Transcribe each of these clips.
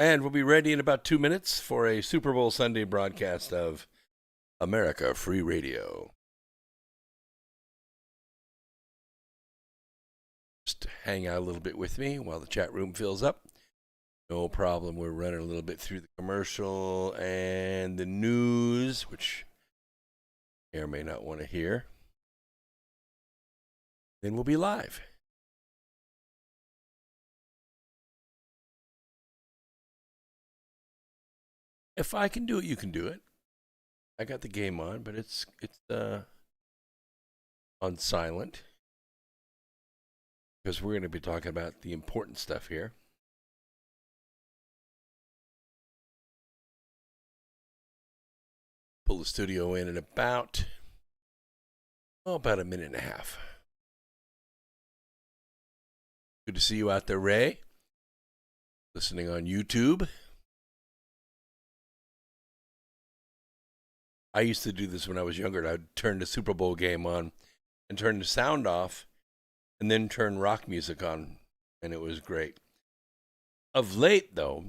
And we'll be ready in about 2 minutes for a Super Bowl Sunday broadcast of America Free Radio. Just hang out a little bit with me while the chat room fills up. No problem. We're running a little bit through the commercial and the news, which you may or may not want to hear. Then we'll be live. If I can do it, you can do it. I got the game on, but it's on silent because we're going to be talking about the important stuff here. Pull the studio in about a minute and a half. Good to see you out there, Ray. Listening on YouTube. I used to do this when I was younger. I'd turn the Super Bowl game on and turn the sound off and then turn rock music on, and it was great. Of late, though,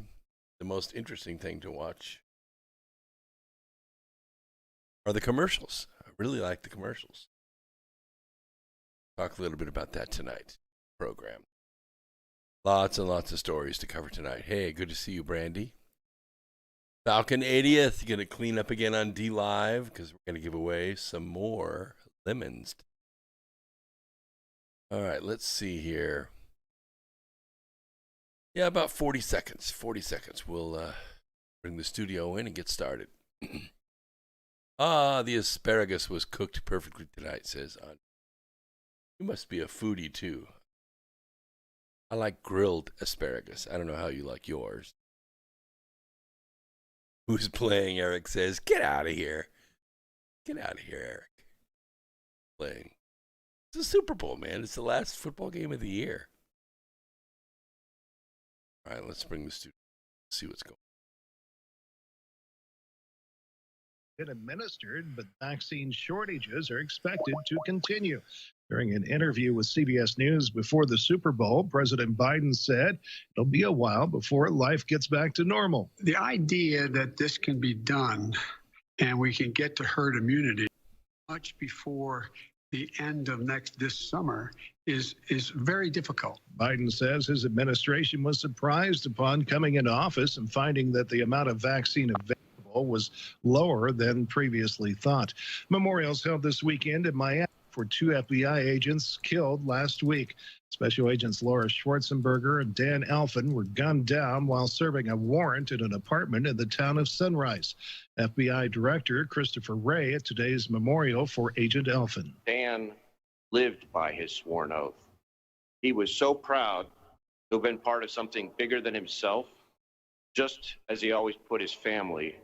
the most interesting thing to watch are the commercials. I really like the commercials. Talk a little bit about that tonight. Program. Lots and lots of stories to cover tonight. Hey, good to see you, Brandy. Falcon 80th, going to clean up again on D Live because we're going to give away some more lemons. All right, let's see here. Yeah, about 40 seconds. 40 seconds. We'll bring the studio in and get started. The asparagus was cooked perfectly tonight, says Aunt. You must be a foodie, too. I like grilled asparagus. I don't know how you like yours. Who's playing, Eric says. Get out of here. Get out of here, Eric. Playing. It's a Super Bowl, man. It's the last football game of the year. All right, let's bring the studio. See what's going on. Been administered, but vaccine shortages are expected to continue. During an interview with CBS News before the Super Bowl, President Biden said it'll be a while before life gets back to normal. The idea that this can be done and we can get to herd immunity much before the end of this summer is very difficult. Biden says his administration was surprised upon coming into office and finding that the amount of vaccine available was lower than previously thought. Memorials held this weekend in Miami for 2 FBI agents killed last week. Special Agents Laura Schwarzenberger and Dan Alphen were gunned down while serving a warrant at an apartment in the town of Sunrise. FBI Director Christopher Wray at today's memorial for Agent Alphen. Dan lived by his sworn oath. He was so proud to have been part of something bigger than himself, just as he always put his family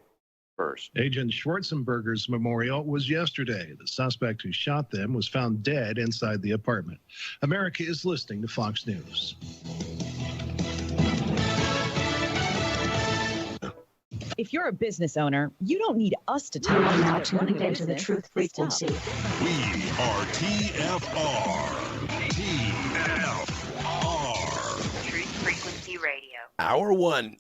first. Agent Schwarzenberger's memorial was yesterday. The suspect who shot them was found dead inside the apartment. America is listening to Fox News. If you're a business owner, you don't need us to tell you now how to run tuned a into the business. truth frequency. We are TFR. TFR. Truth Frequency Radio. Hour 1.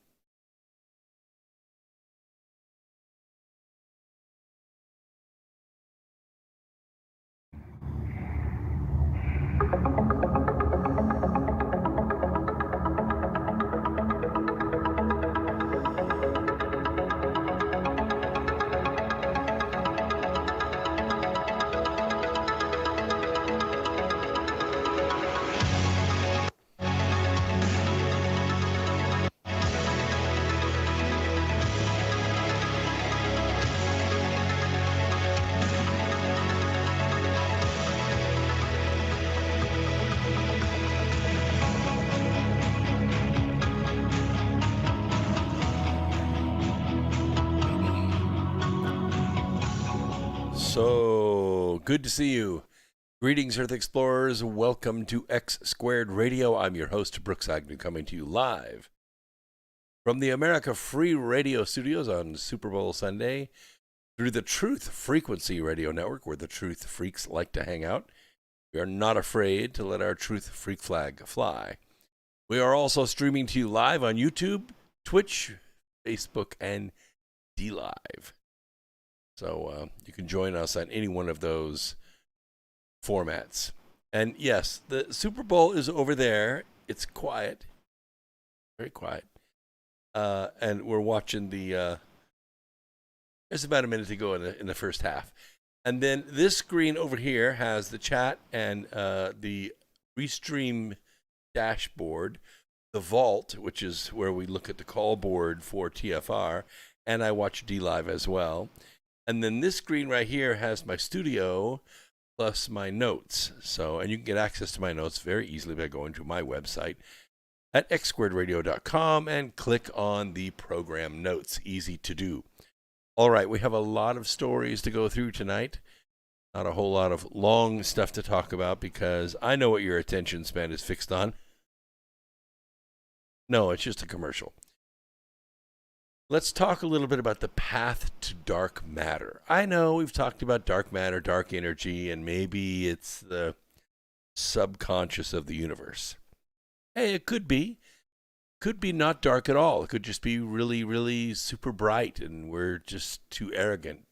So good to see you. Greetings, Earth Explorers. Welcome to X Squared Radio. I'm your host, Brooks Agnew, coming to you live from the America Free Radio studios on Super Bowl Sunday through the Truth Frequency Radio Network, where the Truth Freaks like to hang out. We are not afraid to let our Truth Freak flag fly. We are also streaming to you live on YouTube, Twitch, Facebook, and DLive. So you can join us on any one of those formats. And yes, the Super Bowl is over there. It's quiet, very quiet. And we're watching the. There's about a minute to go in the first half, and then this screen over here has the chat and the Restream dashboard, the Vault, which is where we look at the call board for TFR, and I watch DLive as well. And then this screen right here has my studio plus my notes. So, and you can get access to my notes very easily by going to my website at xsquaredradio.com and click on the program notes. Easy to do. All right, we have a lot of stories to go through tonight. Not a whole lot of long stuff to talk about because I know what your attention span is fixed on. No, it's just a commercial. Let's talk a little bit about the path to dark matter. I know we've talked about dark matter, dark energy, and maybe it's the subconscious of the universe. Hey, it could be. Could be not dark at all. It could just be really, really super bright, and we're just too arrogant.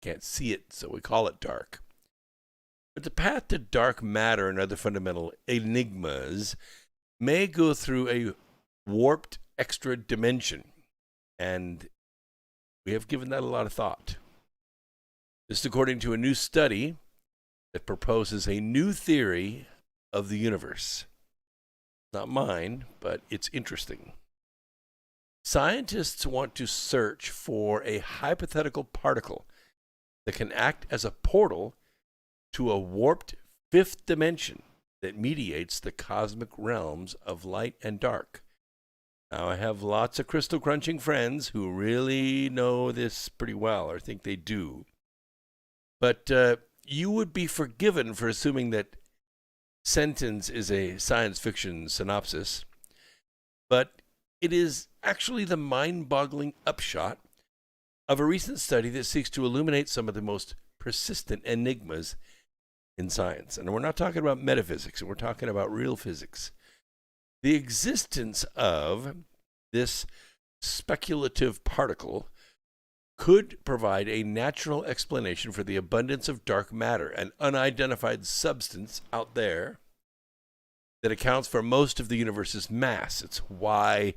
Can't see it, so we call it dark. But the path to dark matter and other fundamental enigmas may go through a warped extra dimension. And we have given that a lot of thought. This is according to a new study that proposes a new theory of the universe. Not mine, but it's interesting. Scientists want to search for a hypothetical particle that can act as a portal to a warped fifth dimension that mediates the cosmic realms of light and dark. Now, I have lots of crystal crunching friends who really know this pretty well, or think they do. But you would be forgiven for assuming that sentence is a science fiction synopsis, but it is actually the mind-boggling upshot of a recent study that seeks to illuminate some of the most persistent enigmas in science. And we're not talking about metaphysics, we're talking about real physics. The existence of this speculative particle could provide a natural explanation for the abundance of dark matter, an unidentified substance out there that accounts for most of the universe's mass. It's why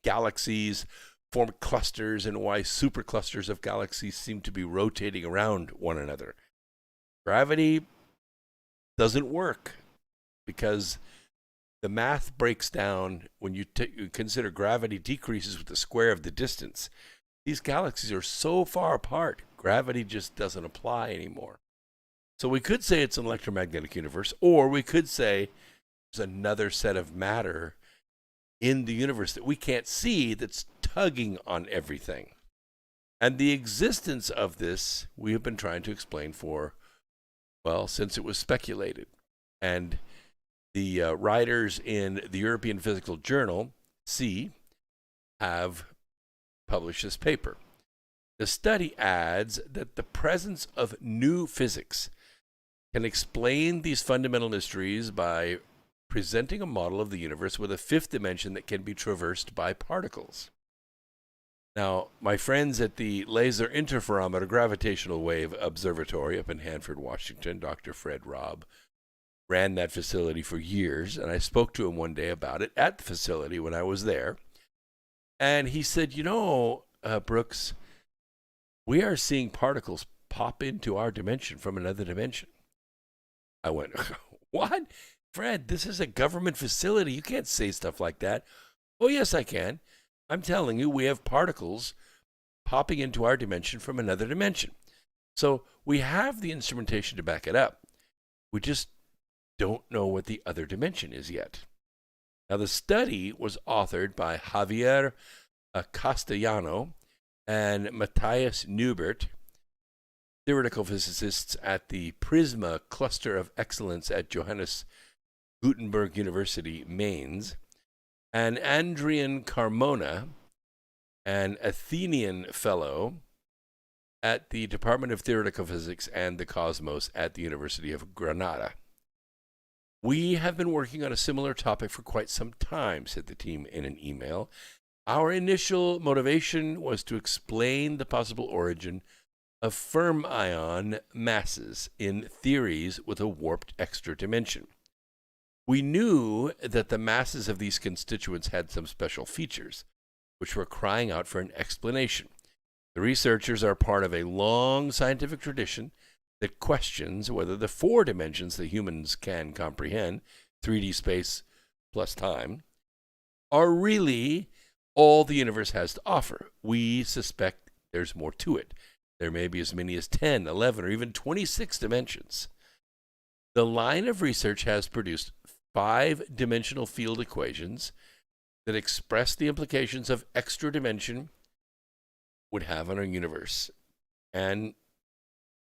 galaxies form clusters and why superclusters of galaxies seem to be rotating around one another. Gravity doesn't work because the math breaks down when you consider gravity decreases with the square of the distance. These galaxies are so far apart, gravity just doesn't apply anymore. So we could say it's an electromagnetic universe, or we could say there's another set of matter in the universe that we can't see that's tugging on everything. And the existence of this we have been trying to explain for, well, since it was speculated. And the writers in the European Physical Journal, C, have published this paper. The study adds that the presence of new physics can explain these fundamental mysteries by presenting a model of the universe with a fifth dimension that can be traversed by particles. Now, my friends at the Laser Interferometer Gravitational Wave Observatory up in Hanford, Washington, Dr. Fred Robb, ran that facility for years, and I spoke to him one day about it at the facility when I was there. And he said, you know, Brooks, we are seeing particles pop into our dimension from another dimension. I went, what? Fred, this is a government facility. You can't say stuff like that. Oh, yes, I can. I'm telling you, we have particles popping into our dimension from another dimension. So we have the instrumentation to back it up. We just don't know what the other dimension is yet. Now, the study was authored by Javier Castellano and Matthias Neubert, theoretical physicists at the Prisma Cluster of Excellence at Johannes Gutenberg University, Mainz, and Adrian Carmona, an Athenian fellow at the Department of Theoretical Physics and the Cosmos at the University of Granada. We have been working on a similar topic for quite some time, said the team in an email, Our initial motivation was to explain the possible origin of fermion masses in theories with a warped extra dimension. We knew that the masses of these constituents had some special features, which were crying out for an explanation. The researchers are part of a long scientific tradition that questions whether the 4 dimensions that humans can comprehend, 3D space plus time, are really all the universe has to offer. We suspect there's more to it. There may be as many as 10, 11, or even 26 dimensions. The line of research has produced 5-dimensional field equations that express the implications of extra dimension would have on our universe and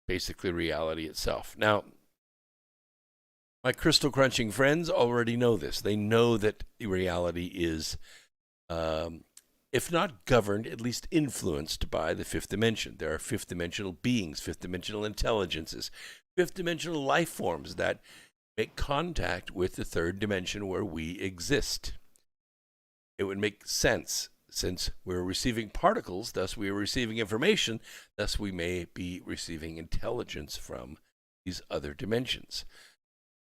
basically reality itself. Now, my crystal crunching friends already know this. They know that reality is, if not governed, at least influenced by the 5th dimension. There are 5th dimensional beings, 5th dimensional intelligences, 5th dimensional life forms that make contact with the 3rd dimension where we exist. It would make sense since we're receiving particles, thus we are receiving information, thus we may be receiving intelligence from these other dimensions,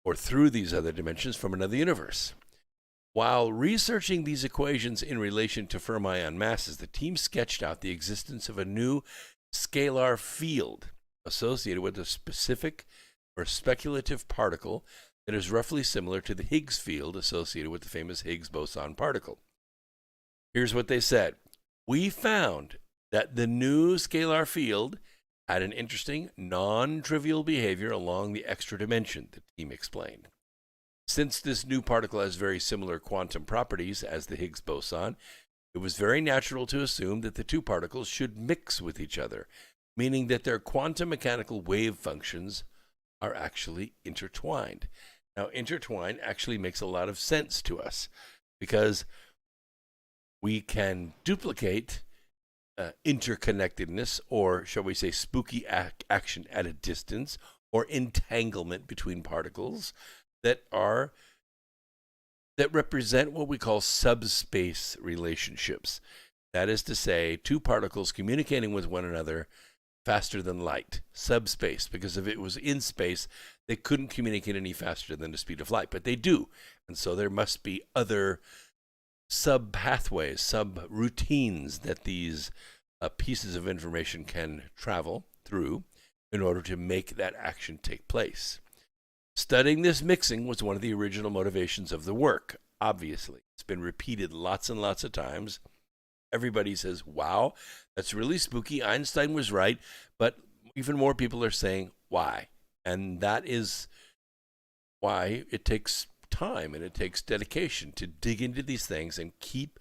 or through these other dimensions from another universe. While researching these equations in relation to fermion masses, the team sketched out the existence of a new scalar field associated with a specific or speculative particle that is roughly similar to the Higgs field associated with the famous Higgs boson particle. Here's what they said. We found that the new scalar field had an interesting, non-trivial behavior along the extra dimension, the team explained. Since this new particle has very similar quantum properties as the Higgs boson, it was very natural to assume that the 2 particles should mix with each other, meaning that their quantum mechanical wave functions are actually intertwined. Now, intertwined actually makes a lot of sense to us because we can duplicate interconnectedness, or shall we say spooky action at a distance, or entanglement between particles that represent what we call subspace relationships. That is to say, 2 particles communicating with one another faster than light, subspace, because if it was in space, they couldn't communicate any faster than the speed of light, but they do. And so there must be other sub-pathways, sub-routines that these pieces of information can travel through in order to make that action take place. Studying this mixing was one of the original motivations of the work, obviously. It's been repeated lots and lots of times. Everybody says, wow, that's really spooky. Einstein was right, but even more people are saying, why? And that is why it takes time and it takes dedication to dig into these things and keep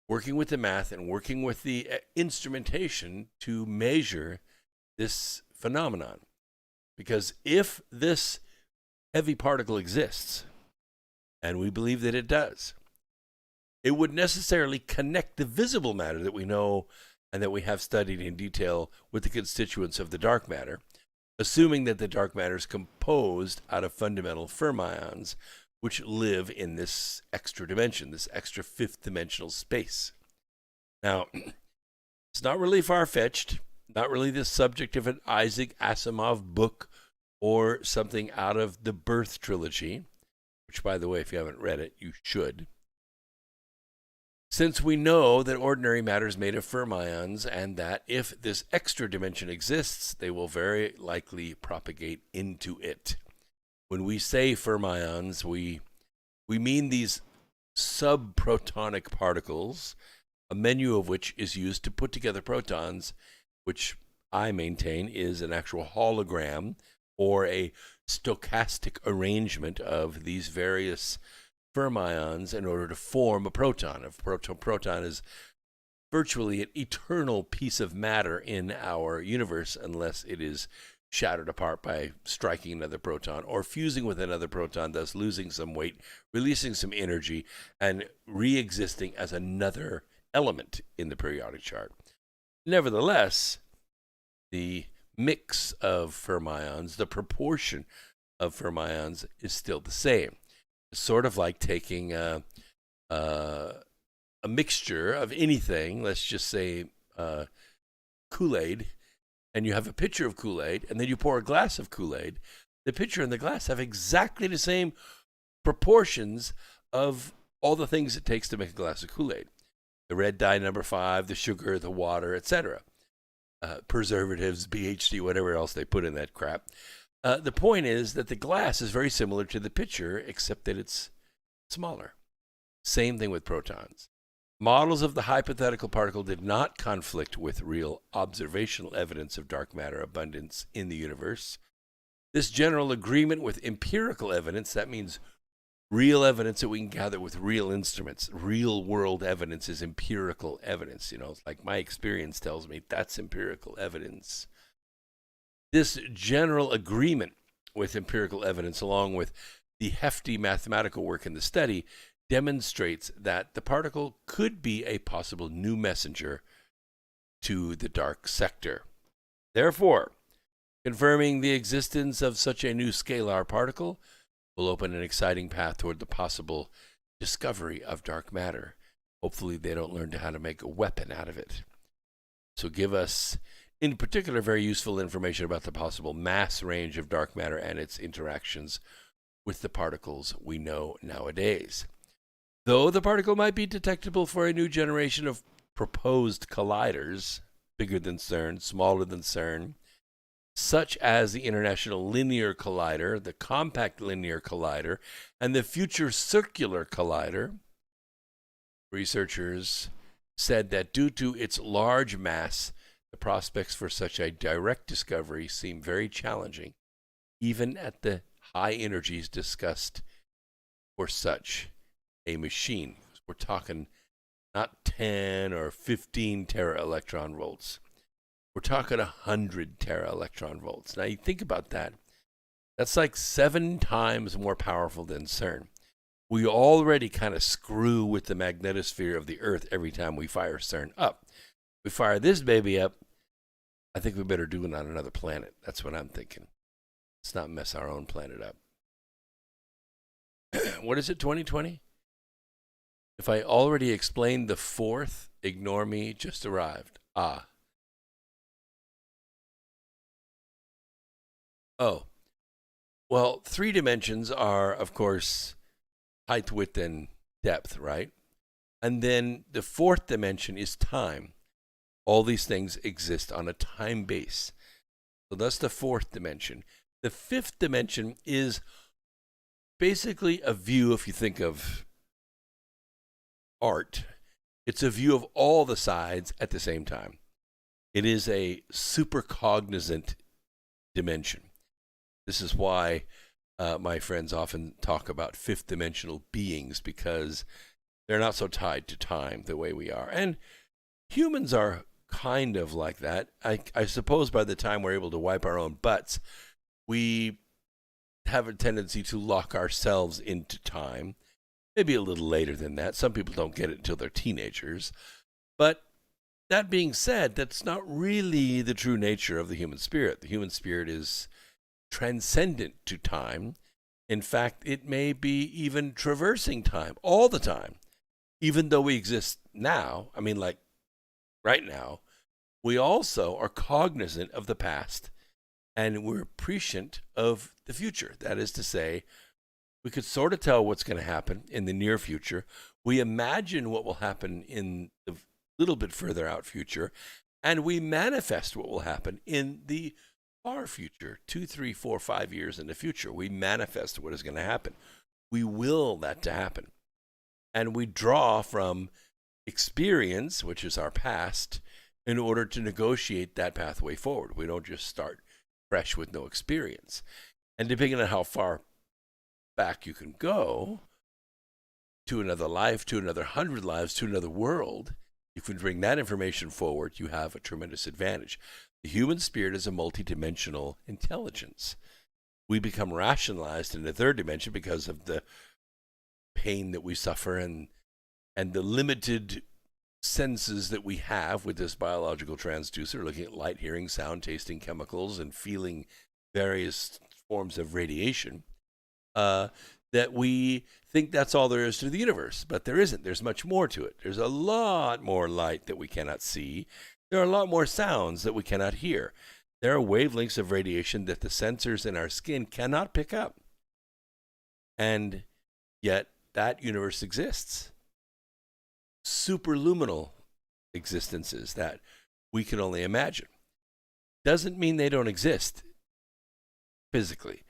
working with the math and working with the instrumentation to measure this phenomenon. Because if this heavy particle exists, and we believe that it does, it would necessarily connect the visible matter that we know and that we have studied in detail with the constituents of the dark matter, assuming that the dark matter is composed out of fundamental fermions, which live in this extra dimension, this extra 5th dimensional space. Now, it's not really far-fetched, not really the subject of an Isaac Asimov book or something out of the Birth trilogy, which, by the way, if you haven't read it, you should. Since we know that ordinary matter is made of fermions and that if this extra dimension exists, they will very likely propagate into it. When we say fermions, we mean these subprotonic particles, a menu of which is used to put together protons, which I maintain is an actual hologram or a stochastic arrangement of these various fermions in order to form a proton. A proton is virtually an eternal piece of matter in our universe unless it is shattered apart by striking another proton or fusing with another proton, thus losing some weight, releasing some energy, and re-existing as another element in the periodic chart. Nevertheless, the mix of fermions, the proportion of fermions is still the same. It's sort of like taking a mixture of anything, let's just say Kool-Aid, and you have a pitcher of Kool-Aid, and then you pour a glass of Kool-Aid, the pitcher and the glass have exactly the same proportions of all the things it takes to make a glass of Kool-Aid. The red dye number 5, the sugar, the water, etc. Preservatives, BHD, whatever else they put in that crap. The point is that the glass is very similar to the pitcher, except that it's smaller. Same thing with protons. Models of the hypothetical particle did not conflict with real observational evidence of dark matter abundance in the universe. This general agreement with empirical evidence, that means real evidence that we can gather with real instruments. Real world evidence is empirical evidence. It's like my experience tells me that's empirical evidence. This general agreement with empirical evidence, along with the hefty mathematical work in the study, demonstrates that the particle could be a possible new messenger to the dark sector. Therefore, confirming the existence of such a new scalar particle will open an exciting path toward the possible discovery of dark matter. Hopefully they don't learn how to make a weapon out of it. So give us, in particular, very useful information about the possible mass range of dark matter and its interactions with the particles we know nowadays. Though the particle might be detectable for a new generation of proposed colliders, bigger than CERN, smaller than CERN, such as the International Linear Collider, the Compact Linear Collider, and the Future Circular Collider, researchers said that due to its large mass, the prospects for such a direct discovery seem very challenging, even at the high energies discussed for such a machine. We're talking not 10 or 15 tera electron volts. We're talking 100 tera electron volts. Now you think about that. That's like 7 times more powerful than CERN. We already kind of screw with the magnetosphere of the Earth every time we fire CERN up. We fire this baby up, I think we better do it on another planet. That's what I'm thinking. Let's not mess our own planet up. What is it, 2020? If I already explained the fourth, ignore me, just arrived. Oh. Well, 3 dimensions are, of course, height, width, and depth, right? And then the 4th dimension is time. All these things exist on a time base. So that's the 4th dimension. The 5th dimension is basically a view, if you think of art, it's a view of all the sides at the same time. It is a supercognizant dimension. This is why my friends often talk about 5th dimensional beings, because they're not so tied to time the way we are. And humans are kind of like that. I suppose by the time we're able to wipe our own butts, we have a tendency to lock ourselves into time. Maybe a little later than that. Some people don't get it until they're teenagers. But that being said, that's not really the true nature of the human spirit. The human spirit is transcendent to time. In fact, it may be even traversing time all the time. Even though we exist now, I mean, like right now, we also are cognizant of the past and we're prescient of the future. That is to say, we could sort of tell what's going to happen in the near future. We imagine what will happen in the little bit further out future, and we manifest what will happen in the far future, 2, 3, 4, 5 years in the future. We manifest what is going to happen. We will that to happen. And we draw from experience, which is our past, in order to negotiate that pathway forward. We don't just start fresh with no experience. And depending on how far back you can go, to another life, to another 100 lives, to another world, if you bring that information forward, you have a tremendous advantage. The human spirit is a multidimensional intelligence. We become rationalized in the 3rd dimension because of the pain that we suffer and the limited senses that we have with this biological transducer, looking at light, hearing, sound, tasting chemicals, and feeling various forms of radiation. that we think that's all there is to the universe, but there isn't. There's much more to it. There's a lot more light that we cannot see. There are a lot more sounds that we cannot hear. There are wavelengths of radiation that the sensors in our skin cannot pick up. And yet that universe exists. Superluminal existences that we can only imagine. Doesn't mean they don't exist physically,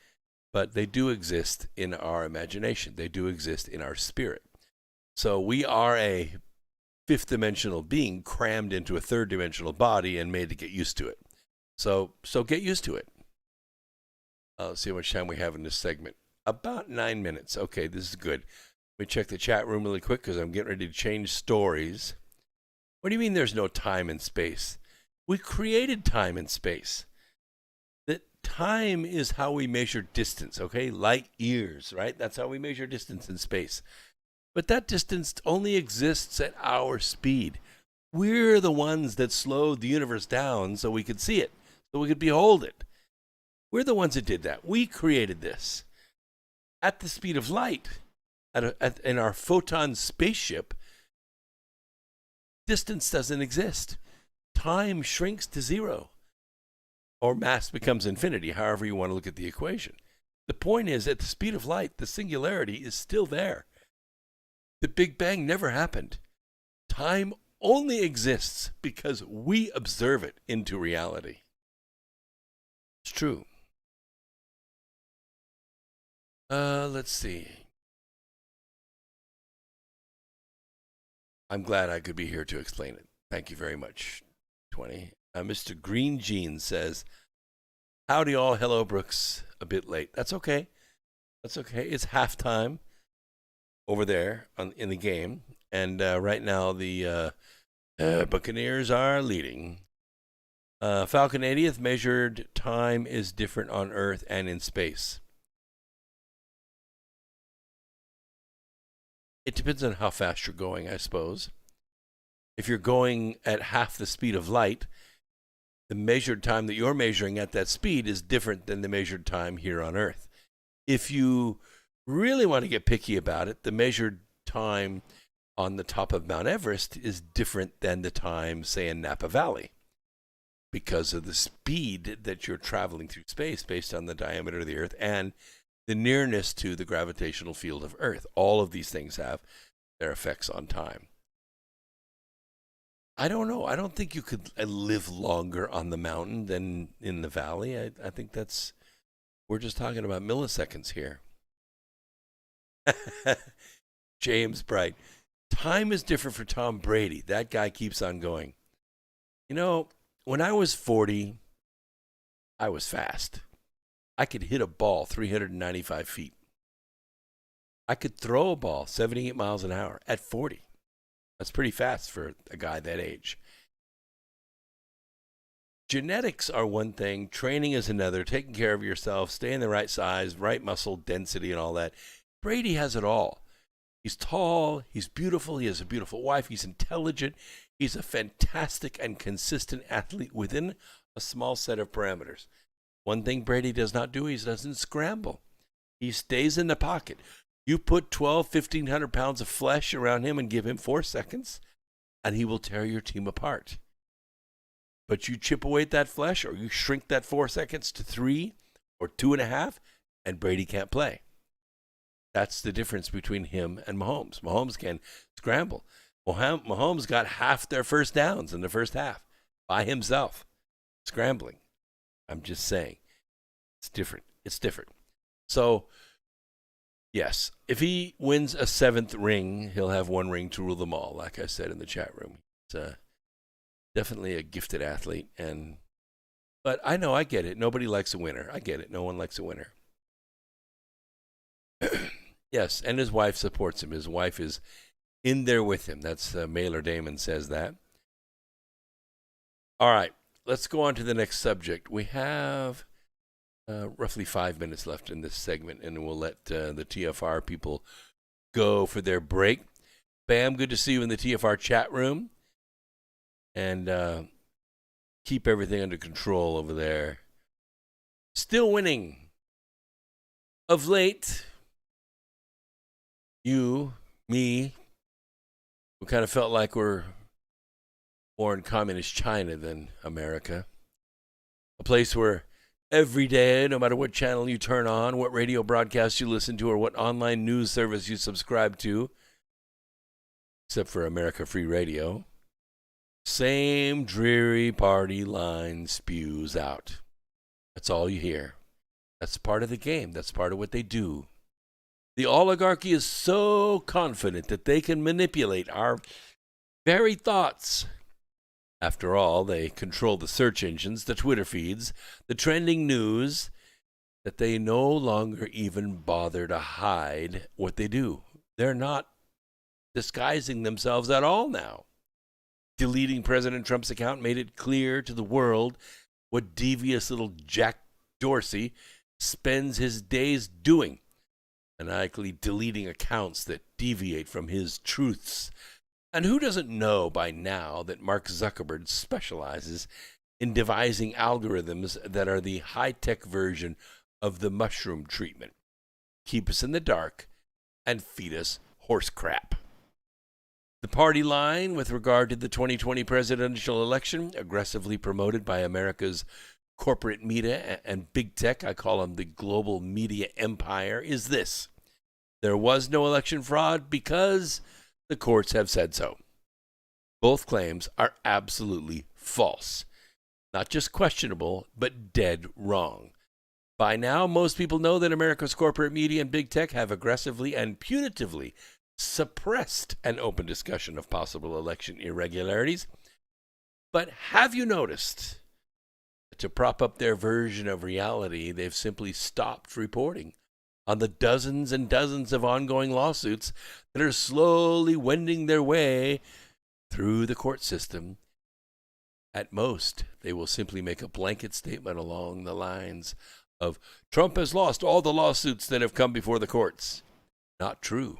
but they do exist in our imagination. They do exist in our spirit. So we are a fifth dimensional being crammed into a third dimensional body and made to get used to it. So get used to it. Let's see how much time we have in this segment. About 9 minutes. Okay, this is good. Let me check the chat room really quick because I'm getting ready to change stories. What do you mean there's no time and space? We created time and space. That time is how we measure distance, okay? Light years, right? That's how we measure distance in space. But that distance only exists at our speed. We're the ones that slowed the universe down so we could see it, so we could behold it. We're the ones that did that. We created this. At the speed of light, in our photon spaceship, distance doesn't exist. Time shrinks to zero. Or mass becomes infinity, however you want to look at the equation. The point is, at the speed of light, the singularity is still there. The Big Bang never happened. Time only exists because we observe it into reality. It's true. Let's see. I'm glad I could be here to explain it. Thank you very much, 20. Mr. Green Jeans says, howdy all, hello Brooks, a bit late. That's okay. That's okay. It's halftime over there in the game. And right now the Buccaneers are leading. Falcon 80th measured time is different on Earth and in space. It depends on how fast you're going, I suppose. If you're going at half the speed of light, the measured time that you're measuring at that speed is different than the measured time here on Earth. If you really want to get picky about it, the measured time on the top of Mount Everest is different than the time, say, in Napa Valley, because of the speed that you're traveling through space based on the diameter of the Earth and the nearness to the gravitational field of Earth. All of these things have their effects on time. I don't know. I don't think you could live longer on the mountain than in the valley. I think we're just talking about milliseconds here. James Bright. Time is different for Tom Brady. That guy keeps on going. You know, when I was 40, I was fast. I could hit a ball 395 feet. I could throw a ball 78 miles an hour at 40. That's pretty fast for a guy that age. Genetics are one thing. Training is another. Taking care of yourself, staying the right size, right muscle density and all that. Brady has it all. He's tall. He's beautiful. He has a beautiful wife. He's intelligent. He's a fantastic and consistent athlete within a small set of parameters. One thing Brady does not do, he doesn't scramble. He stays in the pocket. You put 1,500 pounds of flesh around him and give him 4 seconds, and he will tear your team apart. But you chip away at that flesh, or you shrink that 4 seconds to 3 or 2.5, and Brady can't play. That's the difference between him and Mahomes. Mahomes can scramble. Mahomes got half their first downs in the first half by himself, scrambling. I'm just saying. It's different. It's different. So, yes, if he wins a 7th ring, he'll have 1 ring to rule them all, like I said in the chat room. He's definitely a gifted athlete. But I know, I get it. Nobody likes a winner. I get it. No one likes a winner. Yes, and his wife supports him. His wife is in there with him. That's Mailer Damon says that. All right. Let's go on to the next subject. We have roughly 5 minutes left in this segment, and we'll let the TFR people go for their break. Bam, good to see you in the TFR chat room. And keep everything under control over there. Still winning. Of late, you, me, we kind of felt like we're more in communist China than America. A place where every day, no matter what channel you turn on, what radio broadcast you listen to, or what online news service you subscribe to, except for America Free Radio, same dreary party line spews out. That's all you hear. That's part of the game. That's part of what they do. The oligarchy is so confident that they can manipulate our very thoughts. After all, they control the search engines, the Twitter feeds, the trending news, that they no longer even bother to hide what they do. They're not disguising themselves at all now. Deleting President Trump's account made it clear to the world what devious little Jack Dorsey spends his days doing, maniacally deleting accounts that deviate from his truths. And who doesn't know by now that Mark Zuckerberg specializes in devising algorithms that are the high-tech version of the mushroom treatment, keep us in the dark, and feed us horse crap? The party line with regard to the 2020 presidential election, aggressively promoted by America's corporate media and big tech, I call them the global media empire, is this: there was no election fraud because the courts have said so. Both claims are absolutely false. Not just questionable, but dead wrong. By now, most people know that America's corporate media and big tech have aggressively and punitively suppressed an open discussion of possible election irregularities. But have you noticed that to prop up their version of reality, they've simply stopped reporting on the dozens and dozens of ongoing lawsuits that are slowly wending their way through the court system? At most, they will simply make a blanket statement along the lines of, Trump has lost all the lawsuits that have come before the courts. Not true.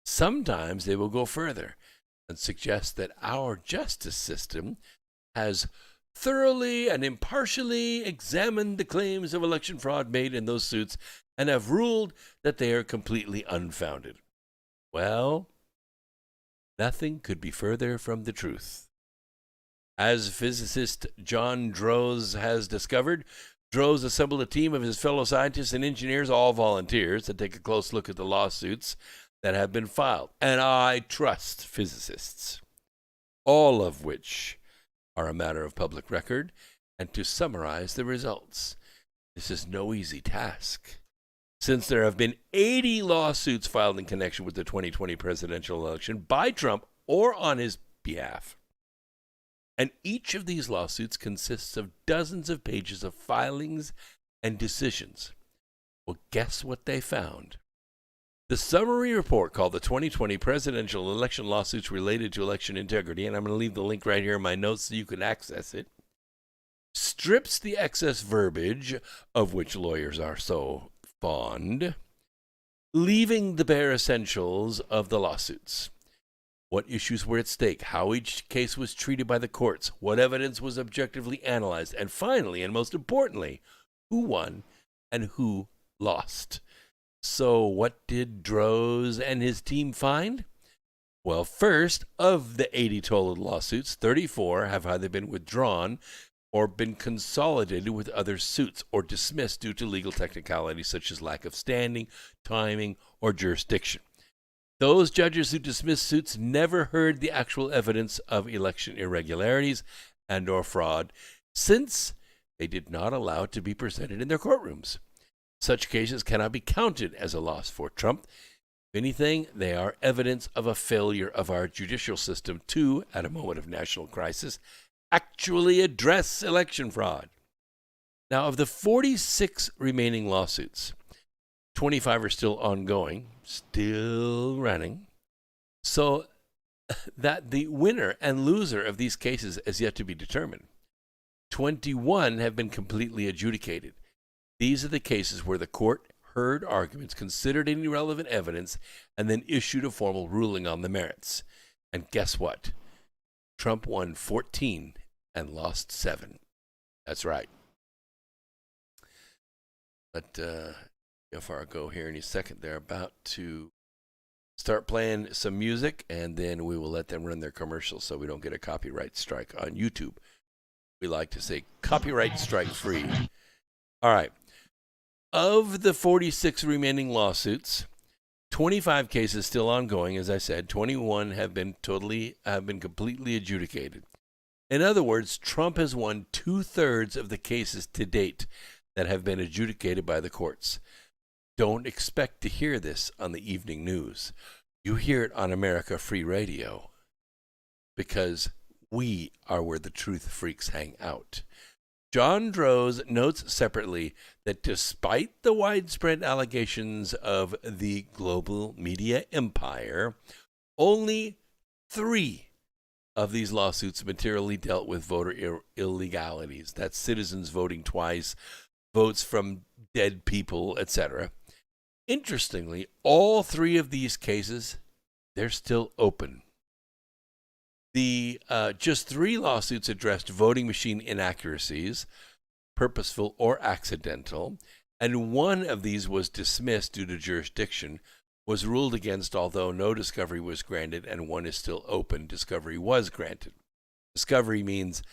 Sometimes they will go further and suggest that our justice system has thoroughly and impartially examined the claims of election fraud made in those suits and have ruled that they are completely unfounded. Well, nothing could be further from the truth. As physicist John Droz has discovered, Droz assembled a team of his fellow scientists and engineers, all volunteers, to take a close look at the lawsuits that have been filed. And I trust physicists, all of which are a matter of public record, and to summarize the results. This is no easy task, since there have been 80 lawsuits filed in connection with the 2020 presidential election by Trump or on his behalf. And each of these lawsuits consists of dozens of pages of filings and decisions. Well, guess what they found? The summary report, called the 2020 Presidential Election Lawsuits Related to Election Integrity, and I'm going to leave the link right here in my notes so you can access it, strips the excess verbiage, of which lawyers are so fond, leaving the bare essentials of the lawsuits. What issues were at stake, how each case was treated by the courts, what evidence was objectively analyzed, and finally, and most importantly, who won and who lost. So what did Droz and his team find? Well, first, of the 80 total lawsuits, 34 have either been withdrawn or been consolidated with other suits or dismissed due to legal technicalities such as lack of standing, timing, or jurisdiction. Those judges who dismissed suits never heard the actual evidence of election irregularities and or fraud, since they did not allow it to be presented in their courtrooms. Such cases cannot be counted as a loss for Trump. If anything, they are evidence of a failure of our judicial system to, at a moment of national crisis, actually address election fraud. Now, of the 46 remaining lawsuits, 25 are still ongoing, still running, so that the winner and loser of these cases is yet to be determined. 21 have been completely adjudicated. These are the cases where the court heard arguments, considered any relevant evidence, and then issued a formal ruling on the merits. And guess what? Trump won 14 and lost 7. That's right. Let how far I go here in a second. They're about to start playing some music, and then we will let them run their commercials so we don't get a copyright strike on YouTube. We like to say copyright strike free. All right. Of the 46 remaining lawsuits, 25 cases still ongoing. As I said, 21 have been completely adjudicated. In other words, Trump has won 2/3 of the cases to date that have been adjudicated by the courts. Don't expect to hear this on the evening news. You hear it on America Free Radio because we are where the truth freaks hang out. John Droz notes separately that despite the widespread allegations of the global media empire, only 3 of these lawsuits materially dealt with voter illegalities. That's citizens voting twice, votes from dead people, etc. Interestingly, all 3 of these cases, they're still open. The just 3 lawsuits addressed voting machine inaccuracies, purposeful or accidental, and 1 of these was dismissed due to jurisdiction, was ruled against, although no discovery was granted, and 1 is still open. Discovery was granted. Discovery means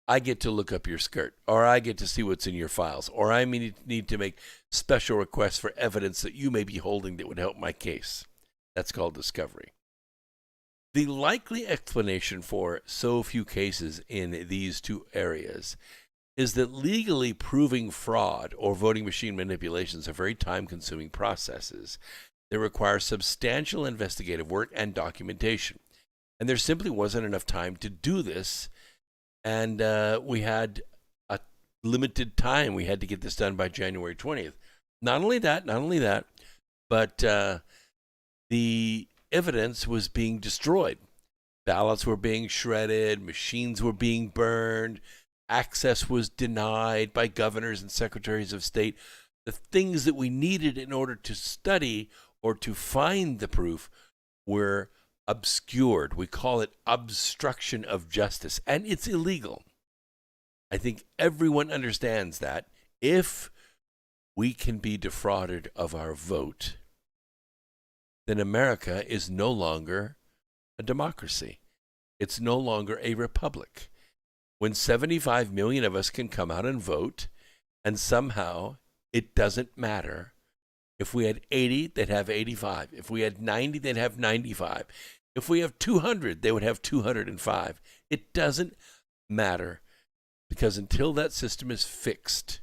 I get to look up your skirt, or I get to see what's in your files, or I need to make special requests for evidence that you may be holding that would help my case. That's called discovery. The likely explanation for so few cases in these 2 areas is that legally proving fraud or voting machine manipulations are very time-consuming processes that require substantial investigative work and documentation. And there simply wasn't enough time to do this, and we had a limited time. We had to get this done by January 20th. Not only that, but the evidence was being destroyed. Ballots were being shredded, machines were being burned, access was denied by governors and secretaries of state. The things that we needed in order to study or to find the proof were obscured. We call it obstruction of justice, and it's illegal. I think everyone understands that. If we can be defrauded of our vote, then America is no longer a democracy. It's no longer a republic. When 75 million of us can come out and vote, and somehow it doesn't matter. If we had 80, they'd have 85. If we had 90, they'd have 95. If we have 200, they would have 205. It doesn't matter, because until that system is fixed,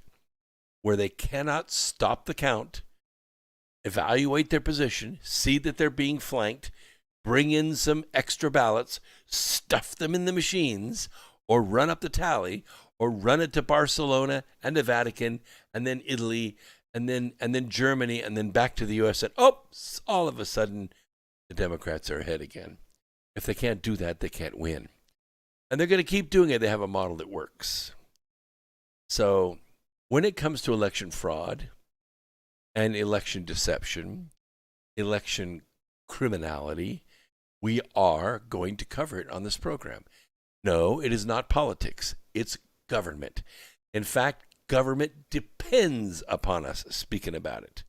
where they cannot stop the count, evaluate their position, see that they're being flanked, bring in some extra ballots, stuff them in the machines, or run up the tally, or run it to Barcelona and the Vatican, and then Italy, and then Germany, and then back to the U.S. And all of a sudden, the Democrats are ahead again. If they can't do that, they can't win. And they're going to keep doing it. They have a model that works. So when it comes to election fraud and election deception, election criminality, we are going to cover it on this program. No, it is not politics. It's government. In fact, government depends upon us speaking about it.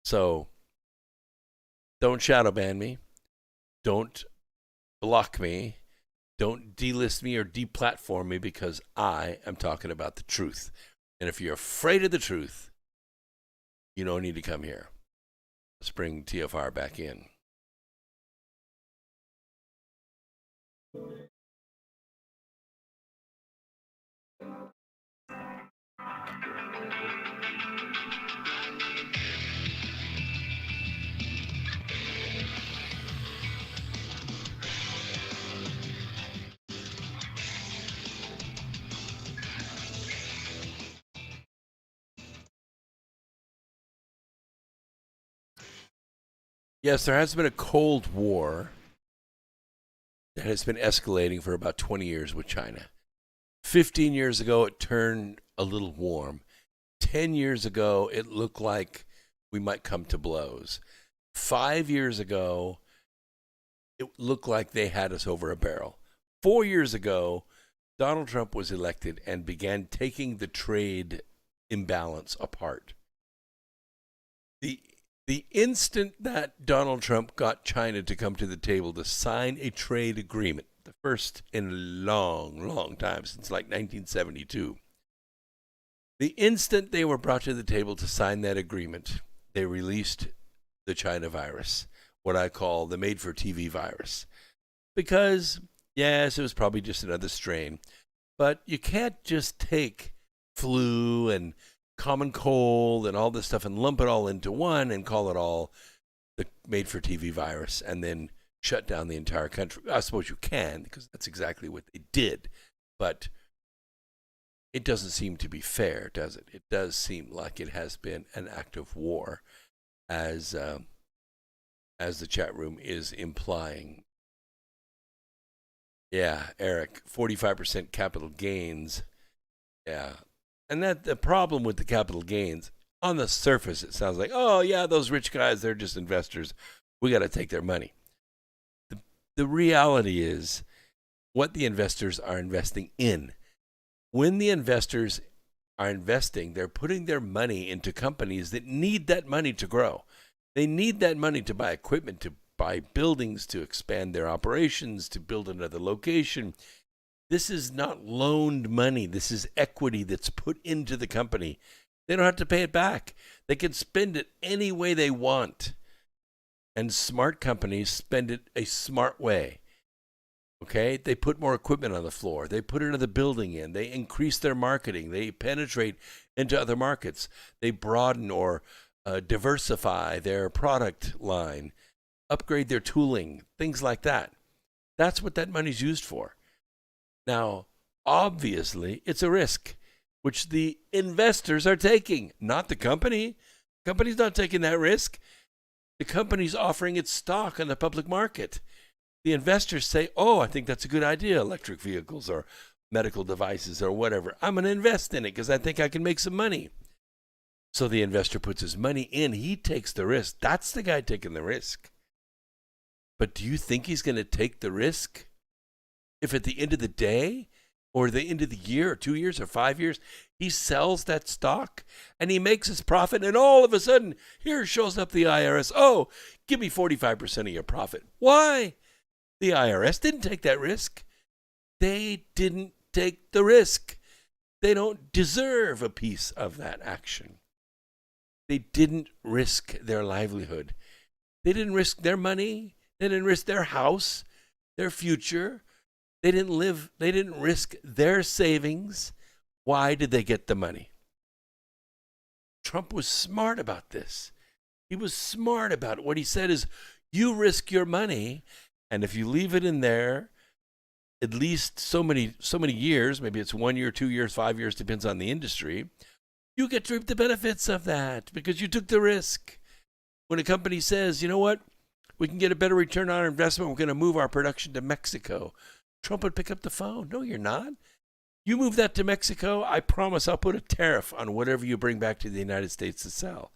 So don't shadow ban me. Don't block me. Don't delist me or deplatform me, because I am talking about the truth. And if you're afraid of the truth, you don't need to come here. Let's bring TFR back in. Yes, there has been a Cold War that has been escalating for about 20 years with China. 15 years ago, it turned a little warm. 10 years ago, it looked like we might come to blows. 5 years ago, it looked like they had us over a barrel. 4 years ago, Donald Trump was elected and began taking the trade imbalance apart. The The instant that Donald Trump got China to come to the table to sign a trade agreement, the first in a long, long time, since like 1972, the instant they were brought to the table to sign that agreement, they released the China virus, what I call the made-for-TV virus. Because, yes, it was probably just another strain, but you can't just take flu and common cold and all this stuff and lump it all into one and call it all the made-for-TV virus and then shut down the entire country. I suppose you can, because that's exactly what they did, but it doesn't seem to be fair, does it? It does seem like it has been an act of war, as the chat room is implying. Yeah, Eric, 45% capital gains. Yeah. And that the problem with the capital gains, on the surface, it sounds like, oh, yeah, those rich guys, they're just investors. We got to take their money. The reality is what the investors are investing in. When the investors are investing, they're putting their money into companies that need that money to grow. They need that money to buy equipment, to buy buildings, to expand their operations, to build another location. This is not loaned money. This is equity that's put into the company. They don't have to pay it back. They can spend it any way they want. And smart companies spend it a smart way. Okay? They put more equipment on the floor. They put another building in. They increase their marketing. They penetrate into other markets. They broaden or diversify their product line, upgrade their tooling, things like that. That's what that money's used for. Now, obviously, it's a risk, which the investors are taking, not the company. The company's not taking that risk. The company's offering its stock on the public market. The investors say, oh, I think that's a good idea, electric vehicles or medical devices or whatever. I'm going to invest in it because I think I can make some money. So the investor puts his money in. He takes the risk. That's the guy taking the risk. But do you think he's going to take the risk if at the end of the day or the end of the year or 2 years or 5 years, he sells that stock and he makes his profit and all of a sudden, here shows up the IRS. Oh, give me 45% of your profit. Why? The IRS didn't take that risk. They didn't take the risk. They don't deserve a piece of that action. They didn't risk their livelihood. They didn't risk their money. They didn't risk their house, their future. They didn't risk their savings. Why did they get the money? Trump was smart about this. He was smart about it. What he said is, you risk your money, and if you leave it in there at least so many years, maybe it's 1 year, 2 years, 5 years, depends on the industry, you get to reap the benefits of that because you took the risk. When a company says, you know what, we can get a better return on our investment, we're going to move our production to Mexico, Trump would pick up the phone. No, you're not. You move that to Mexico, I promise I'll put a tariff on whatever you bring back to the United States to sell.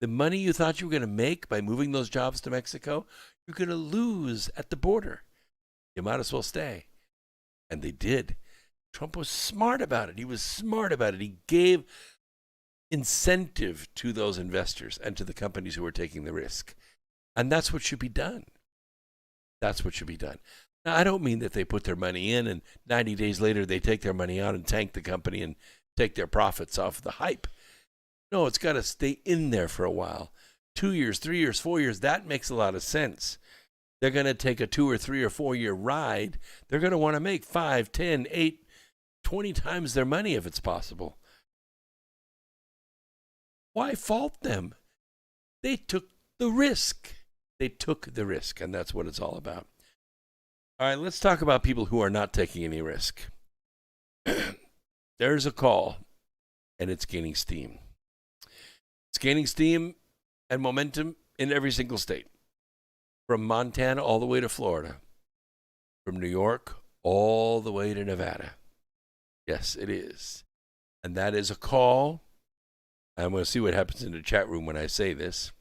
The money you thought you were going to make by moving those jobs to Mexico, you're going to lose at the border. You might as well stay. And they did. Trump was smart about it. He was smart about it. He gave incentive to those investors and to the companies who were taking the risk. And that's what should be done. That's what should be done. Now, I don't mean that they put their money in and 90 days later they take their money out and tank the company and take their profits off the hype. No, it's got to stay in there for a while. 2 years, 3 years, 4 years, that makes a lot of sense. They're going to take a 2 or 3 or 4 year ride. They're going to want to make 5, 10, 8, 20 times their money if it's possible. Why fault them? They took the risk. They took the risk, and that's what it's all about. All right, let's talk about people who are not taking any risk. There's a call, and it's gaining steam. It's gaining steam and momentum in every single state, from Montana all the way to Florida, from New York all the way to Nevada. Yes, it is. And that is a call. I'm going to see what happens in the chat room when I say this.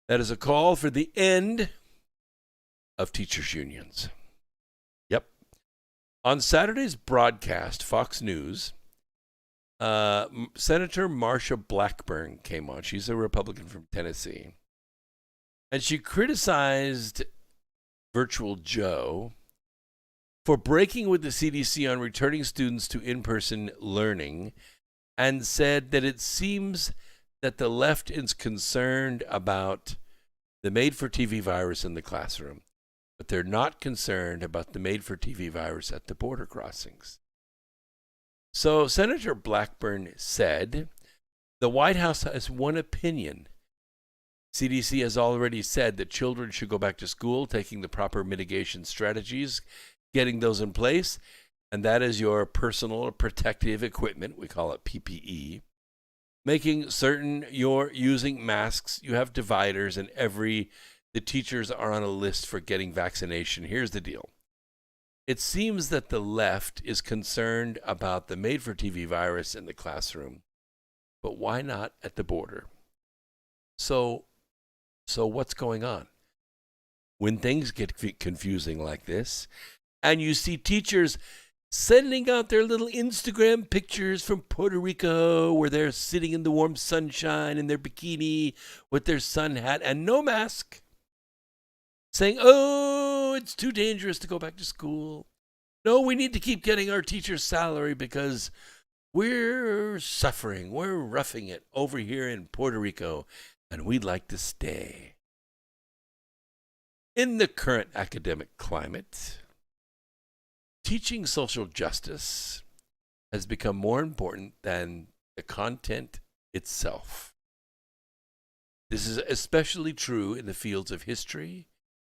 That is a call for the end of teachers' unions. Yep. On Saturday's broadcast, Fox News Senator Marsha Blackburn came on. She's a Republican from Tennessee. And she criticized Virtual Joe for breaking with the CDC on returning students to in-person learning and said that it seems that the left is concerned about the made-for-TV virus in the classroom, but they're not concerned about the made-for-TV virus at the border crossings. So Senator Blackburn said, the White House has one opinion. CDC has already said that children should go back to school, taking the proper mitigation strategies, getting those in place, and that is your personal protective equipment, we call it PPE, making certain you're using masks, you have dividers, and the teachers are on a list for getting vaccination. Here's the deal. It seems that the left is concerned about the made-for-TV virus in the classroom, but why not at the border? So what's going on? When things get confusing like this, and you see teachers sending out their little Instagram pictures from Puerto Rico where they're sitting in the warm sunshine in their bikini with their sun hat and no mask, saying, oh, it's too dangerous to go back to school. No, we need to keep getting our teacher's salary because we're suffering. We're roughing it over here in Puerto Rico, and we'd like to stay. In the current academic climate, teaching social justice has become more important than the content itself. This is especially true in the fields of history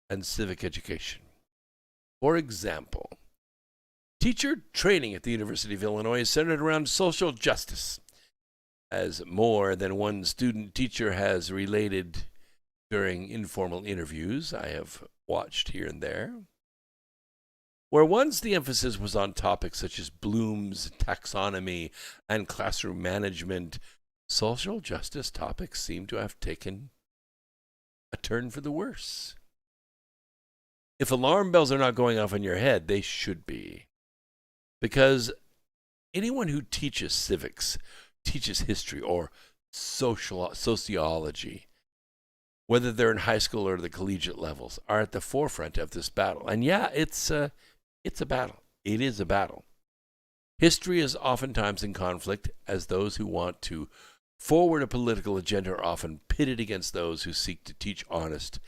and civic education. For example, teacher training at the University of Illinois is centered around social justice, as more than one student teacher has related during informal interviews I have watched here and there. Where once the emphasis was on topics such as Bloom's taxonomy and classroom management, social justice topics seem to have taken a turn for the worse. If alarm bells are not going off in your head, they should be. Because anyone who teaches civics, teaches history or sociology, whether they're in high school or the collegiate levels, are at the forefront of this battle. And yeah, it's a battle. It is a battle. History is oftentimes in conflict, as those who want to forward a political agenda are often pitted against those who seek to teach honest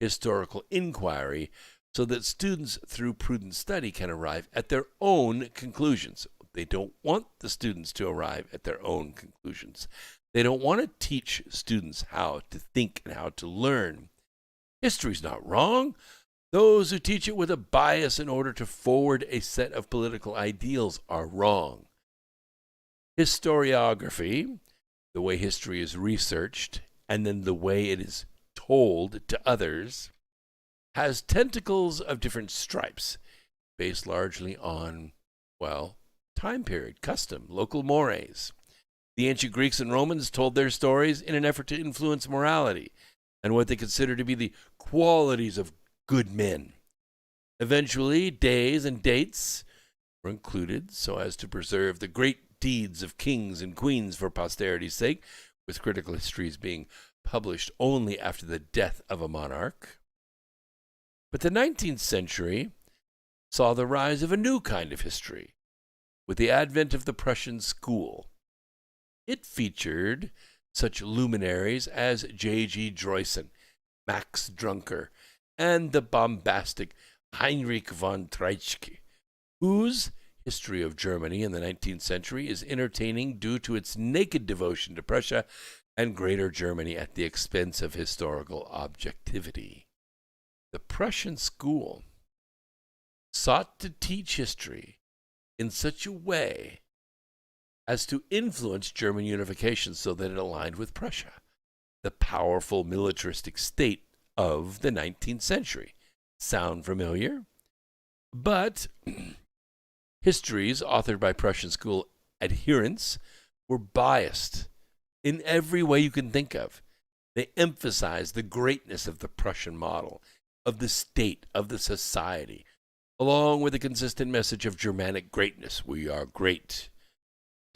historical inquiry so that students, through prudent study, can arrive at their own conclusions. They don't want the students to arrive at their own conclusions. They don't want to teach students how to think and how to learn. History's not wrong. Those who teach it with a bias in order to forward a set of political ideals are wrong. Historiography, the way history is researched, and then the way it is told to others, has tentacles of different stripes, based largely on, time period, custom, local mores. The ancient Greeks and Romans told their stories in an effort to influence morality and what they considered to be the qualities of good men. Eventually, days and dates were included so as to preserve the great deeds of kings and queens for posterity's sake, with critical histories being published only after the death of a monarch. But the 19th century saw the rise of a new kind of history, with the advent of the Prussian school. It featured such luminaries as J.G. Droysen, Max Drucker, and the bombastic Heinrich von Treitschke, whose history of Germany in the 19th century is entertaining due to its naked devotion to Prussia and Greater Germany at the expense of historical objectivity. The Prussian school sought to teach history in such a way as to influence German unification so that it aligned with Prussia, the powerful militaristic state of the 19th century. Sound familiar? But histories authored by Prussian school adherents were biased in every way you can think of. They emphasized the greatness of the Prussian model, of the state, of the society, along with a consistent message of Germanic greatness. We are great.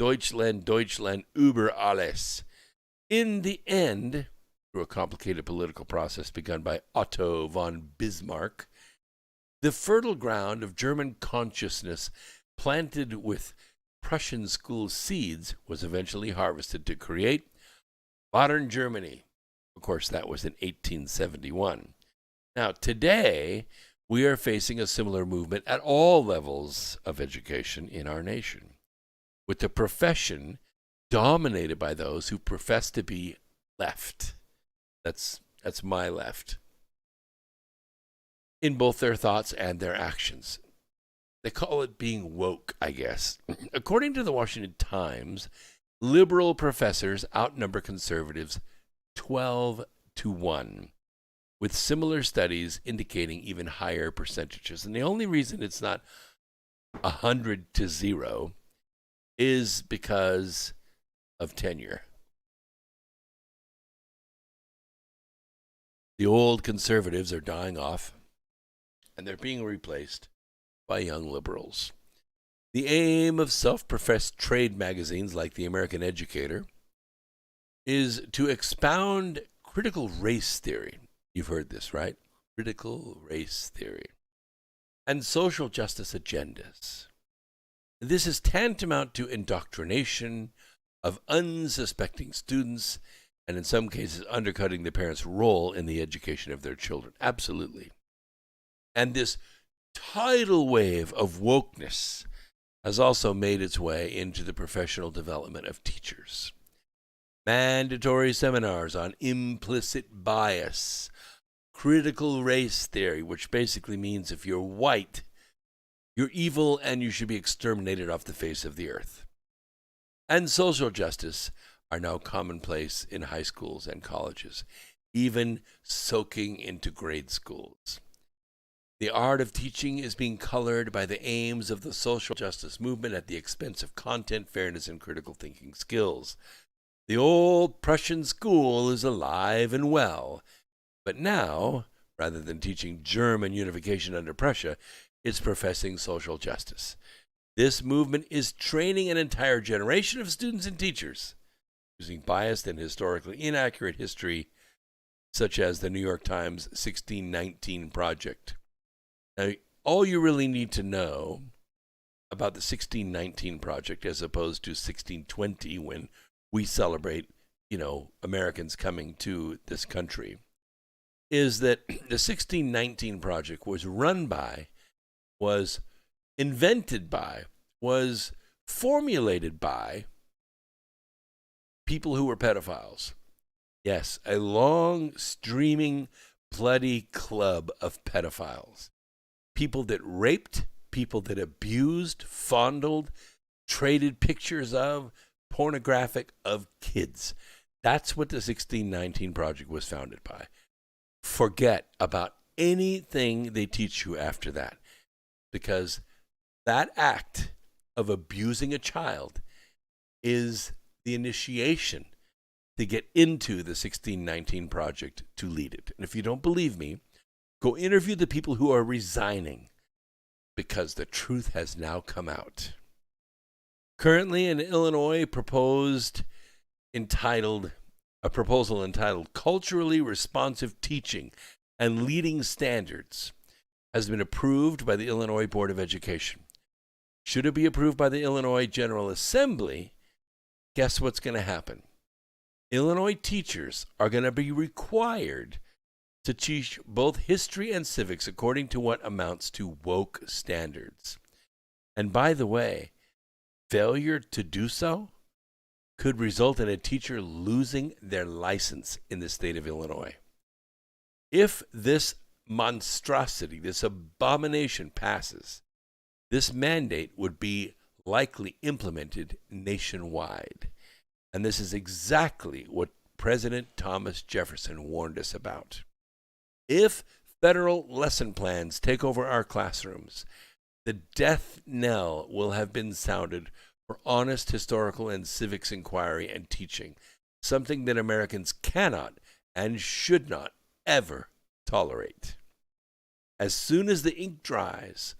Deutschland, Deutschland über alles. In the end, through a complicated political process begun by Otto von Bismarck, the fertile ground of German consciousness planted with Prussian school seeds was eventually harvested to create modern Germany. Of course, that was in 1871. Now, today, we are facing a similar movement at all levels of education in our nation, with the profession dominated by those who profess to be left. That's my left. In both their thoughts and their actions. They call it being woke, I guess. According to the Washington Times, liberal professors outnumber conservatives 12-1, with similar studies indicating even higher percentages. And the only reason it's not 100-0 is because of tenure. The old conservatives are dying off, and they're being replaced by young liberals. The aim of self-professed trade magazines like The American Educator is to expound critical race theory. You've heard this, right? Critical race theory. And social justice agendas. This is tantamount to indoctrination of unsuspecting students, and in some cases undercutting the parents' role in the education of their children. Absolutely. And this tidal wave of wokeness has also made its way into the professional development of teachers. Mandatory seminars on implicit bias, critical race theory, which basically means if you're white, you're evil and you should be exterminated off the face of the earth. And social justice are now commonplace in high schools and colleges, even soaking into grade schools. The art of teaching is being colored by the aims of the social justice movement at the expense of content, fairness, and critical thinking skills. The old Prussian school is alive and well, but now, rather than teaching German unification under Prussia, it's professing social justice. This movement is training an entire generation of students and teachers using biased and historically inaccurate history, such as the New York Times 1619 Project. Now, all you really need to know about the 1619 Project, as opposed to 1620, when we celebrate, Americans coming to this country, is that the 1619 Project was run by, was invented by, was formulated by people who were pedophiles. Yes, a long, streaming, bloody club of pedophiles. People that raped, people that abused, fondled, traded pictures of, pornographic of kids. That's what the 1619 Project was founded by. Forget about anything they teach you after that, because that act of abusing a child is the initiation to get into the 1619 Project to lead it. And if you don't believe me, go interview the people who are resigning, because the truth has now come out. Currently in Illinois, a proposal entitled Culturally Responsive Teaching and Leading Standards has been approved by the Illinois Board of Education. Should it be approved by the Illinois General Assembly, guess what's going to happen? Illinois teachers are going to be required to teach both history and civics according to what amounts to woke standards. And by the way, failure to do so could result in a teacher losing their license in the state of Illinois. If this monstrosity, this abomination passes, this mandate would be likely implemented nationwide. And this is exactly what President Thomas Jefferson warned us about. If federal lesson plans take over our classrooms, the death knell will have been sounded for honest historical and civics inquiry and teaching, something that Americans cannot and should not ever tolerate. As soon as the ink dries,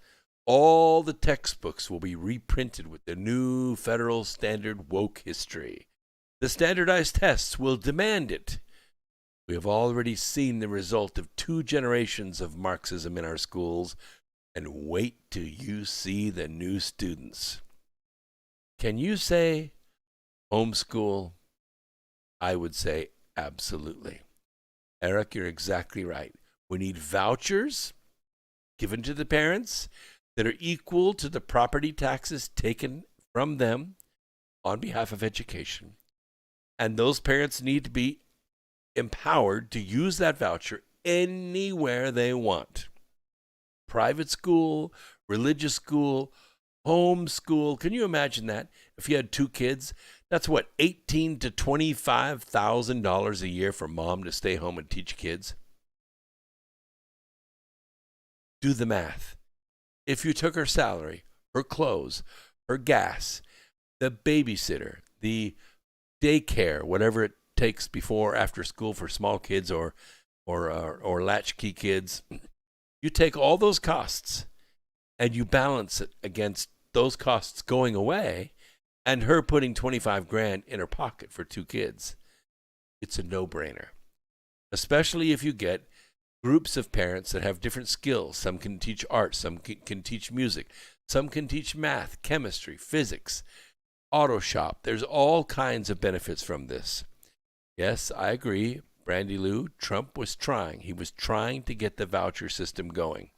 All the textbooks will be reprinted with the new federal standard woke history. The standardized tests will demand it. We have already seen the result of 2 generations of Marxism in our schools, and wait till you see the new students. Can you say homeschool? I would say absolutely. Eric, you're exactly right. We need vouchers given to the parents that are equal to the property taxes taken from them on behalf of education. And those parents need to be empowered to use that voucher anywhere they want. Private school, religious school, home school. Can you imagine that? If you had 2 kids, that's what, $18,000 to $25,000 a year for mom to stay home and teach kids? Do the math. If you took her salary, her clothes, her gas, the babysitter, the daycare, whatever it takes before or after school for small kids or latchkey kids, you take all those costs and you balance it against those costs going away and her putting $25,000 in her pocket for 2 kids. It's a no-brainer, especially if you get groups of parents that have different skills. Some can teach art, some can teach music, some can teach math, chemistry, physics, auto shop. There's all kinds of benefits from this. Yes, I agree, Brandy Lou, Trump was trying. He was trying to get the voucher system going.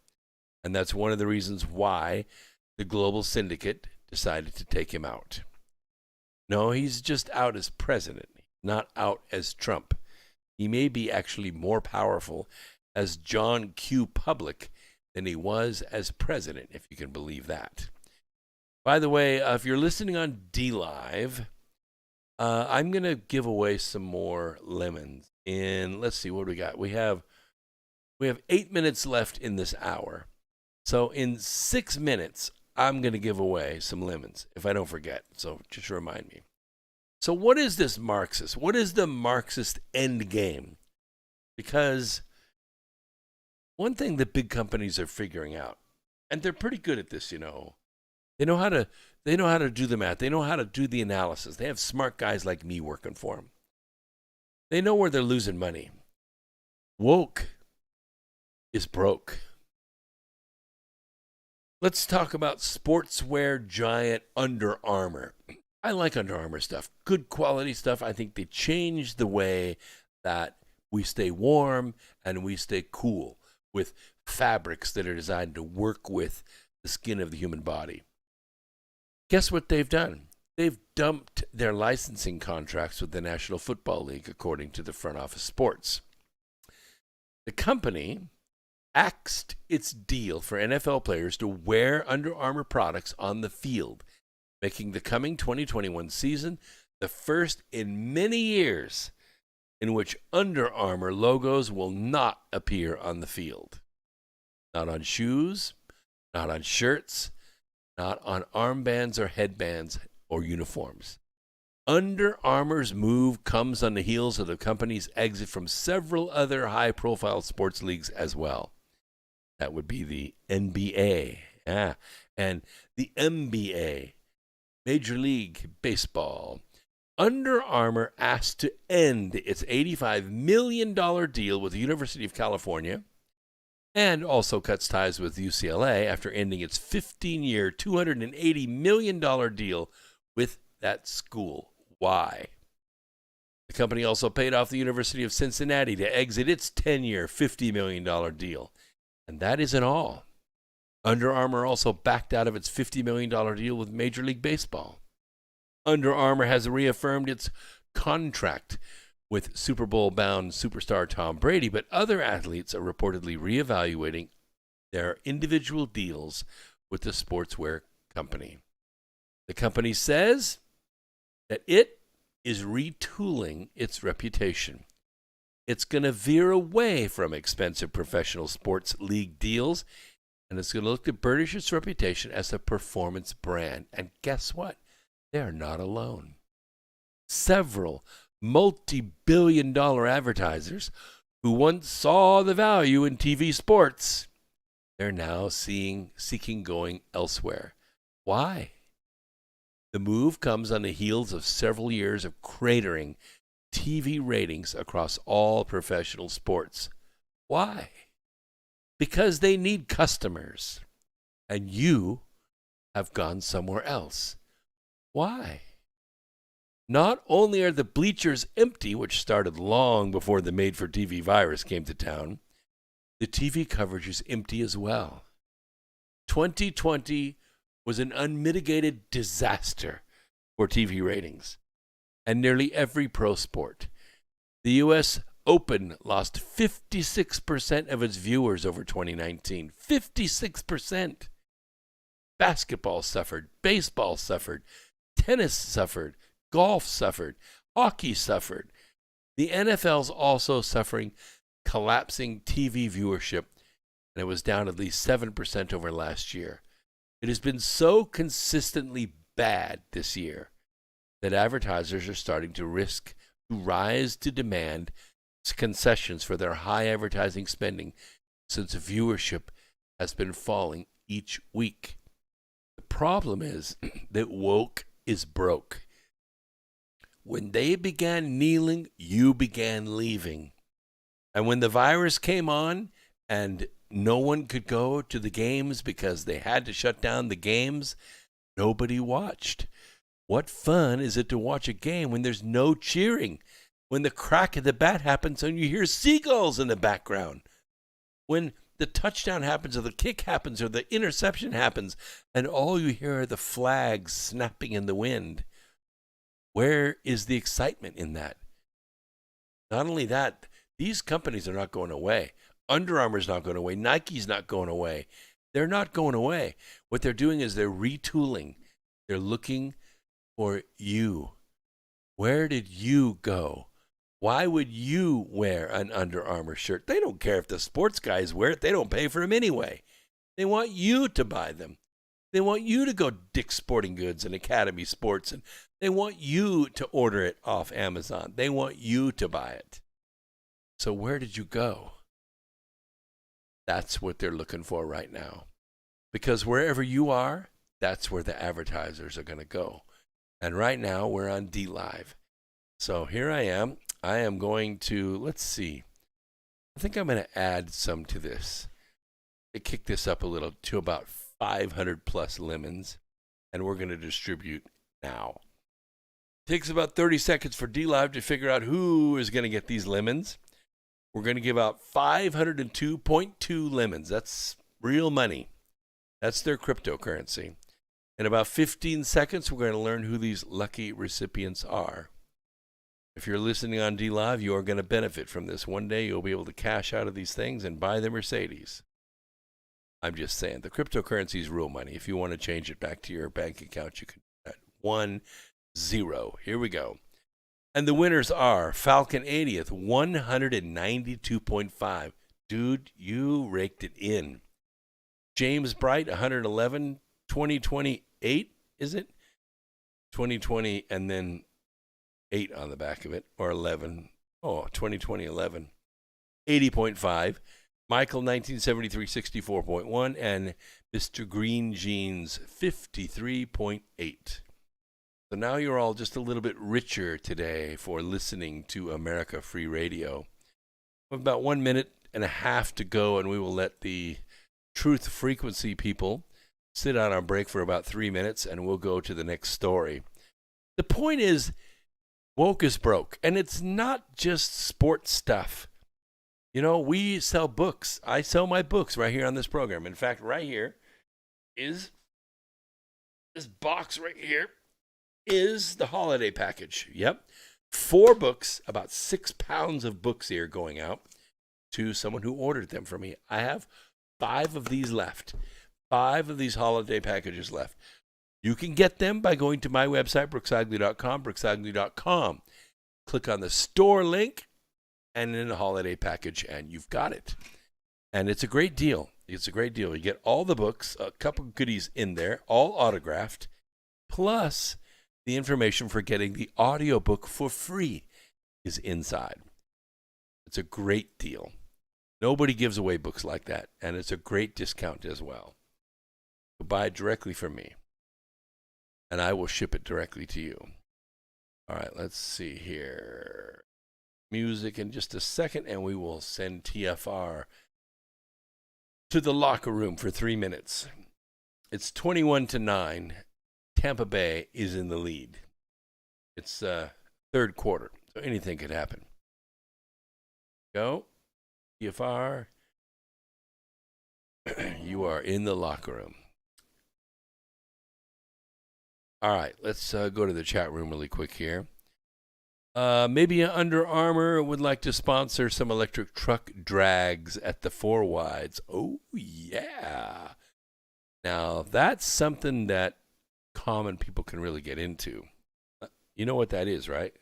And that's one of the reasons why the global syndicate decided to take him out. No, he's just out as president, not out as Trump. He may be actually more powerful as John Q. Public than he was as president, if you can believe that. By the way, if you're listening on DLive, I'm going to give away some more lemons. Let's see, what do we got? We have 8 minutes left in this hour. So in 6 minutes, I'm going to give away some lemons, if I don't forget. So just remind me. So what is this Marxist? What is the Marxist end game? Because one thing that big companies are figuring out, and they're pretty good at this, you know, they know how to do the math. They know how to do the analysis. They have smart guys like me working for them. They know where they're losing money. Woke is broke. Let's talk about sportswear giant Under Armour. I like Under Armour stuff. Good quality stuff. I think they changed the way that we stay warm and we stay cool with fabrics that are designed to work with the skin of the human body. Guess what they've done? They've dumped their licensing contracts with the National Football League, according to the Front Office Sports. The company axed its deal for NFL players to wear Under Armour products on the field, making the coming 2021 season the first in many years in which Under Armour logos will not appear on the field. Not on shoes, not on shirts, not on armbands or headbands or uniforms. Under Armour's move comes on the heels of the company's exit from several other high-profile sports leagues as well. That would be the NBA and the NBA, Major League Baseball. Under Armour asked to end its $85 million deal with the University of California and also cuts ties with UCLA after ending its 15-year, $280 million deal with that school. Why? The company also paid off the University of Cincinnati to exit its 10-year, $50 million deal. And that isn't all. Under Armour also backed out of its $50 million deal with Major League Baseball. Under Armour has reaffirmed its contract with Super Bowl-bound superstar Tom Brady, but other athletes are reportedly reevaluating their individual deals with the sportswear company. The company says that it is retooling its reputation. It's going to veer away from expensive professional sports league deals, and it's going to look to burnish its reputation as a performance brand. And guess what? They're not alone. Several multi-billion-dollar advertisers who once saw the value in TV sports they're now seeking going elsewhere. Why? The move comes on the heels of several years of cratering TV ratings across all professional sports. Why? Because they need customers, and you have gone somewhere else. Why? Not only are the bleachers empty, which started long before the made-for-TV virus came to town, the TV coverage is empty as well. 2020 was an unmitigated disaster for TV ratings, and nearly every pro sport. The U.S. Open lost 56% of its viewers over 2019. 56%. Basketball suffered. Baseball suffered. Tennis suffered. Golf suffered. Hockey suffered. The NFL's also suffering collapsing TV viewership, and it was down at least 7% over last year. It has been so consistently bad this year that advertisers are starting to rise to demand concessions for their high advertising spending since viewership has been falling each week. The problem is that woke is broke. When they began kneeling, you began leaving. And when the virus came on and no one could go to the games because they had to shut down the games, nobody watched. What fun is it to watch a game when there's no cheering? When the crack of the bat happens and you hear seagulls in the background? When the touchdown happens or the kick happens or the interception happens and all you hear are the flags snapping in the wind? Where is the excitement in that? Not only that, these companies are not going away. Under Armour's not going away. Nike's not going away. They're not going away. What they're doing is they're retooling. They're looking for you. Where did you go? Why would you wear an Under Armour shirt? They don't care if the sports guys wear it. They don't pay for them anyway. They want you to buy them. They want you to go Dick's Sporting Goods and Academy Sports, and they want you to order it off Amazon. They want you to buy it. So where did you go? That's what they're looking for right now. Because wherever you are, that's where the advertisers are going to go. And right now, we're on DLive. So here I am. I am going to, let's see. I think I'm going to add some to this. I kick this up a little to about 500 plus lemons. And we're going to distribute now. It takes about 30 seconds for DLive to figure out who is going to get these lemons. We're going to give out 502.2 lemons. That's real money. That's their cryptocurrency. In about 15 seconds, we're going to learn who these lucky recipients are. If you're listening on DLive, you are going to benefit from this. One day, you'll be able to cash out of these things and buy the Mercedes. I'm just saying, the cryptocurrency is real money. If you want to change it back to your bank account, you can do that. 10. Here we go. And the winners are Falcon 80th, 192.5. Dude, you raked it in. James Bright, 111, 2028, is it? 2020 and then 8 on the back of it, or 11. Oh, 2020, 11. 80.5. Michael, 1973, 64.1. And Mr. Green Jeans, 53.8. So now you're all just a little bit richer today for listening to America Free Radio. We have about 1 minute and a half to go, and we will let the Truth Frequency people sit on our break for about 3 minutes, and we'll go to the next story. The point is, woke is broke, and it's not just sports stuff. You know, we sell books. I sell my books right here on this program. In fact, right here is this box right here. Is the holiday package. Yep. 4 books, about 6 pounds of books here going out to someone who ordered them from me. I have 5 of these left. 5 of these holiday packages left. You can get them by going to my website, brooksagnew.com, brooksagnew.com. Click on the store link and in the holiday package, and you've got it. And it's a great deal. It's a great deal. You get all the books, a couple of goodies in there, all autographed, plus the information for getting the audiobook for free is inside. It's a great deal. Nobody gives away books like that, and it's a great discount as well. So buy it directly from me, and I will ship it directly to you. All right, let's see here. Music in just a second, and we will send TFR to the locker room for 3 minutes. It's 21-9. Tampa Bay is in the lead. It's third quarter, so anything could happen. Go. TFR. You are in the locker room. All right, let's go to the chat room really quick here. Maybe Under Armour would like to sponsor some electric truck drags at the 4 wides. Oh, yeah. Now, that's something that common people can really get into. You know what that is, right?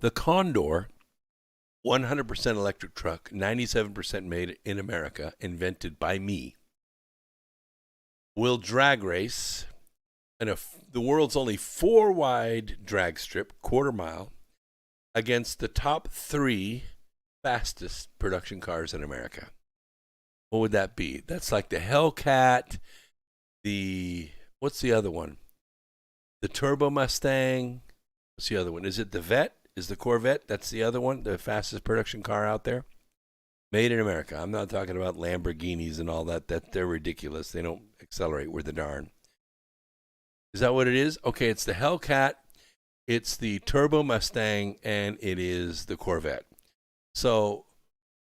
The Condor, 100% electric truck, 97% made in America, invented by me, will drag race in the world's only 4-wide drag strip, quarter mile, against the top 3 fastest production cars in America. What would that be? That's like the Hellcat, what's the other one? The Turbo Mustang. What's the other one? Is it the Vet? Is the Corvette? That's the other one, the fastest production car out there. Made in America. I'm not talking about Lamborghinis and all that. They're ridiculous. They don't accelerate worth a darn. Is that what it is? Okay, it's the Hellcat, it's the Turbo Mustang, and it is the Corvette. So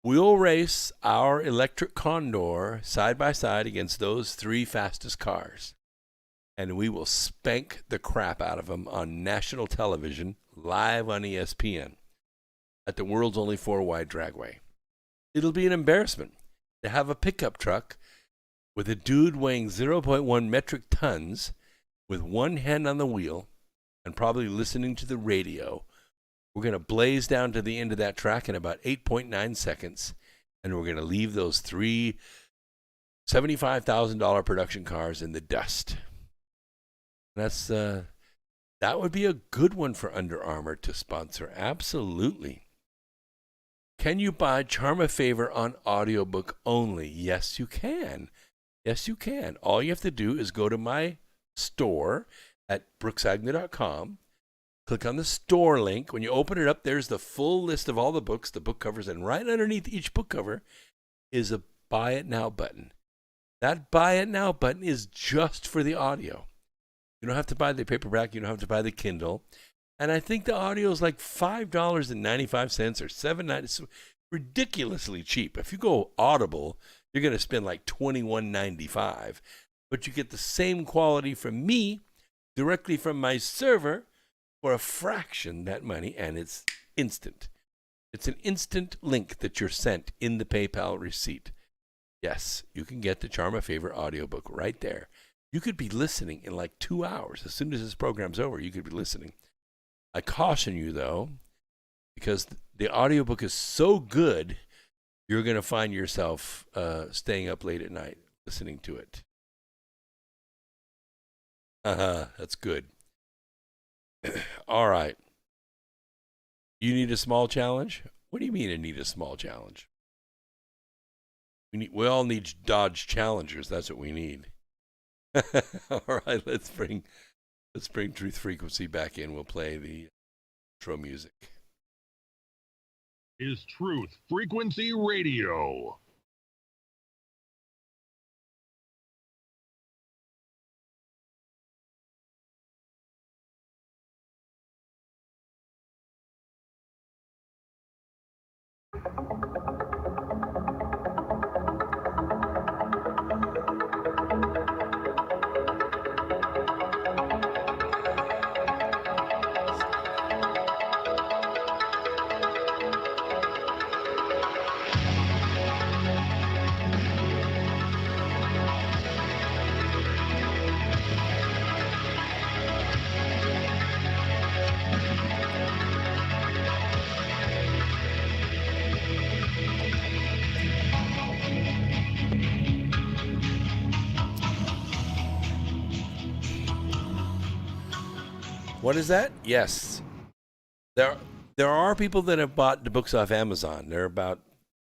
we'll race our electric Condor side by side against those 3 fastest cars. And we will spank the crap out of them on national television, live on ESPN, at the world's only 4-wide dragway. It'll be an embarrassment to have a pickup truck with a dude weighing 0.1 metric tons with one hand on the wheel and probably listening to the radio. We're going to blaze down to the end of that track in about 8.9 seconds, and we're going to leave those 3 $75,000 production cars in the dust. That's that would be a good one for Under Armour to sponsor. Absolutely. Can you buy Charm a Favor on audiobook only? Yes, you can. Yes, you can. All you have to do is go to my store at brooksagnew.com. Click on the store link. When you open it up, there's the full list of all the books, the book covers, and right underneath each book cover is a Buy It Now button. That Buy It Now button is just for the audio. You don't have to buy the paperback. You don't have to buy the Kindle. And I think the audio is like $5.95 or $7.90. It's ridiculously cheap. If you go Audible, you're going to spend like $21.95. But you get the same quality from me directly from my server for a fraction that money, and it's instant. It's an instant link that you're sent in the PayPal receipt. Yes, you can get the Charm a Favor audiobook right there. You could be listening in like 2 hours. As soon as this program's over, you could be listening. I caution you, though, because the audiobook is so good, you're going to find yourself staying up late at night listening to it. That's good. All right. You need a small challenge? What do you mean I need a small challenge? We all need Dodge Challengers. That's what we need. All right, let's bring Truth Frequency back in. We'll play the intro music. Is Truth Frequency Radio. What is that? Yes. There are people that have bought the books off Amazon. There are about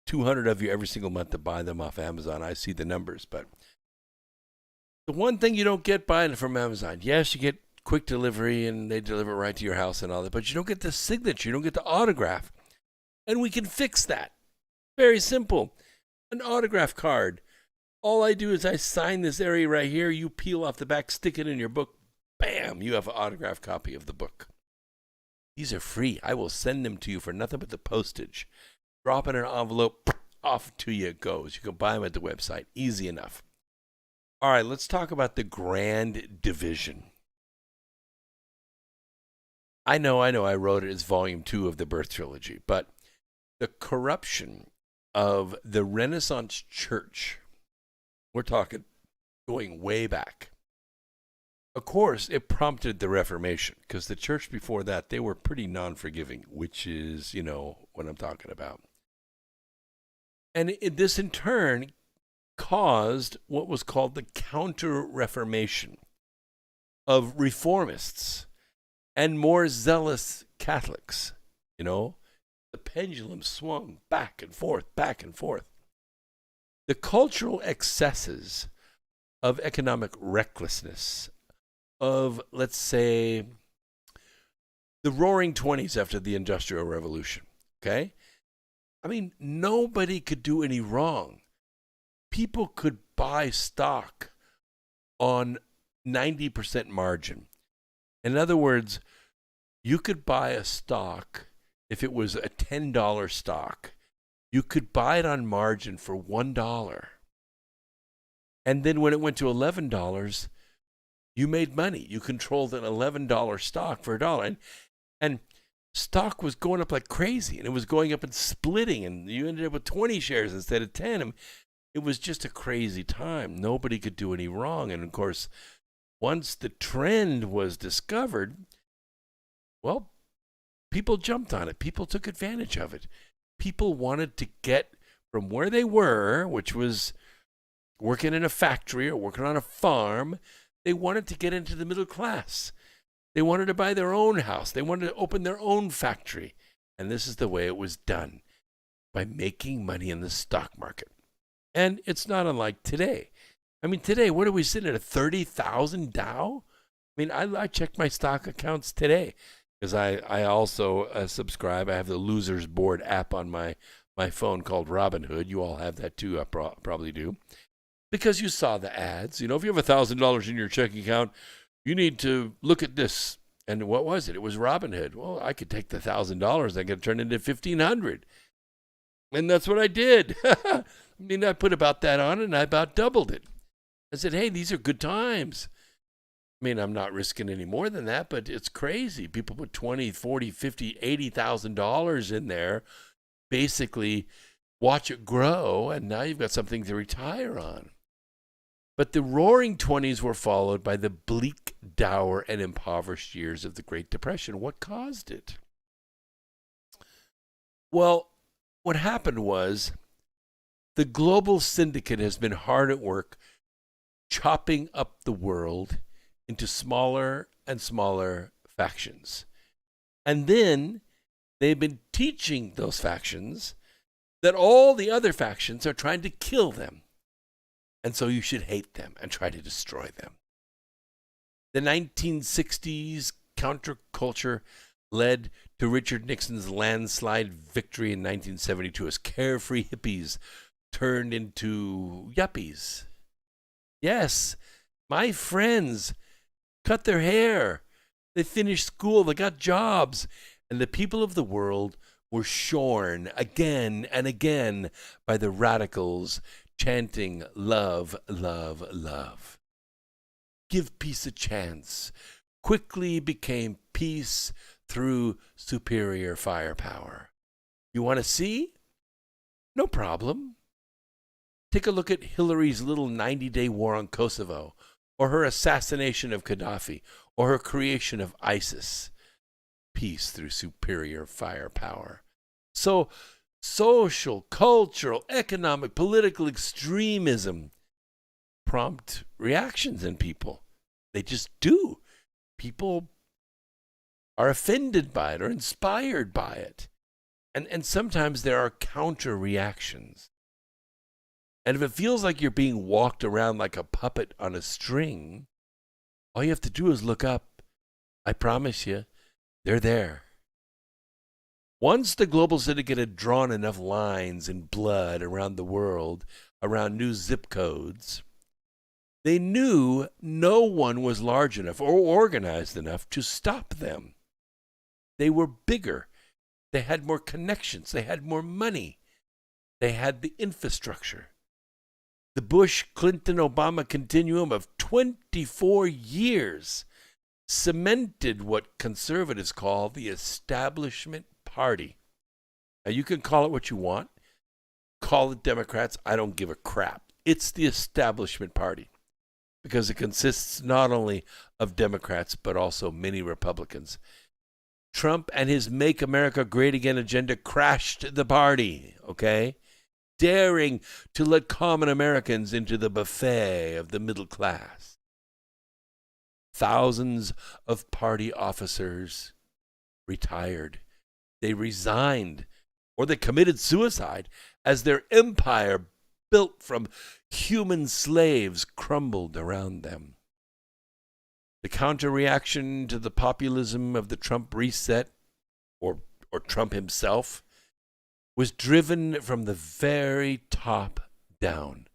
200 of you every single month that buy them off Amazon. I see the numbers, but the one thing you don't get buying it from Amazon, yes, you get quick delivery and they deliver right to your house and all that, but you don't get the signature, you don't get the autograph. And we can fix that. Very simple. An autograph card. All I do is I sign this area right here, you peel off the back, stick it in your book, bam, you have an autographed copy of the book. These are free. I will send them to you for nothing but the postage. Drop in an envelope, off to you it goes. You can buy them at the website. Easy enough. All right, let's talk about the Grand Division. I know, I wrote it as Volume 2 of the Birth Trilogy, but the corruption of the Renaissance Church, we're talking going way back. Of course, it prompted the Reformation, because the church before that, they were pretty non-forgiving, which is, what I'm talking about. And this in turn caused what was called the Counter-Reformation of reformists and more zealous Catholics. The pendulum swung back and forth, back and forth. The cultural excesses of economic recklessness of, let's say, the roaring 20s after the Industrial Revolution, okay? I mean, nobody could do any wrong. People could buy stock on 90% margin. In other words, you could buy a stock, if it was a $10 stock, you could buy it on margin for $1. And then when it went to $11, you made money. You controlled an $11 stock for $1. And stock was going up like crazy, and it was going up and splitting, and you ended up with 20 shares instead of 10. And it was just a crazy time. Nobody could do any wrong. And of course, once the trend was discovered, well, people jumped on it. People took advantage of it. People wanted to get from where they were, which was working in a factory or working on a farm. They wanted to get into the middle class. They wanted to buy their own house. They wanted to open their own factory. And this is the way it was done, by making money in the stock market. And it's not unlike today. I mean, today, what are we sitting at, a 30,000 Dow? I mean, I checked my stock accounts today because I also subscribe. I have the Losers Board app on my phone called Robinhood. You all have that too, I probably do. Because you saw the ads. If you have $1,000 in your checking account, you need to look at this. And what was it? It was Robinhood. Well, I could take the $1,000. I could turn it into $1,500. And that's what I did. I mean, I put about that on and I about doubled it. I said, hey, these are good times. I mean, I'm not risking any more than that, but it's crazy. People put $20, $40, $50, $80,000 in there, basically watch it grow, and now you've got something to retire on. But the roaring 20s were followed by the bleak, dour, and impoverished years of the Great Depression. What caused it? Well, what happened was the global syndicate has been hard at work chopping up the world into smaller and smaller factions. And then they've been teaching those factions that all the other factions are trying to kill them. And so you should hate them and try to destroy them. The 1960s counterculture led to Richard Nixon's landslide victory in 1972 as carefree hippies turned into yuppies. Yes, my friends cut their hair. They finished school. They got jobs. And the people of the world were shorn again and again by the radicals chanting, love, love, love. Give peace a chance. Quickly became peace through superior firepower. You want to see? No problem. Take a look at Hillary's little 90-day war on Kosovo, or her assassination of Gaddafi, or her creation of ISIS. Peace through superior firepower. So, social, cultural, economic, political extremism prompt reactions in people. They just do. People are offended by it or inspired by it. And sometimes there are counter reactions. And if it feels like you're being walked around like a puppet on a string, all you have to do is look up. I promise you, they're there. Once the global syndicate had drawn enough lines in blood around the world, around new zip codes, they knew no one was large enough or organized enough to stop them. They were bigger. They had more connections. They had more money. They had the infrastructure. The Bush-Clinton-Obama continuum of 24 years cemented what conservatives call the establishment party. Now, you can call it what you want. Call it Democrats. I don't give a crap. It's the establishment party because it consists not only of Democrats but also many Republicans. Trump and his Make America Great Again agenda crashed the party, okay? Daring to let common Americans into the buffet of the middle class. Thousands of party officers retired. They resigned or they committed suicide as their empire built from human slaves crumbled around them. The counter-reaction to the populism of the Trump reset, or Trump himself, was driven from the very top down.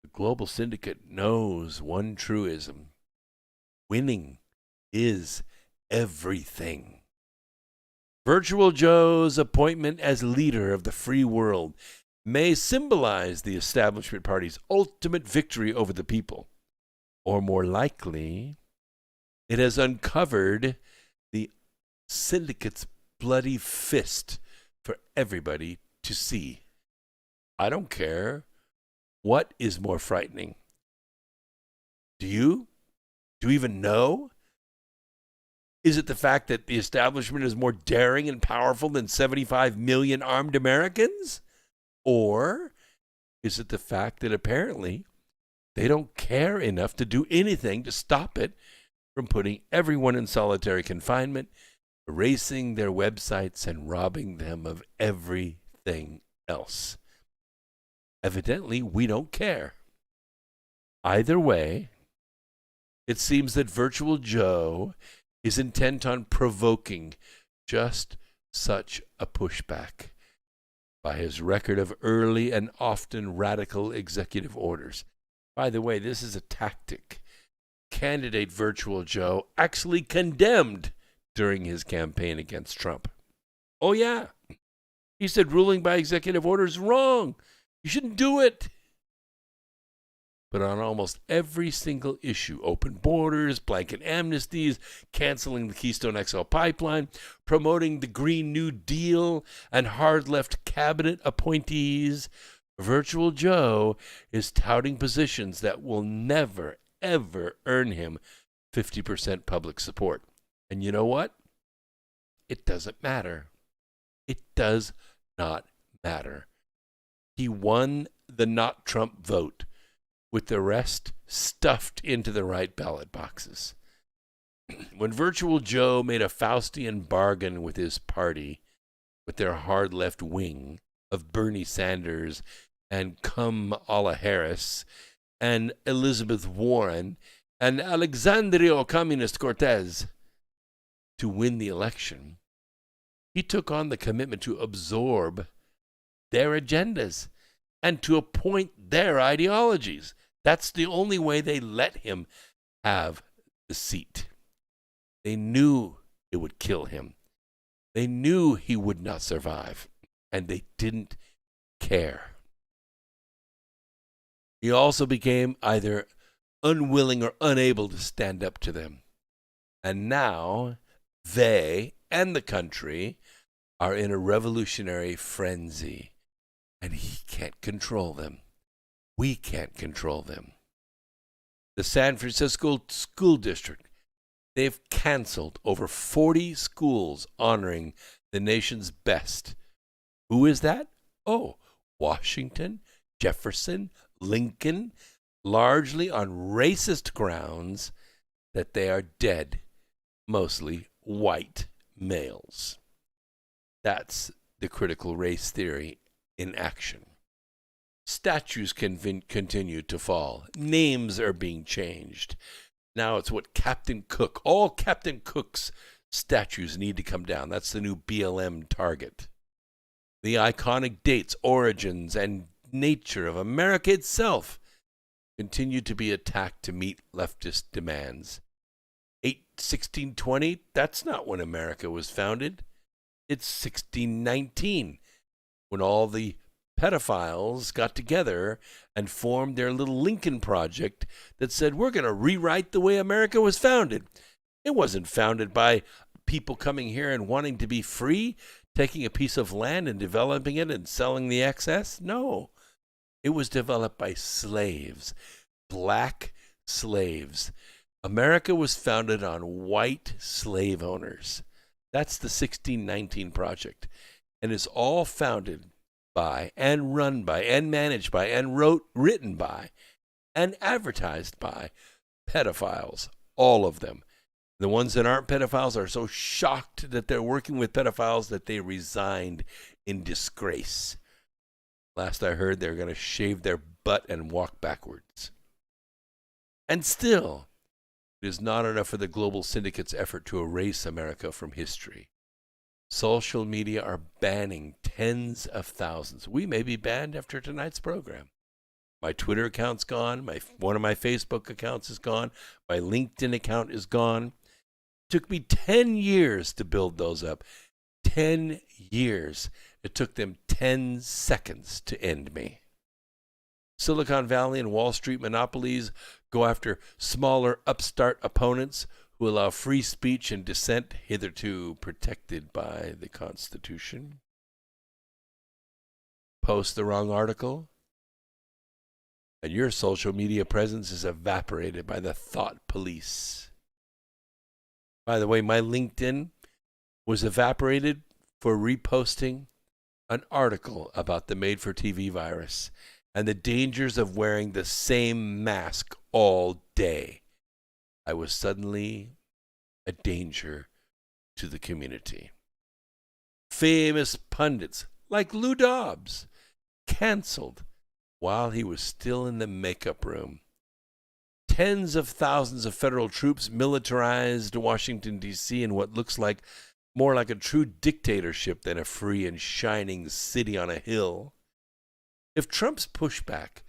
The global syndicate knows one truism. Winning is everything. Virtual Joe's appointment as leader of the free world may symbolize the establishment party's ultimate victory over the people. Or more likely, it has uncovered the syndicate's bloody fist for everybody to see. I don't care. What is more frightening? Do you? Do you even know? Is it the fact that the establishment is more daring and powerful than 75 million armed Americans? Or is it the fact that apparently they don't care enough to do anything to stop it from putting everyone in solitary confinement, erasing their websites, and robbing them of everything else? Evidently, we don't care. Either way, it seems that Virtual Joe is intent on provoking just such a pushback by his record of early and often radical executive orders. By the way, this is a tactic candidate Virtual Joe actually condemned during his campaign against Trump. Oh, yeah. He said ruling by executive order is wrong. You shouldn't do it. But on almost every single issue, open borders, blanket amnesties, canceling the Keystone XL pipeline, promoting the Green New Deal, and hard-left cabinet appointees, Virtual Joe is touting positions that will never, ever earn him 50% public support. And you know what? It doesn't matter. It does not matter. He won the not Trump vote, with the rest stuffed into the right ballot boxes. When Virtual Joe made a Faustian bargain with his party, with their hard left wing of Bernie Sanders and Kamala Harris and Elizabeth Warren and Alexandria Ocasio-Cortez to win the election, he took on the commitment to absorb their agendas and to appoint their ideologies. That's the only way they let him have the seat. They knew it would kill him. They knew he would not survive, and they didn't care. He also became either unwilling or unable to stand up to them. And now they and the country are in a revolutionary frenzy, and he can't control them. We can't control them. The San Francisco School District, they've canceled over 40 schools honoring the nation's best. Who is that? Oh, Washington, Jefferson, Lincoln, largely on racist grounds that they are dead, mostly white males. That's the critical race theory in action. Statues continue to fall. Names are being changed. Now it's what Captain Cook. All Captain Cook's statues need to come down. That's the new BLM target. The iconic dates, origins, and nature of America itself continue to be attacked to meet leftist demands. 1620, that's not when America was founded. It's 1619, when all the pedophiles got together and formed their little Lincoln Project that said, we're going to rewrite the way America was founded. It wasn't founded by people coming here and wanting to be free, taking a piece of land and developing it and selling the excess. No, it was developed by slaves, black slaves. America was founded on white slave owners. That's the 1619 Project, and is all founded by and run by and managed by and written by and advertised by pedophiles, all of them. The ones that aren't pedophiles are so shocked that they're working with pedophiles that they resigned in disgrace. Last I heard, they're going to shave their butt and walk backwards. And still, it is not enough for the global syndicate's effort to erase America from history. Social media are banning tens of thousands. We may be banned after tonight's program. My Twitter account's gone. One of my Facebook accounts is gone. My LinkedIn account is gone. It took me 10 years to build those up. 10 years. It took them 10 seconds to end me. Silicon Valley and Wall Street monopolies go after smaller upstart opponents who allow free speech and dissent hitherto protected by the Constitution. Post the wrong article, and your social media presence is evaporated by the thought police. By the way, my LinkedIn was evaporated for reposting an article about the made-for-TV virus and the dangers of wearing the same mask all day. I was suddenly a danger to the community. Famous pundits like Lou Dobbs canceled while he was still in the makeup room. Tens of thousands of federal troops militarized Washington, D.C. in what looks like more like a true dictatorship than a free and shining city on a hill. If Trump's pushback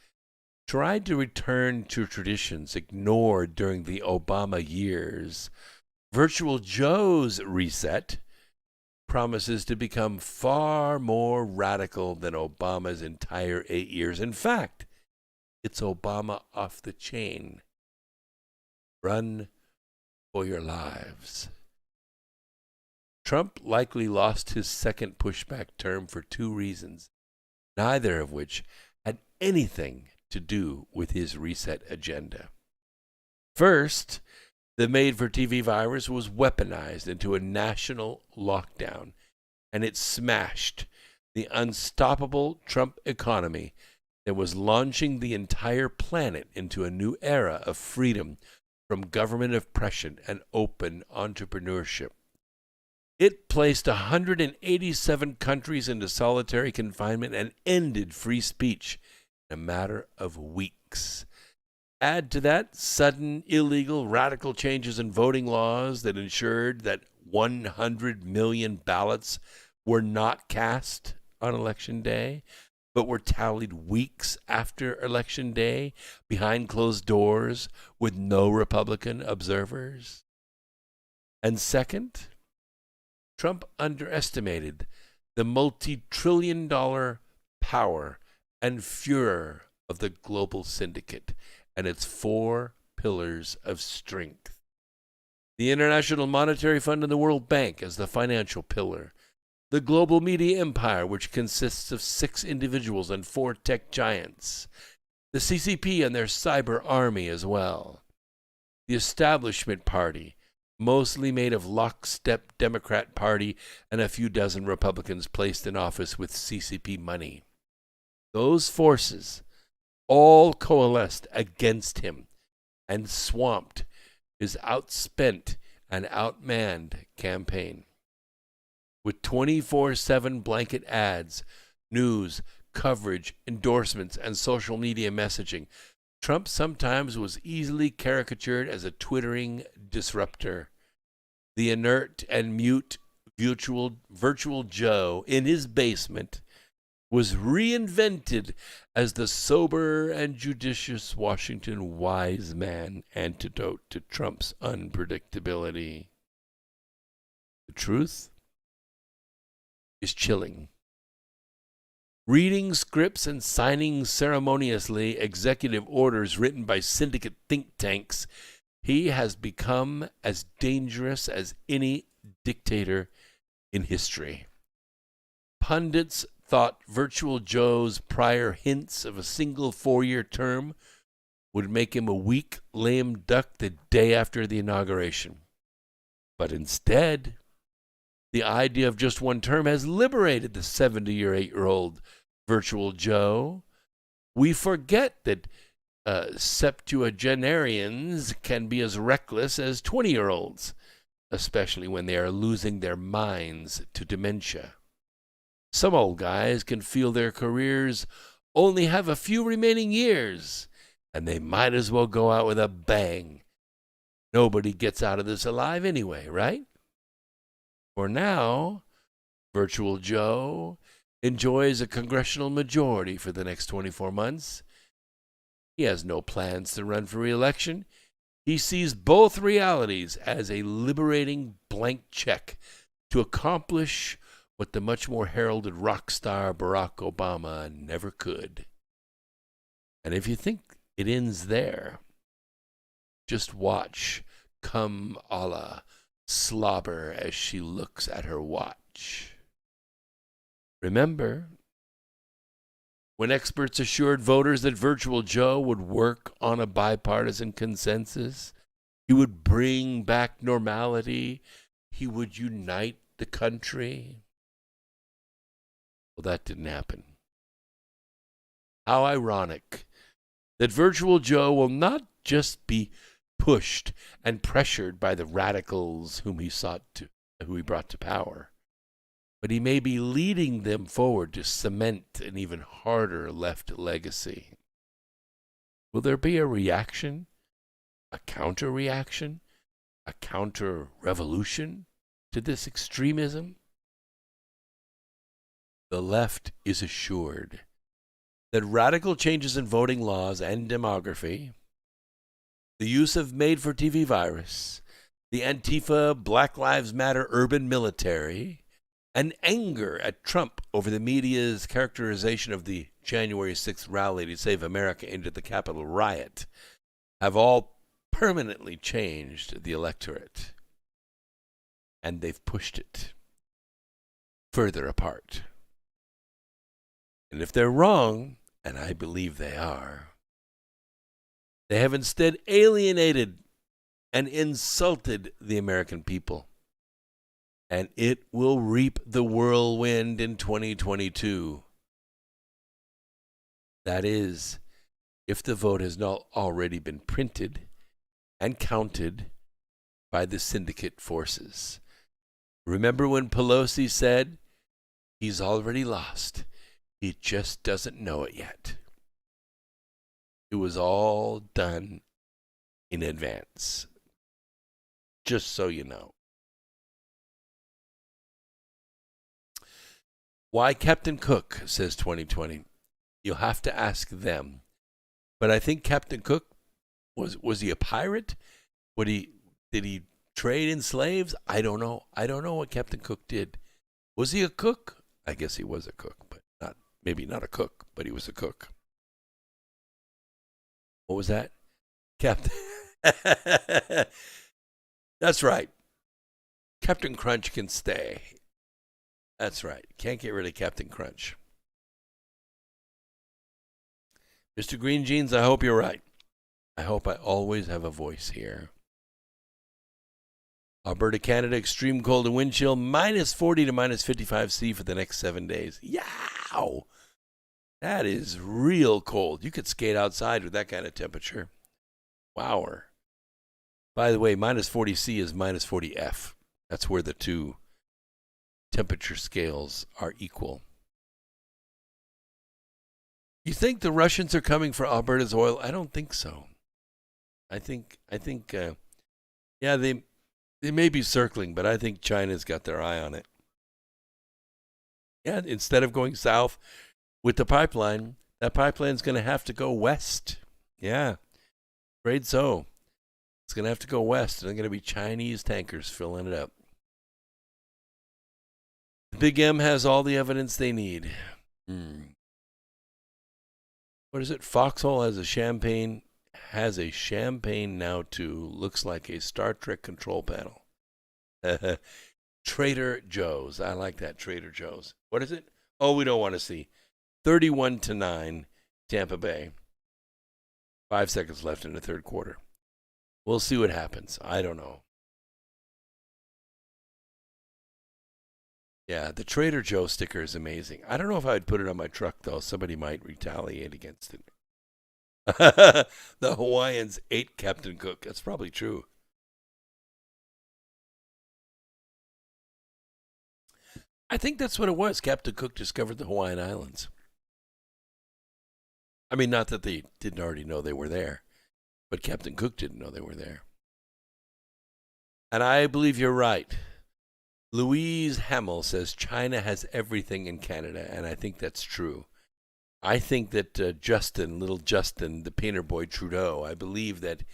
tried to return to traditions ignored during the Obama years, Virtual Joe's reset promises to become far more radical than Obama's entire 8 years. In fact, it's Obama off the chain. Run for your lives. Trump likely lost his second pushback term for two reasons, neither of which had anything to do with his reset agenda. First, the made-for-TV virus was weaponized into a national lockdown, and it smashed the unstoppable Trump economy that was launching the entire planet into a new era of freedom from government oppression and open entrepreneurship. It placed 187 countries into solitary confinement and ended free speech in a matter of weeks. Add to that sudden, illegal, radical changes in voting laws that ensured that 100 million ballots were not cast on Election Day, but were tallied weeks after Election Day behind closed doors with no Republican observers. And second, Trump underestimated the multi-trillion-dollar power and furor of the global syndicate and its 4 pillars of strength. The International Monetary Fund and the World Bank as the financial pillar. The global media empire, which consists of 6 individuals and 4 tech giants. The CCP and their cyber army as well. The Establishment Party, mostly made of lockstep Democrat Party and a few dozen Republicans placed in office with CCP money. Those forces all coalesced against him and swamped his outspent an outmanned campaign. With 24/7 blanket ads, news, coverage, endorsements, and social media messaging, Trump sometimes was easily caricatured as a twittering disruptor. The inert and mute virtual Joe in his basement was reinvented as the sober and judicious Washington wise man antidote to Trump's unpredictability. The truth is chilling. Reading scripts and signing ceremoniously executive orders written by syndicate think tanks, he has become as dangerous as any dictator in history. Pundits thought Virtual Joe's prior hints of a single 4-year term would make him a weak, lame duck the day after the inauguration. But instead, the idea of just one term has liberated the 78-year-old Virtual Joe. We forget that septuagenarians can be as reckless as 20-year-olds, especially when they are losing their minds to dementia. Some old guys can feel their careers only have a few remaining years, and they might as well go out with a bang. Nobody gets out of this alive anyway, right? For now, Virtual Joe enjoys a congressional majority for the next 24 months. He has no plans to run for re-election. He sees both realities as a liberating blank check to accomplish what the much more heralded rock star Barack Obama never could. And if you think it ends there, just watch Kamala slobber as she looks at her watch. Remember, when experts assured voters that Virtual Joe would work on a bipartisan consensus, he would bring back normality, he would unite the country? Well, that didn't happen. How ironic that Virtual Joe will not just be pushed and pressured by the radicals whom he brought to power, but he may be leading them forward to cement an even harder left legacy. Will there be a reaction, a counter-reaction, a counter-revolution to this extremism? The left is assured that radical changes in voting laws and demography, the use of made-for-TV virus, the Antifa Black Lives Matter urban military, and anger at Trump over the media's characterization of the January 6th rally to save America into the Capitol riot have all permanently changed the electorate. And they've pushed it further apart. And if they're wrong, and I believe they are, they have instead alienated and insulted the American people. And it will reap the whirlwind in 2022. That is, if the vote has not already been printed and counted by the syndicate forces. Remember when Pelosi said, "He's already lost. He just doesn't know it yet." It was all done in advance. Just so you know. Why Captain Cook, says 2020. You'll have to ask them. But I think Captain Cook, was he a pirate? Did he trade in slaves? I don't know. I don't know what Captain Cook did. Was he a cook? I guess he was a cook, but maybe not a cook, but he was a cook. What was that? Captain. That's right. Captain Crunch can stay. That's right. Can't get rid of Captain Crunch. Mr. Green Jeans, I hope you're right. I hope I always have a voice here. Alberta, Canada, extreme cold and wind chill, -40 to -55 C for the next 7 days. Yow! That is real cold. You could skate outside with that kind of temperature. Wower. By the way, minus 40C is minus 40F. That's where the two temperature scales are equal. You think the Russians are coming for Alberta's oil? I don't think so. I think, yeah, they may be circling, but I think China's got their eye on it. Yeah, instead of going south with the pipeline, that pipeline's going to have to go west. Yeah, afraid so. It's going to have to go west, and they're going to be Chinese tankers filling it up. Big M has all the evidence they need. What is it? Foxhole has a champagne now too. Looks like a Star Trek control panel. Trader Joe's. I like that, Trader Joe's. What is it? Oh, we don't want to see. 31-9, Tampa Bay. 5 seconds left in the third quarter. We'll see what happens. I don't know. Yeah, the Trader Joe sticker is amazing. I don't know if I'd put it on my truck, though. Somebody might retaliate against it. The Hawaiians ate Captain Cook. That's probably true. I think that's what it was. Captain Cook discovered the Hawaiian Islands. I mean, not that they didn't already know they were there, but Captain Cook didn't know they were there. And I believe you're right. Louise Hamill says China has everything in Canada, and I think that's true. I think that little Justin, the painter boy Trudeau, I believe that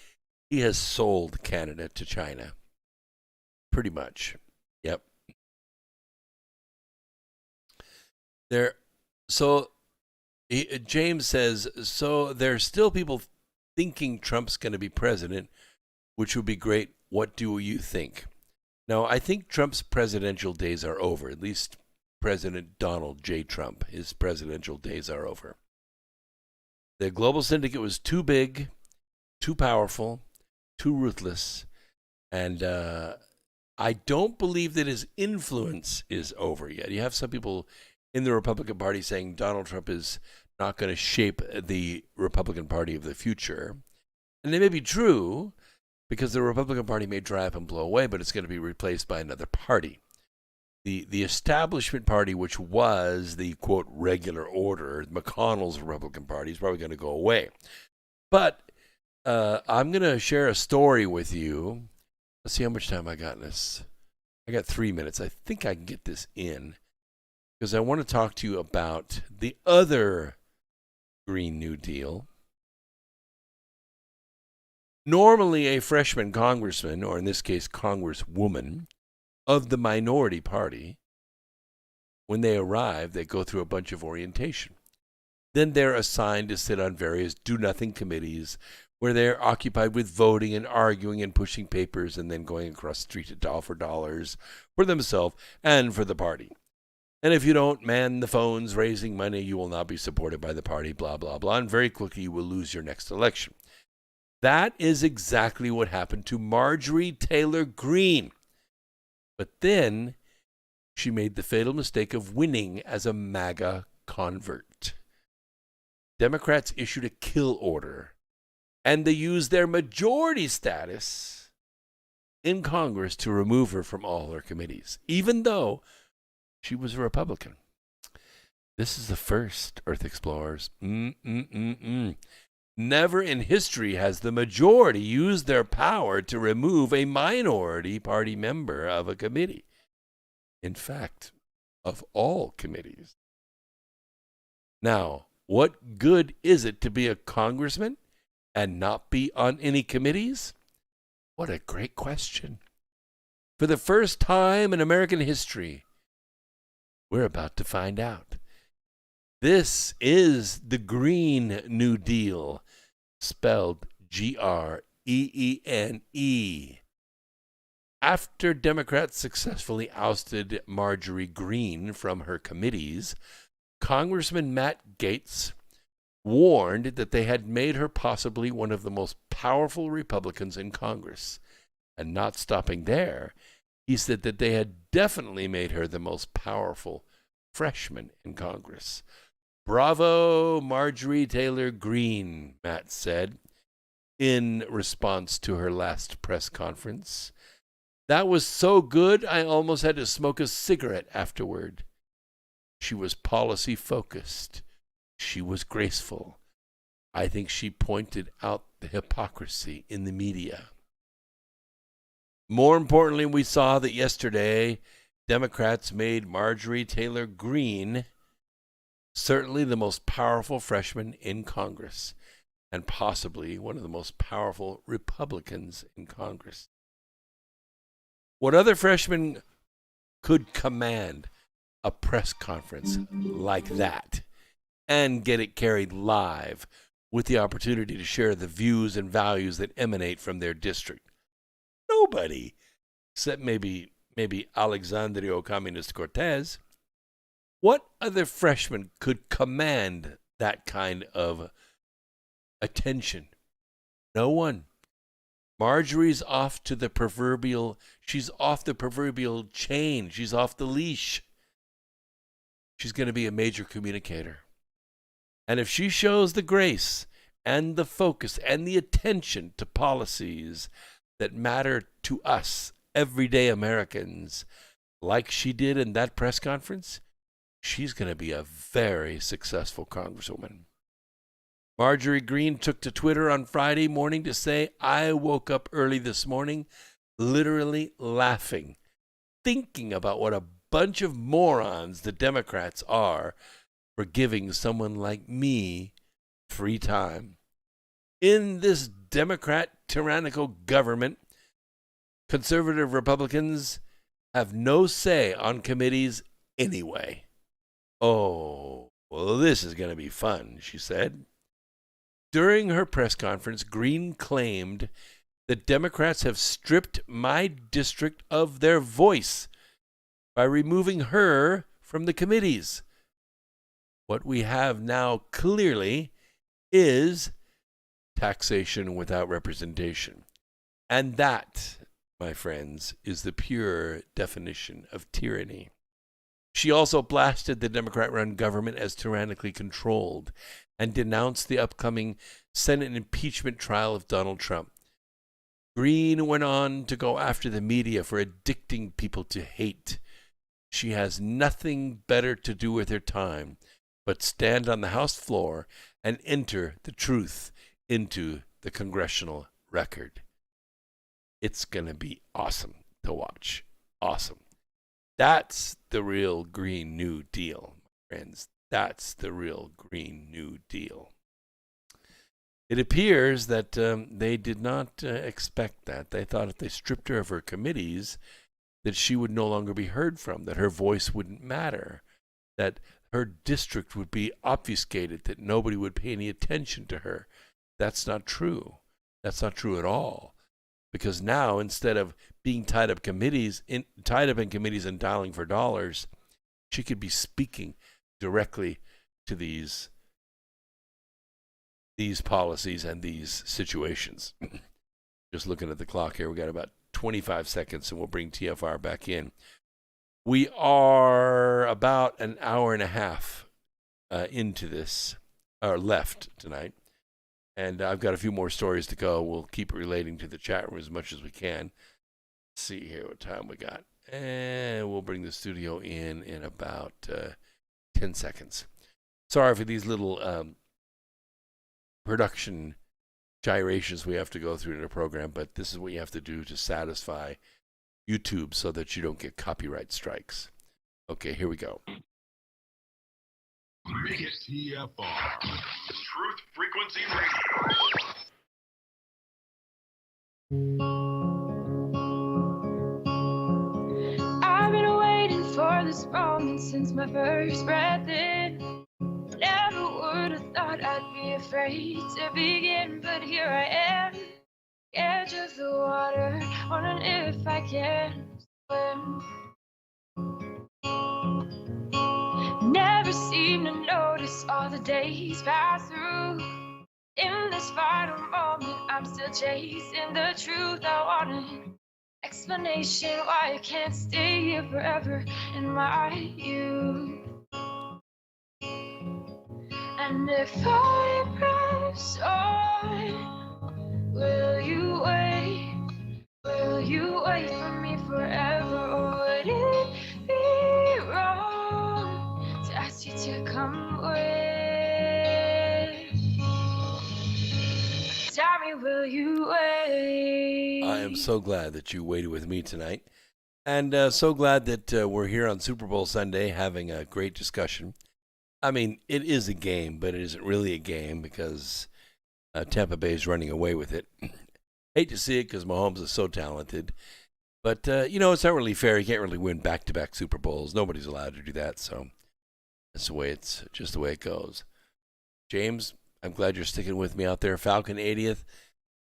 he has sold Canada to China. Pretty much. Yep. James says, so there's still people thinking Trump's going to be president, which would be great. What do you think? Now, I think Trump's presidential days are over. At least President Donald J. Trump, his presidential days are over. The global syndicate was too big, too powerful, too ruthless, and I don't believe that his influence is over yet. You have some people in the Republican Party saying Donald Trump is not going to shape the Republican Party of the future. And they may be true, because the Republican Party may dry up and blow away, but it's going to be replaced by another party. The establishment party, which was the, quote, regular order, McConnell's Republican Party, is probably going to go away. But I'm going to share a story with you. Let's see how much time I got in this. I got 3 minutes. I think I can get this in, because I want to talk to you about the other Green New Deal. Normally, a freshman congressman, or in this case, congresswoman, of the minority party, when they arrive, they go through a bunch of orientation. Then they're assigned to sit on various do-nothing committees where they're occupied with voting and arguing and pushing papers and then going across the street to offer dollars for themselves and for the party. And if you don't man the phones raising money, you will not be supported by the party, blah, blah, blah, and very quickly you will lose your next election. That is exactly what happened to Marjorie Taylor Greene. But then she made the fatal mistake of winning as a MAGA convert. Democrats issued a kill order, and they used their majority status in Congress to remove her from all her committees, even though she was a Republican. This is the first, Earth Explorers. Never in history has the majority used their power to remove a minority party member of a committee. In fact, of all committees. Now, what good is it to be a congressman and not be on any committees? What a great question. For the first time in American history, we're about to find out. This is the Green New Deal, spelled G-R-E-E-N-E. After Democrats successfully ousted Marjorie Greene from her committees, Congressman Matt Gaetz warned that they had made her possibly one of the most powerful Republicans in Congress. And not stopping there, he said that they had definitely made her the most powerful freshman in Congress. Bravo, Marjorie Taylor Greene, Matt said. in response to her last press conference. That was so good, I almost had to smoke a cigarette afterward. She was policy-focused. She was graceful. I think she pointed out the hypocrisy in the media. More importantly, we saw that yesterday, Democrats made Marjorie Taylor Greene certainly the most powerful freshman in Congress, and possibly one of the most powerful Republicans in Congress. What other freshman could command a press conference like that and get it carried live with the opportunity to share the views and values that emanate from their district? Nobody, except maybe Alexandria Ocasio-Cortez. What other freshman could command that kind of attention? No one. Marjorie's off the proverbial chain. She's off the leash. She's going to be a major communicator. And if she shows the grace and the focus and the attention to policies that matter to us, everyday Americans, like she did in that press conference, she's going to be a very successful congresswoman. Marjorie Greene took to Twitter on Friday morning to say, I woke up early this morning literally laughing, thinking about what a bunch of morons the Democrats are for giving someone like me free time. In this Democrat tyrannical government, conservative Republicans have no say on committees anyway. Oh, well, this is going to be fun, she said. During her press conference, Greene claimed that Democrats have stripped my district of their voice by removing her from the committees. What we have now clearly is taxation without representation. And that, my friends, is the pure definition of tyranny. She also blasted the Democrat-run government as tyrannically controlled and denounced the upcoming Senate impeachment trial of Donald Trump. Greene went on to go after the media for addicting people to hate. She has nothing better to do with her time but stand on the House floor and enter the truth into the congressional record. It's going to be awesome to watch. Awesome. That's the real Green New Deal, friends. That's the real Green New Deal. It appears that they did not expect that. They thought if they stripped her of her committees, that she would no longer be heard from, that her voice wouldn't matter, that her district would be obfuscated, that nobody would pay any attention to her. That's not true. That's not true at all. Because now, instead of being tied up in committees and dialing for dollars, she could be speaking directly to these policies and these situations. Just looking at the clock here, we got about 25 seconds, and we'll bring TFR back in. We are about an hour and a half into this, or left tonight. And I've got a few more stories to go. We'll keep relating to the chat room as much as we can. Let's see here what time we got. And we'll bring the studio in about 10 seconds. Sorry for these little production gyrations we have to go through in the program, but this is what you have to do to satisfy YouTube so that you don't get copyright strikes. Okay, here we go. TFR, Truth Frequency Radio. I've been waiting for this moment since my first breath in. Never would have thought I'd be afraid to begin, but here I am, edge of the water, wondering if I can swim. Never seem to notice all the days pass through. In this final moment, I'm still chasing the truth. I want an explanation why I can't stay here forever in my youth. And if I press on, Will you wait? Will you wait for me forever, or would it be wrong to ask you to come away? Tell me, will you wait? I am so glad that you waited with me tonight. And so glad that we're here on Super Bowl Sunday having a great discussion. I mean, it is a game, but it isn't really a game because Tampa Bay is running away with it. Hate to see it because Mahomes is so talented. But, it's not really fair. You can't really win back-to-back Super Bowls. Nobody's allowed to do that. So that's just the way it goes. James, I'm glad you're sticking with me out there. Falcon 80th.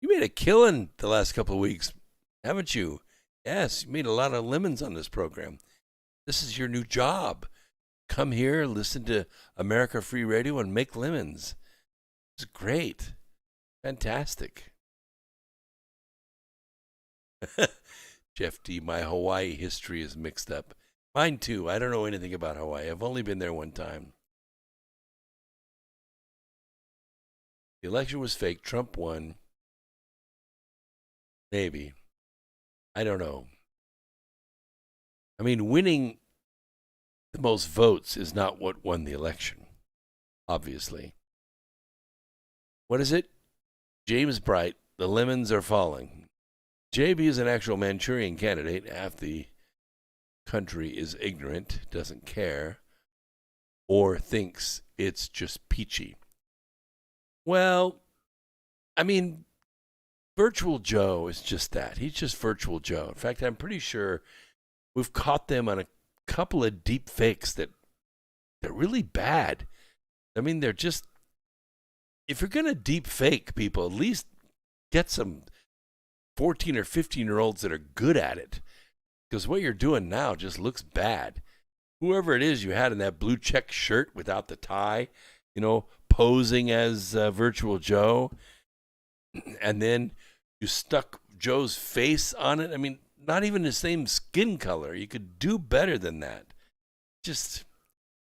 You made a killing the last couple of weeks, haven't you? Yes, you made a lot of lemons on this program. This is your new job. Come here, listen to America Free Radio, and make lemons. It's great. Fantastic. Jeff D., my Hawaii history is mixed up. Mine too. I don't know anything about Hawaii. I've only been there one time. The election was fake. Trump won. Maybe. I don't know. I mean, winning the most votes is not what won the election, obviously. What is it? James Bright, the lemons are falling. JB is an actual Manchurian candidate. Half the country is ignorant, doesn't care, or thinks it's just peachy. Well, I mean, Virtual Joe is just that. He's just Virtual Joe. In fact, I'm pretty sure we've caught them on a couple of deep fakes that they're really bad. I mean, they're just, if you're going to deep fake people, at least get some 14 or 15-year-olds that are good at it. Because what you're doing now just looks bad. Whoever it is you had in that blue check shirt without the tie, posing as Virtual Joe, and then you stuck Joe's face on it. I mean, not even the same skin color. You could do better than that. Just,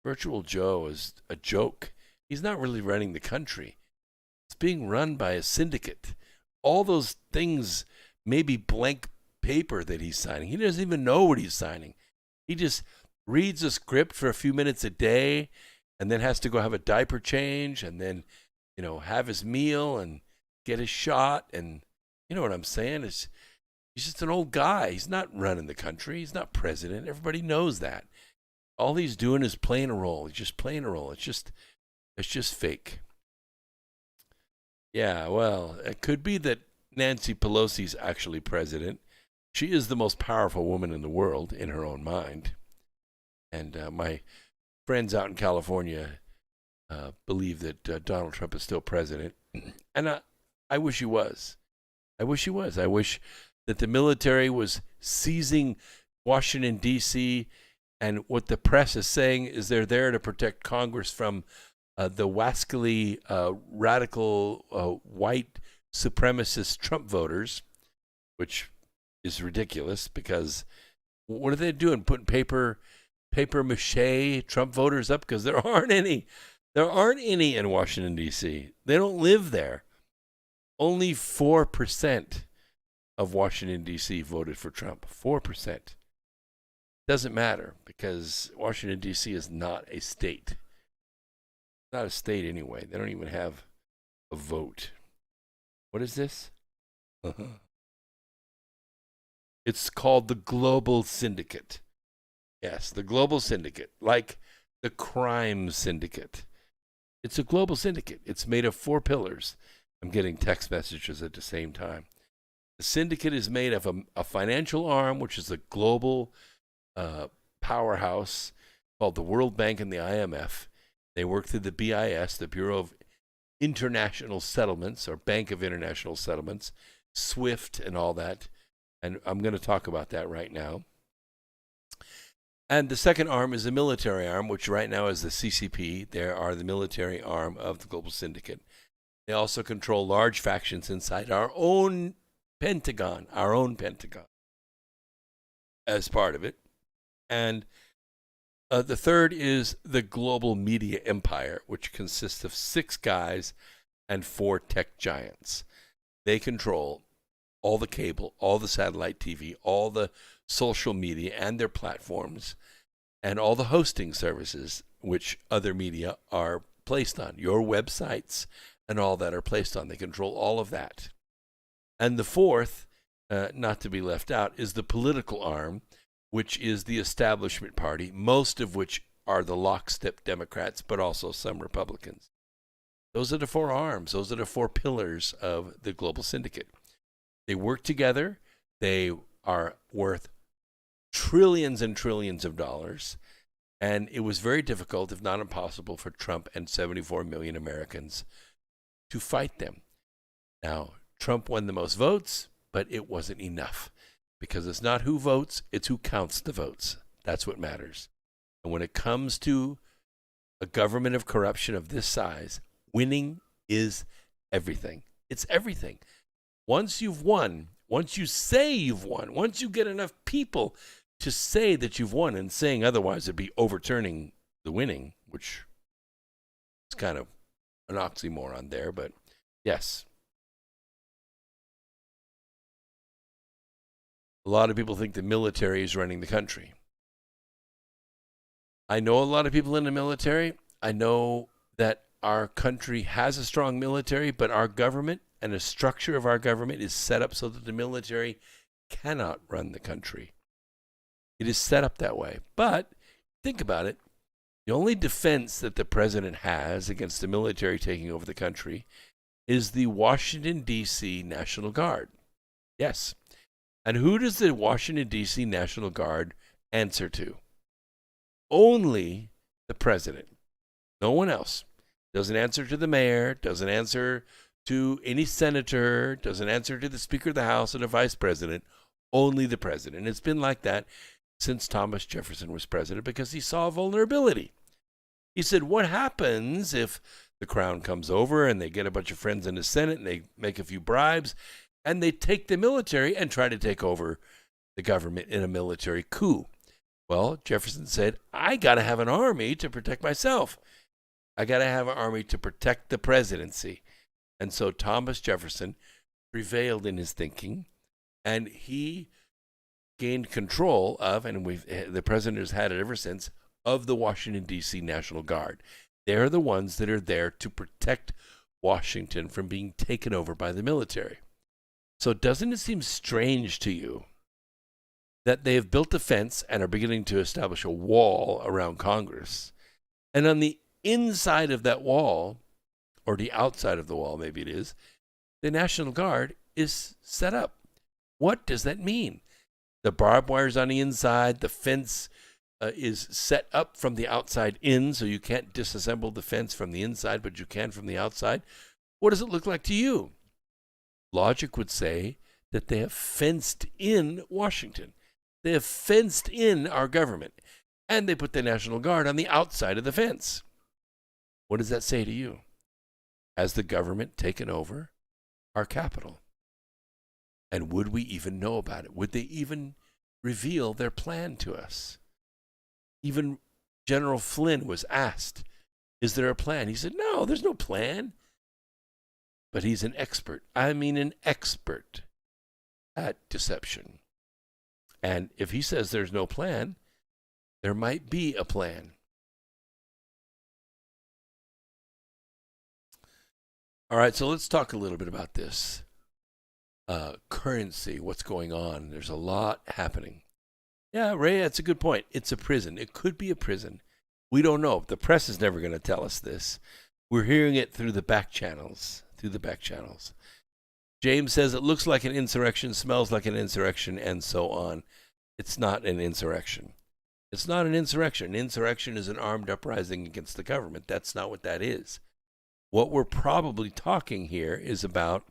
Virtual Joe is a joke. He's not really running the country. It's being run by a syndicate. All those things may be blank paper that he's signing. He doesn't even know what he's signing. He just reads a script for a few minutes a day and then has to go have a diaper change and then, have his meal and get his shot. And you know what I'm saying? He's just an old guy. He's not running the country. He's not president. Everybody knows that. All he's doing is playing a role. He's just playing a role. It's just fake. Yeah, well, it could be that Nancy Pelosi's actually president. She is the most powerful woman in the world in her own mind. And my friends out in California believe that Donald Trump is still president. And I wish he was. I wish he was. I wish that the military was seizing Washington, D.C., and what the press is saying is they're there to protect Congress from the wascally radical white supremacist Trump voters, which is ridiculous because what are they doing? Putting paper mache Trump voters up? Because there aren't any. There aren't any in Washington, D.C. They don't live there. Only 4% of Washington, D.C. voted for Trump. 4%. Doesn't matter because Washington, D.C. is not a state. Not a state anyway. They don't even have a vote. What is this? It's called the Global Syndicate. Yes, the Global Syndicate, like the crime syndicate. It's a global syndicate. It's made of 4 pillars. I'm getting text messages at the same time. The syndicate is made of a financial arm, which is a global powerhouse called the World Bank and the IMF. They work through the BIS, the Bureau of International Settlements, or Bank of International Settlements, SWIFT and all that. And I'm going to talk about that right now. And the second arm is the military arm, which right now is the CCP. They are the military arm of the global syndicate. They also control large factions inside our own Pentagon, as part of it. And the third is the global media empire, which consists of 6 guys and 4 tech giants. they control all the cable, all the satellite TV, all the social media and their platforms, and all the hosting services which other media are placed on. Your websites and all that are placed on. They control all of that. And the fourth, not to be left out, is the political arm, which is the establishment party, most of which are the lockstep Democrats, but also some Republicans. Those are the four arms. Those are the four pillars of the global syndicate. They work together. They are worth trillions and trillions of dollars. And it was very difficult, if not impossible, for Trump and 74 million Americans to fight them. Now, Trump won the most votes, but it wasn't enough, because it's not who votes, it's who counts the votes. That's what matters. And when it comes to a government of corruption of this size, winning is everything. It's everything. Once you've won, once you say you've won, once you get enough people to say that you've won, and saying otherwise would be overturning the winning, which is kind of an oxymoron there, but yes. A lot of people think the military is running the country. I know a lot of people in the military. I know that our country has a strong military, but our government and the structure of our government is set up so that the military cannot run the country. It is set up that way. But think about it. The only defense that the president has against the military taking over the country is the Washington, D.C. National Guard. Yes. And who does the Washington, D.C. National Guard answer to? Only the president. No one else. Doesn't answer to the mayor, doesn't answer to any senator, doesn't answer to the Speaker of the House or the vice president. Only the president. It's been like that since Thomas Jefferson was president, because he saw vulnerability. He said, what happens if the crown comes over and they get a bunch of friends in the Senate and they make a few bribes and they take the military and try to take over the government in a military coup? Well, Jefferson said, I got to have an army to protect myself. I got to have an army to protect the presidency. And so Thomas Jefferson prevailed in his thinking, and he gained control of, and the president has had it ever since, of the Washington, D.C. National Guard. They're the ones that are there to protect Washington from being taken over by the military. So doesn't it seem strange to you that they have built a fence and are beginning to establish a wall around Congress, and on the inside of that wall, or the outside of the wall, maybe it is, the National Guard is set up? What does that mean? The barbed wire's on the inside, the fence is set up from the outside in, so you can't disassemble the fence from the inside, but you can from the outside. What does it look like to you? Logic would say that they have fenced in Washington. They have fenced in our government, and they put the National Guard on the outside of the fence. What does that say to you? Has the government taken over our capital? And would we even know about it? Would they even reveal their plan to us? Even General Flynn was asked, is there a plan? He said, no, there's no plan. But he's an expert. I mean, an expert at deception. And if he says there's no plan, there might be a plan. All right, so let's talk a little bit about this. Currency, what's going on. There's a lot happening. Yeah, Ray, that's a good point. It's a prison. It could be a prison. We don't know. The press is never going to tell us this. We're hearing it through the back channels. James says it looks like an insurrection, smells like an insurrection, and so on. It's not an insurrection. It's not an insurrection. An insurrection is an armed uprising against the government. That's not what that is. What we're probably talking here is about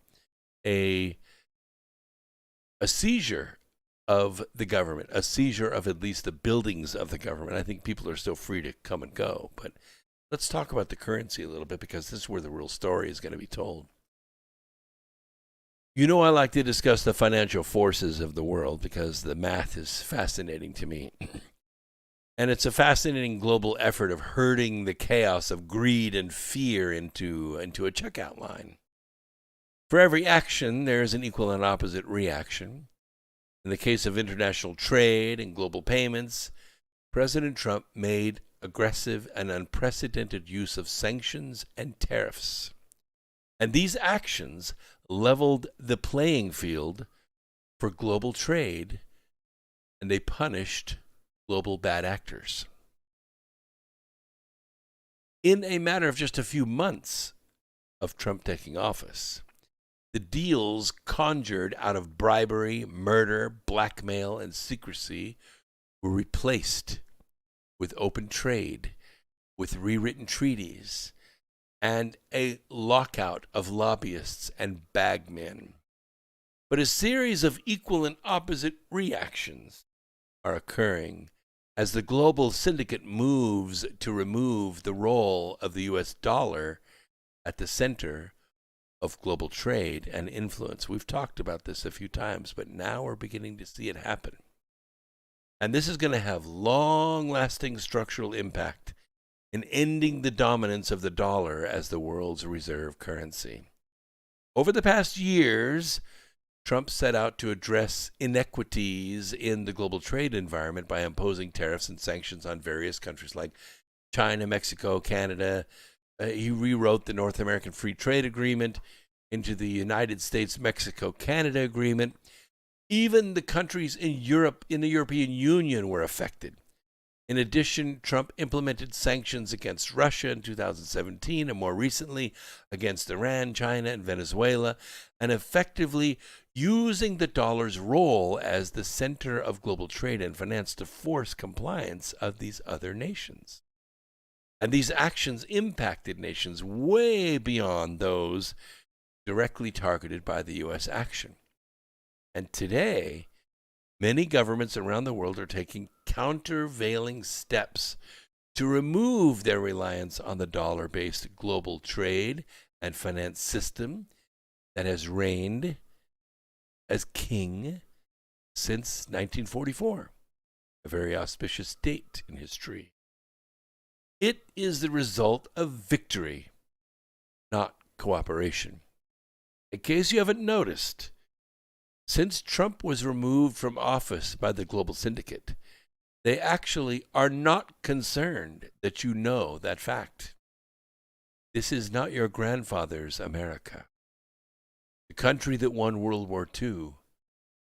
a seizure of the government, a seizure of at least the buildings of the government. I think people are still free to come and go, but let's talk about the currency a little bit, because this is where the real story is going to be told. You know, I like to discuss the financial forces of the world because the math is fascinating to me. And it's a fascinating global effort of herding the chaos of greed and fear into a checkout line. For every action, there is an equal and opposite reaction. In the case of international trade and global payments, President Trump made aggressive and unprecedented use of sanctions and tariffs. And these actions leveled the playing field for global trade, and they punished global bad actors. In a matter of just a few months of Trump taking office, the deals conjured out of bribery, murder, blackmail, and secrecy were replaced with open trade, with rewritten treaties, and a lockout of lobbyists and bagmen. But a series of equal and opposite reactions are occurring as the global syndicate moves to remove the role of the U.S. dollar at the center of global trade and influence. We've talked about this a few times, but now we're beginning to see it happen. And this is going to have long-lasting structural impact in ending the dominance of the dollar as the world's reserve currency. Over the past years, Trump set out to address inequities in the global trade environment by imposing tariffs and sanctions on various countries like China, Mexico, Canada. He rewrote the North American Free Trade Agreement into the United States-Mexico-Canada Agreement. Even the countries in Europe, in the European Union, were affected. In addition, Trump implemented sanctions against Russia in 2017 and more recently against Iran, China, and Venezuela, and effectively using the dollar's role as the center of global trade and finance to force compliance of these other nations. And these actions impacted nations way beyond those directly targeted by the U.S. action. And today, many governments around the world are taking countervailing steps to remove their reliance on the dollar-based global trade and finance system that has reigned as king since 1944, a very auspicious date in history. It is the result of victory, not cooperation. In case you haven't noticed, since Trump was removed from office by the global syndicate, they actually are not concerned that you know that fact. This is not your grandfather's America. The country that won World War II,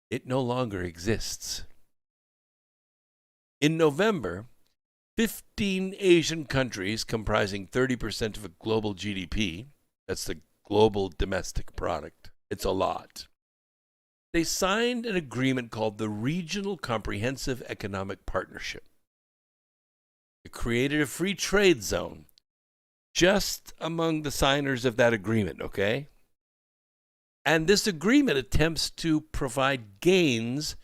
it no longer exists. In November, 15 Asian countries comprising 30% of a global GDP, that's the global domestic product, it's a lot. They signed an agreement called the Regional Comprehensive Economic Partnership. It created a free trade zone just among the signers of that agreement, okay? And this agreement attempts to provide gains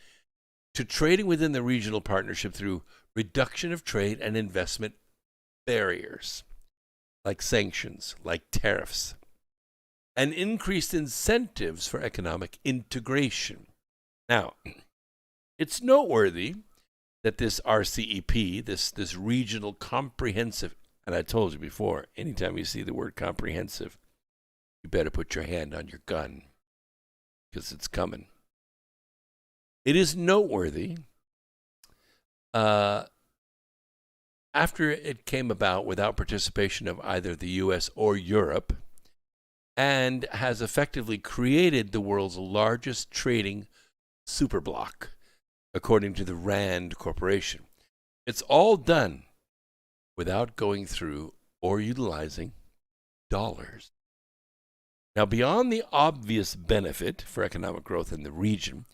to trading within the regional partnership through reduction of trade and investment barriers, like sanctions, like tariffs, and increased incentives for economic integration. Now, it's noteworthy that this RCEP, this regional comprehensive, and I told you before, anytime you see the word comprehensive, you better put your hand on your gun, because it's coming. It is noteworthy after it came about without participation of either the U.S. or Europe, and has effectively created the world's largest trading superbloc, according to the RAND Corporation. It's all done without going through or utilizing dollars. Now, beyond the obvious benefit for economic growth in the region,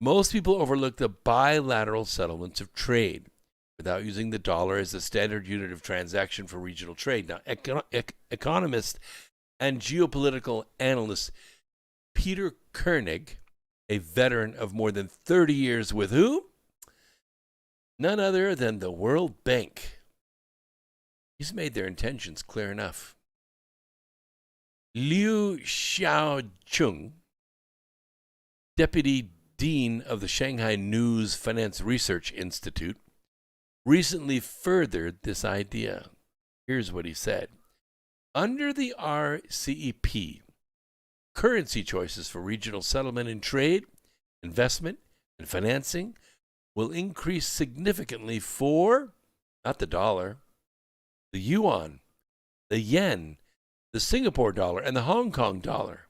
most people overlook the bilateral settlements of trade without using the dollar as the standard unit of transaction for regional trade. Now, economists and geopolitical analyst Peter Koenig, a veteran of more than 30 years with who? None other than the World Bank. He's made their intentions clear enough. Liu Xiaocheng, deputy dean of the Shanghai News Finance Research Institute, recently furthered this idea. Here's what he said. Under the RCEP, currency choices for regional settlement and trade, investment, and financing will increase significantly for, not the dollar, the yuan, the yen, the Singapore dollar, and the Hong Kong dollar.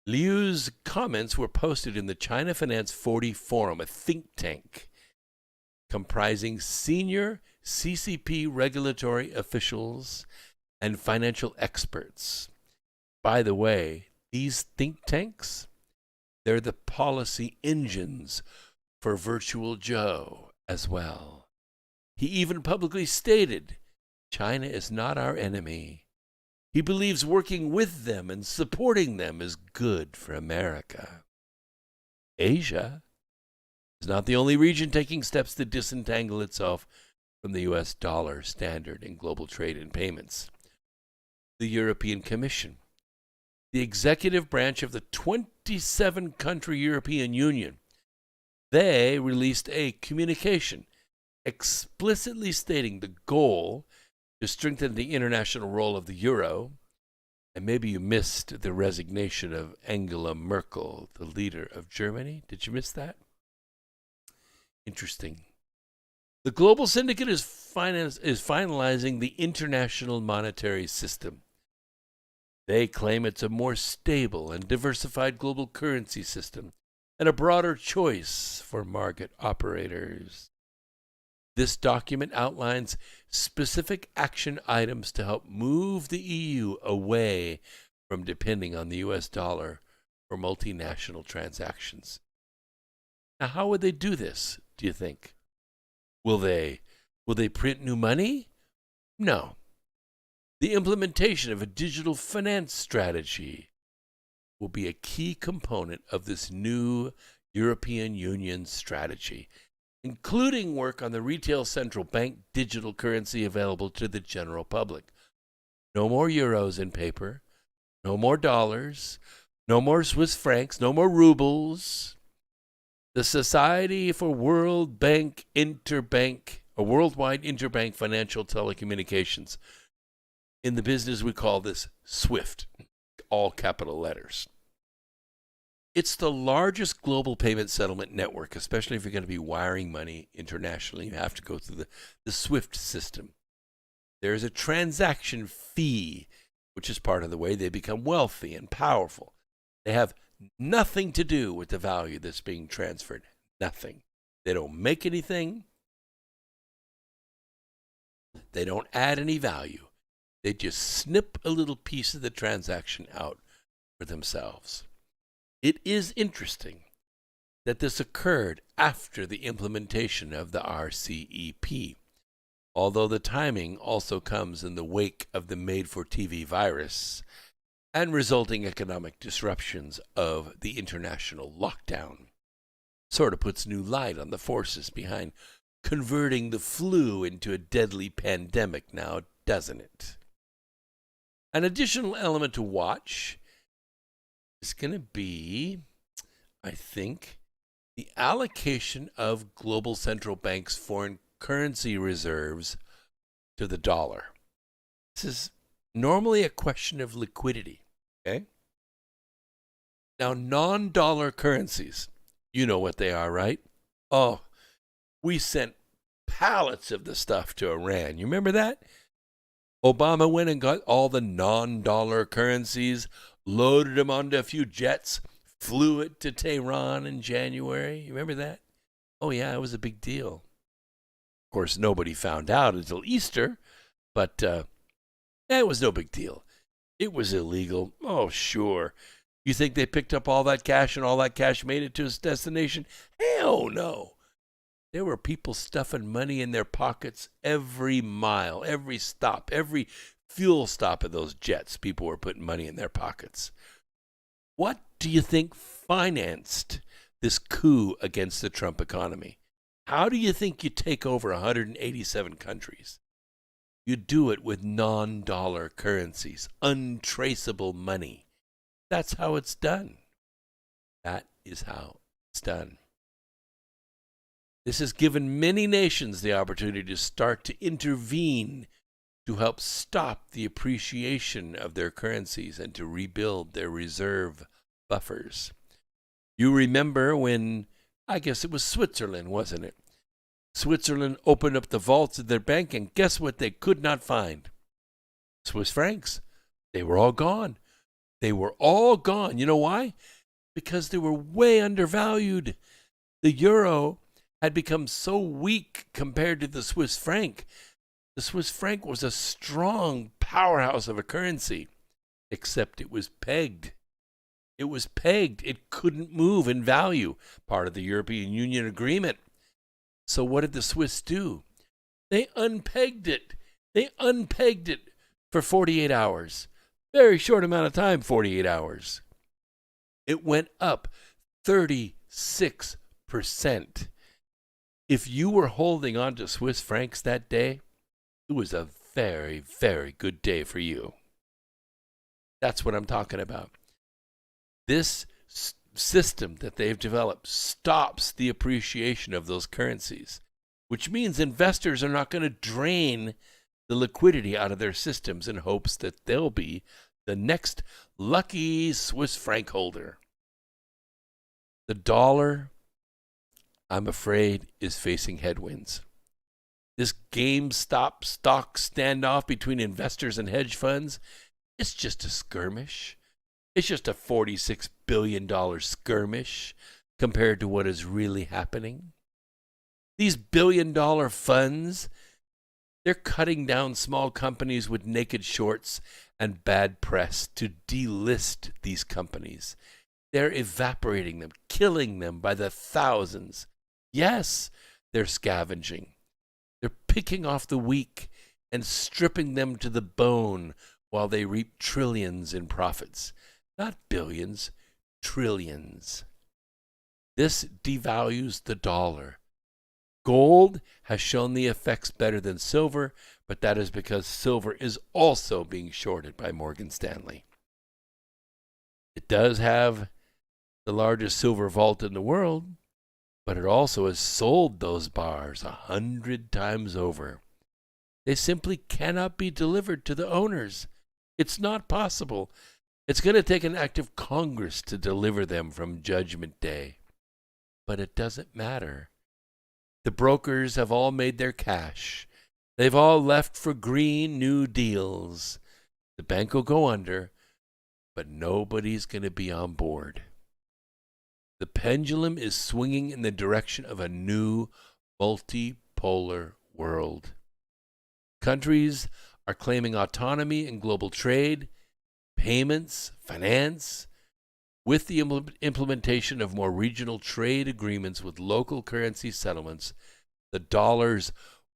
Liu's comments were posted in the China Finance 40 Forum, a think tank comprising senior CCP regulatory officials and financial experts. By the way, these think tanks, they're the policy engines for Virtual Joe as well. He even publicly stated, China is not our enemy. He believes working with them and supporting them is good for America. Asia is not the only region taking steps to disentangle itself from the U.S. dollar standard in global trade and payments. The European Commission, the executive branch of the 27-country European Union, they released a communication explicitly stating the goal to strengthen the international role of the euro. And maybe you missed the resignation of Angela Merkel, the leader of Germany. Did you miss that? Interesting. The global syndicate is finalizing the international monetary system. They claim it's a more stable and diversified global currency system and a broader choice for market operators. This document outlines specific action items to help move the EU away from depending on the US dollar for multinational transactions. Now, how would they do this, do you think? Will they print new money? No. The implementation of a digital finance strategy will be a key component of this new European Union strategy, including work on the retail central bank digital currency available to the general public. No more euros in paper, no more dollars, no more Swiss francs, no more rubles. The Society for Worldwide Interbank Financial Telecommunications. In the business, we call this SWIFT, all capital letters. It's the largest global payment settlement network, especially if you're going to be wiring money internationally. You have to go through the SWIFT system. There's a transaction fee, which is part of the way they become wealthy and powerful. They have nothing to do with the value that's being transferred. Nothing. They don't make anything. They don't add any value. They just snip a little piece of the transaction out for themselves. It is interesting that this occurred after the implementation of the RCEP, although the timing also comes in the wake of the made-for-TV virus and resulting economic disruptions of the international lockdown. Sort of puts new light on the forces behind converting the flu into a deadly pandemic now, doesn't it? An additional element to watch is going to be, I think, the allocation of global central banks' foreign currency reserves to the dollar. This is normally a question of liquidity, okay? Now, non-dollar currencies, you know what they are, right? Oh, we sent pallets of the stuff to Iran. You remember that? Obama went and got all the non-dollar currencies, loaded them onto a few jets, flew it to Tehran in January. You remember that? Oh, yeah, it was a big deal. Of course, nobody found out until Easter, but it was no big deal. It was illegal. Oh, sure. You think they picked up all that cash and all that cash made it to its destination? Hell no. There were people stuffing money in their pockets every mile, every stop, every fuel stop of those jets. People were putting money in their pockets. What do you think financed this coup against the Trump economy? How do you think you take over 187 countries? You do it with non-dollar currencies, untraceable money. That's how it's done. That is how it's done. This has given many nations the opportunity to start to intervene to help stop the appreciation of their currencies and to rebuild their reserve buffers. You remember when, I guess it was Switzerland, wasn't it? Switzerland opened up the vaults of their bank, and guess what they could not find? Swiss francs. They were all gone. They were all gone. You know why? Because they were way undervalued. The euro had become so weak compared to the Swiss franc. The Swiss franc was a strong powerhouse of a currency, except it was pegged. It was pegged. It couldn't move in value, part of the European Union agreement. So what did the Swiss do? They unpegged it. They unpegged it for 48 hours. Very short amount of time, 48 hours. It went up 36%. If you were holding on to Swiss francs that day, it was a very, very good day for you. That's what I'm talking about. This system that they've developed stops the appreciation of those currencies, which means investors are not going to drain the liquidity out of their systems in hopes that they'll be the next lucky Swiss franc holder. The dollar, I'm afraid, is facing headwinds. This GameStop stock standoff between investors and hedge funds, it's just a skirmish. It's just a $46 billion skirmish compared to what is really happening. These billion-dollar funds, they're cutting down small companies with naked shorts and bad press to delist these companies. They're evaporating them, killing them by the thousands. Yes, they're scavenging. They're picking off the weak and stripping them to the bone while they reap trillions in profits. Not billions, trillions. This devalues the dollar. Gold has shown the effects better than silver, but that is because silver is also being shorted by Morgan Stanley. It does have the largest silver vault in the world, but it also has sold those bars 100 times over. They simply cannot be delivered to the owners. It's not possible. It's going to take an act of Congress to deliver them from Judgment Day. But it doesn't matter. The brokers have all made their cash. They've all left for green new deals. The bank will go under, but nobody's going to be on board. The pendulum is swinging in the direction of a new multipolar world. Countries are claiming autonomy in global trade, payments, finance, with the implementation of more regional trade agreements with local currency settlements. The dollar's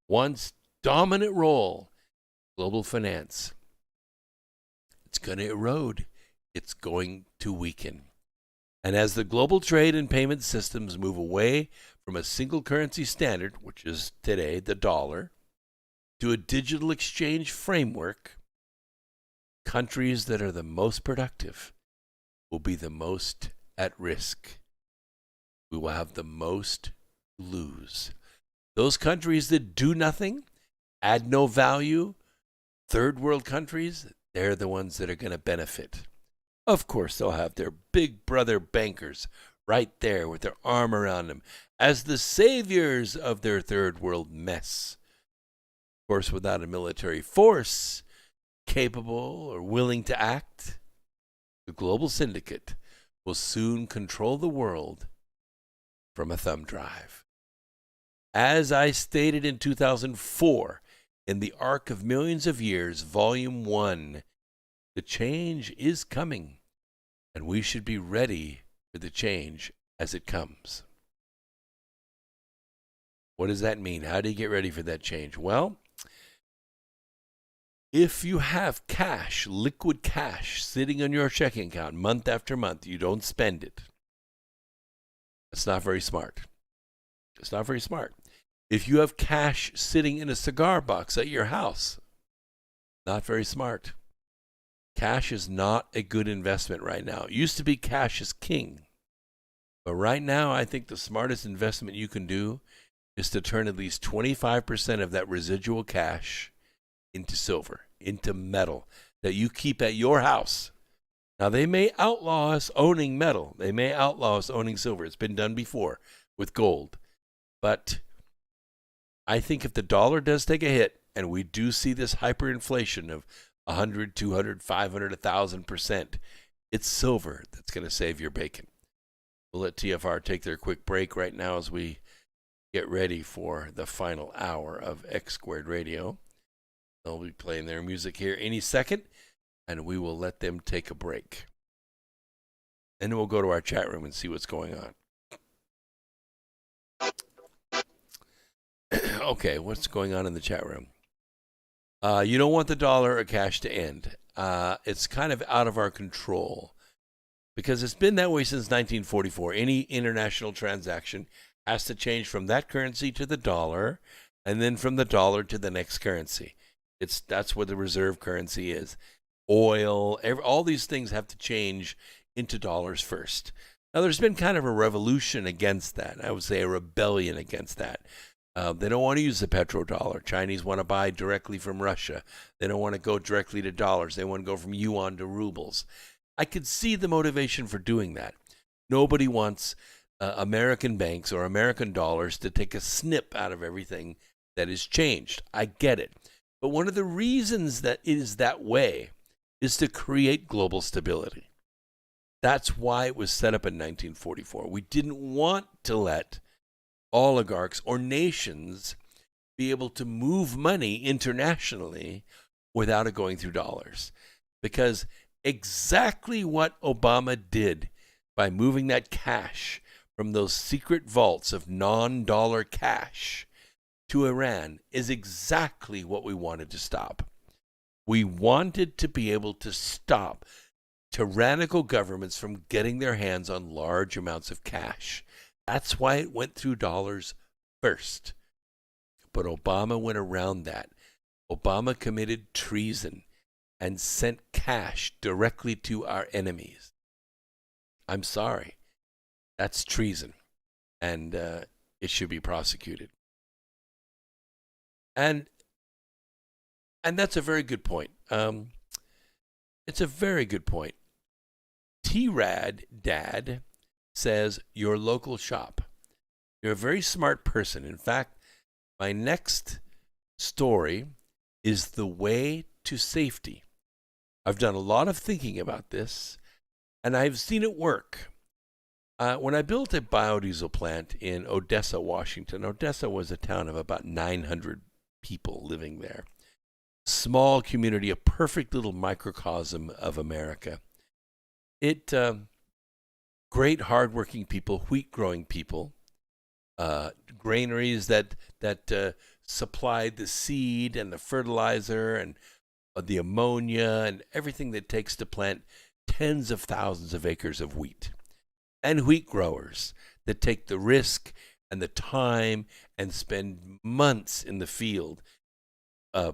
once dominant role in global finance, it's going to erode. It's going to weaken. And as the global trade and payment systems move away from a single currency standard, which is today the dollar, to a digital exchange framework, countries that are the most productive will be the most at risk. We will have the most to lose. Those countries that do nothing, add no value, third world countries, they're the ones that are going to benefit. Of course, they'll have their big brother bankers right there with their arm around them as the saviors of their third world mess. Of course, without a military force capable or willing to act, the global syndicate will soon control the world from a thumb drive. As I stated in 2004, in the Arc of Millions of Years, Volume 1, the change is coming, and we should be ready for the change as it comes. What does that mean? How do you get ready for that change? Well, if you have cash, liquid cash, sitting on your checking account month after month, you don't spend it. That's not very smart. It's not very smart. If you have cash sitting in a cigar box at your house, not very smart. Cash is not a good investment right now. It used to be cash is king. But right now, I think the smartest investment you can do is to turn at least 25% of that residual cash into silver, into metal that you keep at your house. Now, they may outlaw us owning metal. They may outlaw us owning silver. It's been done before with gold. But I think if the dollar does take a hit, and we do see this hyperinflation of 100, 200, 500, 1,000%, it's silver that's going to save your bacon. We'll let TFR take their quick break right now as we get ready for the final hour of X Squared Radio. They'll be playing their music here any second, and we will let them take a break. And then we'll go to our chat room and see what's going on. Okay, what's going on in the chat room? You don't want the dollar or cash to end. It's kind of out of our control because it's been that way since 1944. Any international transaction has to change from that currency to the dollar, and then from the dollar to the next currency. That's what the reserve currency is. Oil, all these things have to change into dollars first. Now, there's been kind of a revolution against that. I would say a rebellion against that. They don't want to use the petrodollar. Chinese want to buy directly from Russia. They don't want to go directly to dollars. They want to go from yuan to rubles. I could see the motivation for doing that. Nobody wants American banks or American dollars to take a snip out of everything that is changed. I get it. But one of the reasons that it is that way is to create global stability. That's why it was set up in 1944. We didn't want to let oligarchs or nations be able to move money internationally without it going through dollars. Because exactly what Obama did by moving that cash from those secret vaults of non-dollar cash to Iran is exactly what we wanted to stop. We wanted to be able to stop tyrannical governments from getting their hands on large amounts of cash. That's why it went through dollars first. But Obama went around that. Obama committed treason and sent cash directly to our enemies. I'm sorry. That's treason. And it should be prosecuted. And that's a very good point. It's a very good point. T-Rad Dad says, your local shop. You're a very smart person. In fact, my next story is the way to safety. I've done a lot of thinking about this, and I've seen it work. When I built a biodiesel plant in Odessa, Washington, Odessa was a town of about 900 people living there. Small community, a perfect little microcosm of America. Great hardworking people, wheat-growing people, granaries that supplied the seed and the fertilizer and the ammonia and everything that it takes to plant tens of thousands of acres of wheat. And wheat growers that take the risk and the time and spend months in the field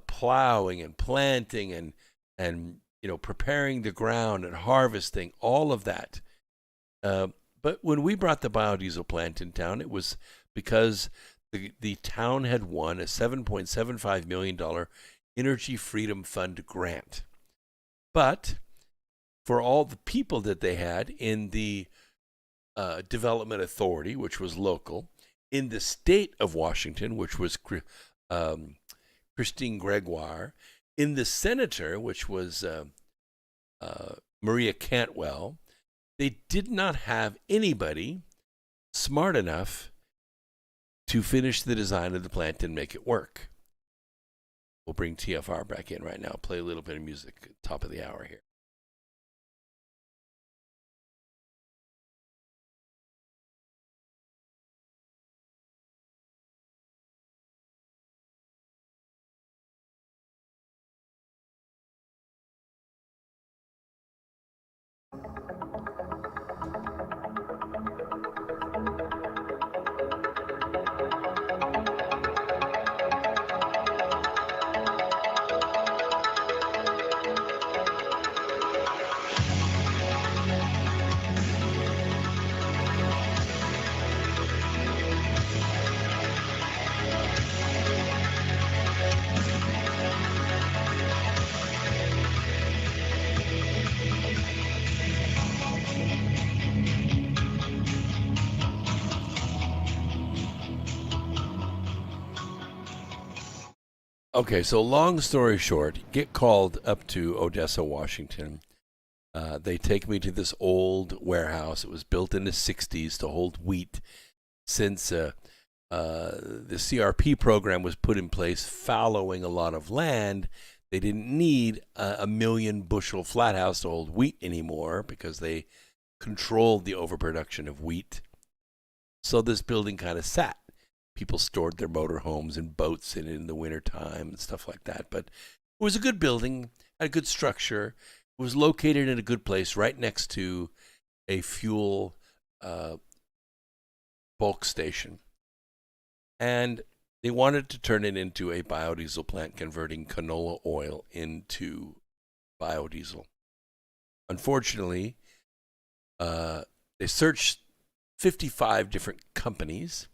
plowing and planting and preparing the ground and harvesting, all of that. But when we brought the biodiesel plant in town, it was because the town had won a $7.75 million Energy Freedom Fund grant. But for all the people that they had in the Development Authority, which was local, in the state of Washington, which was Christine Gregoire, in the senator, which was Maria Cantwell, they did not have anybody smart enough to finish the design of the plant and make it work. We'll bring TFR back in right now, play a little bit of music, top of the hour here. Okay, so long story short, get called up to Odessa, Washington. They take me to this old warehouse. It was built in the 60s to hold wheat. Since the CRP program was put in place fallowing a lot of land, they didn't need a million bushel flat house to hold wheat anymore because they controlled the overproduction of wheat. So this building kind of sat. People stored their motorhomes and boats in it in the wintertime and stuff like that. But it was a good building, had a good structure. It was located in a good place right next to a fuel bulk station. And they wanted to turn it into a biodiesel plant, converting canola oil into biodiesel. Unfortunately, they searched 55 different companies,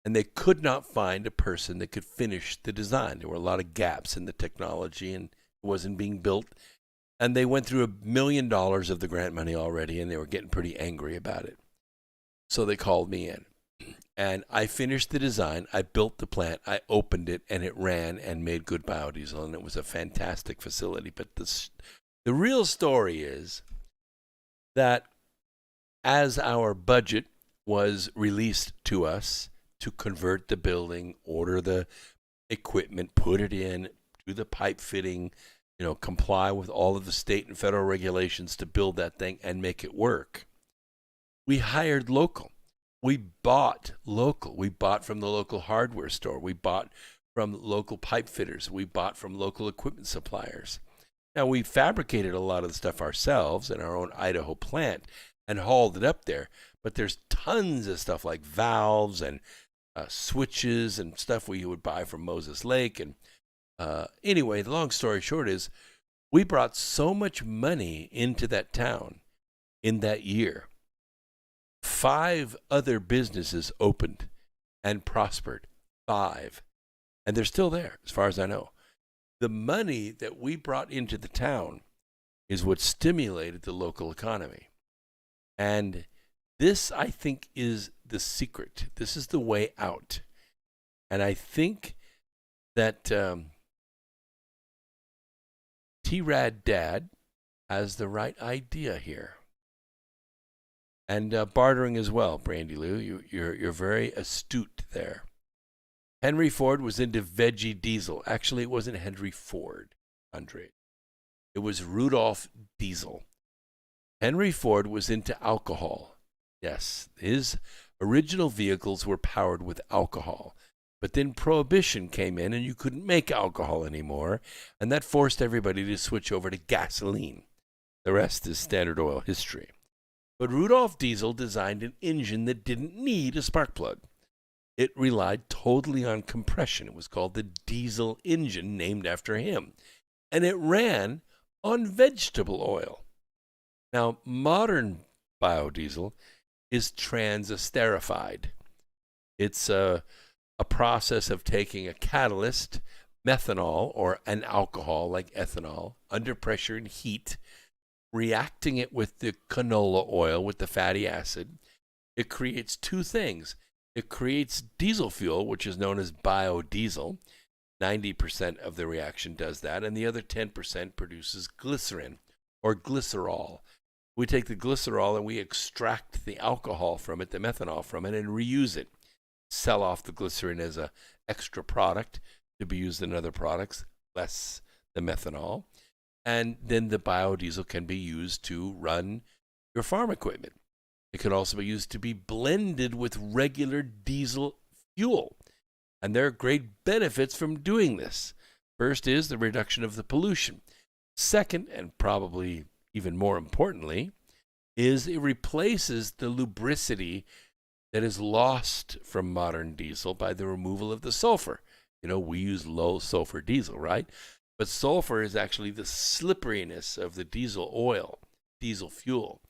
and they could not find a person that could finish the design. There were a lot of gaps in the technology, and it wasn't being built. And they went through $1 million of the grant money already, and they were getting pretty angry about it. So they called me in. And I finished the design. I built the plant. I opened it, and it ran and made good biodiesel, and it was a fantastic facility. But the real story is that as our budget was released to us to convert the building, order the equipment, put it in, do the pipe fitting, comply with all of the state and federal regulations to build that thing and make it work, we hired local. We bought local. We bought from the local hardware store. We bought from local pipe fitters. We bought from local equipment suppliers. Now, we fabricated a lot of the stuff ourselves in our own Idaho plant and hauled it up there. But there's tons of stuff like valves and switches and stuff we would buy from Moses Lake. And anyway, the long story short is we brought so much money into that town in that year. 5 other businesses opened and prospered. 5. And they're still there, as far as I know. The money that we brought into the town is what stimulated the local economy. And this, I think, is the secret. This is the way out. And I think that T-Rad Dad has the right idea here. And bartering as well, Brandy Lou. You're very astute there. Henry Ford was into veggie diesel. Actually, it wasn't Henry Ford, Andre. It was Rudolph Diesel. Henry Ford was into alcohol. Yes, his original vehicles were powered with alcohol. But then Prohibition came in and you couldn't make alcohol anymore. And that forced everybody to switch over to gasoline. The rest is Standard Oil history. But Rudolph Diesel designed an engine that didn't need a spark plug. It relied totally on compression. It was called the diesel engine, named after him. And it ran on vegetable oil. Now, modern biodiesel is transesterified. It's a process of taking a catalyst, methanol, or an alcohol like ethanol, under pressure and heat, reacting it with the canola oil, with the fatty acid. It creates 2 things. It creates diesel fuel, which is known as biodiesel. 90% of the reaction does that, and the other 10% produces glycerin or glycerol. We take the glycerol and we extract the alcohol from it, the methanol from it, and reuse it. Sell off the glycerin as an extra product to be used in other products, less the methanol. And then the biodiesel can be used to run your farm equipment. It can also be used to be blended with regular diesel fuel. And there are great benefits from doing this. First is the reduction of the pollution. Second, and probably even more importantly, is it replaces the lubricity that is lost from modern diesel by the removal of the sulfur. We use low sulfur diesel, right? But sulfur is actually the slipperiness of the diesel oil, diesel fuel.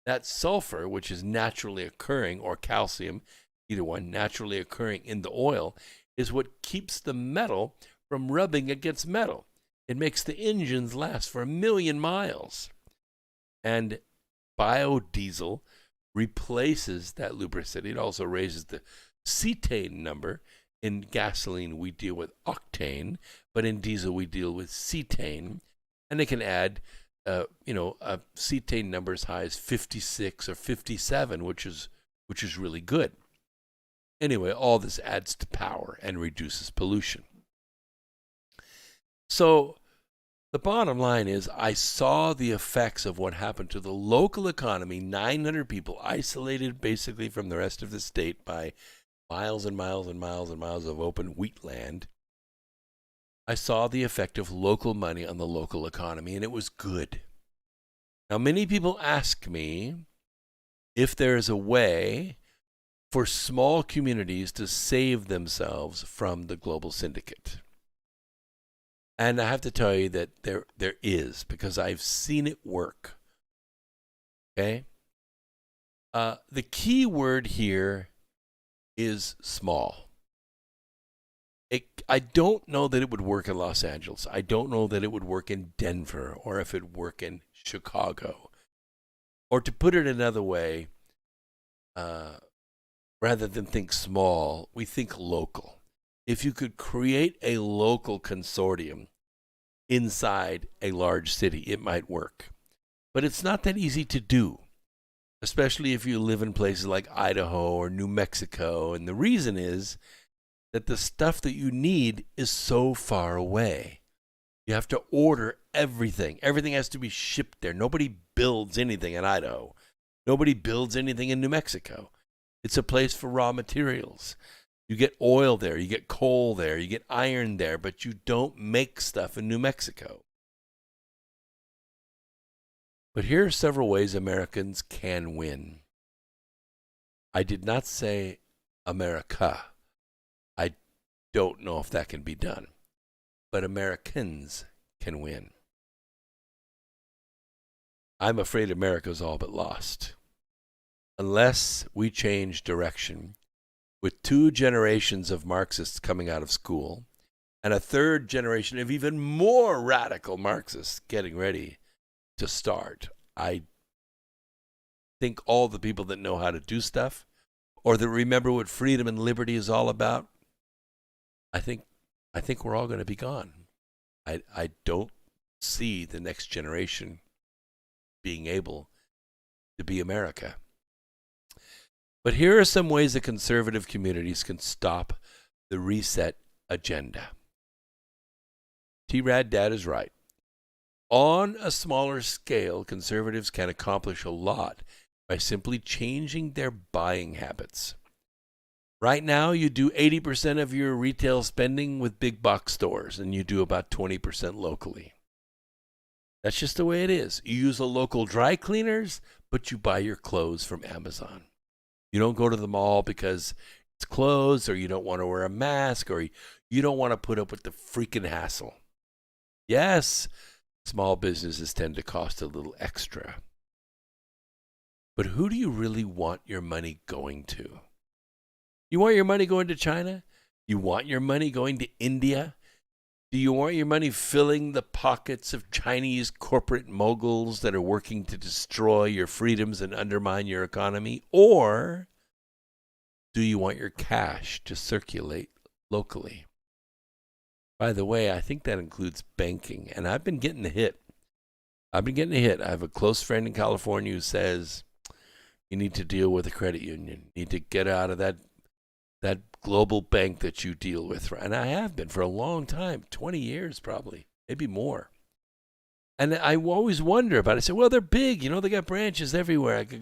That sulfur, which is naturally occurring, or calcium, either one, naturally occurring in the oil, is what keeps the metal from rubbing against metal. It makes the engines last for 1 million miles. And biodiesel replaces that lubricity. It also raises the cetane number In gasoline, we deal with octane, but in diesel, we deal with cetane. And they can add, a cetane number as high as 56 or 57, which is really good. Anyway, all this adds to power and reduces pollution. So the bottom line is I saw the effects of what happened to the local economy, 900 people isolated basically from the rest of the state by miles and miles and miles and miles of open wheat land. I saw the effect of local money on the local economy, and it was good. Now, many people ask me if there is a way for small communities to save themselves from the global syndicate. And I have to tell you that there is, because I've seen it work. Okay? The key word here is small. I don't know that it would work in Los Angeles. I don't know that it would work in Denver, or if it would work in Chicago. Or to put it another way, rather than think small, we think local. If you could create a local consortium inside a large city, it might work. But it's not that easy to do, especially if you live in places like Idaho or New Mexico. And the reason is that the stuff that you need is so far away. You have to order everything. Everything has to be shipped there. Nobody builds anything in Idaho. Nobody builds anything in New Mexico. It's a place for raw materials. You get oil there, you get coal there, you get iron there, but you don't make stuff in New Mexico. But here are several ways Americans can win. I did not say America. I don't know if that can be done. But Americans can win. I'm afraid America's all but lost. Unless we change direction, with 2 generations of Marxists coming out of school and a 3rd generation of even more radical Marxists getting ready to start, I think all the people that know how to do stuff or that remember what freedom and liberty is all about, I think we're all going to be gone. I don't see the next generation being able to be America. But here are some ways that conservative communities can stop the reset agenda. T-Rad Dad is right. On a smaller scale, conservatives can accomplish a lot by simply changing their buying habits. Right now, you do 80% of your retail spending with big box stores, and you do about 20% locally. That's just the way it is. You use a local dry cleaners, but you buy your clothes from Amazon. You don't go to the mall because it's closed, or you don't want to wear a mask, or you don't want to put up with the freaking hassle. Yes, small businesses tend to cost a little extra. But who do you really want your money going to? You want your money going to China? You want your money going to India? Do you want your money filling the pockets of Chinese corporate moguls that are working to destroy your freedoms and undermine your economy? Or do you want your cash to circulate locally? By the way, I think that includes banking, and I've been getting a hit. I have a close friend in California who says you need to deal with a credit union. You need to get out of that global bank that you deal with. And I have been for a long time, 20 years probably, maybe more. And I always wonder about it. I say, well, they're big. They got branches everywhere. I can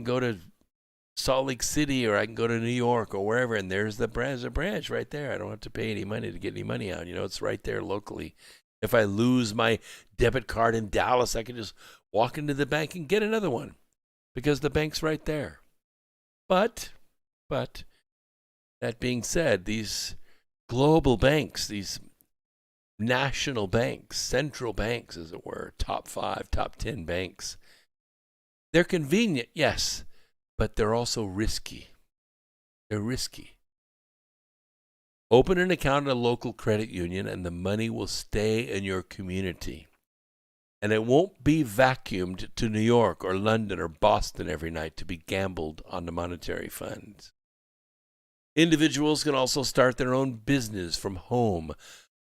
go to Salt Lake City, or I can go to New York or wherever, and there's a branch right there. I don't have to pay any money to get any money out. It's right there locally. If I lose my debit card in Dallas, I can just walk into the bank and get another one because the bank's right there. But that being said, these global banks, these national banks, central banks, as it were, top 5, top 10 banks, they're convenient, yes, but they're also risky. They're risky. Open an account at a local credit union, and the money will stay in your community. And it won't be vacuumed to New York or London or Boston every night to be gambled on the monetary funds. Individuals can also start their own business from home,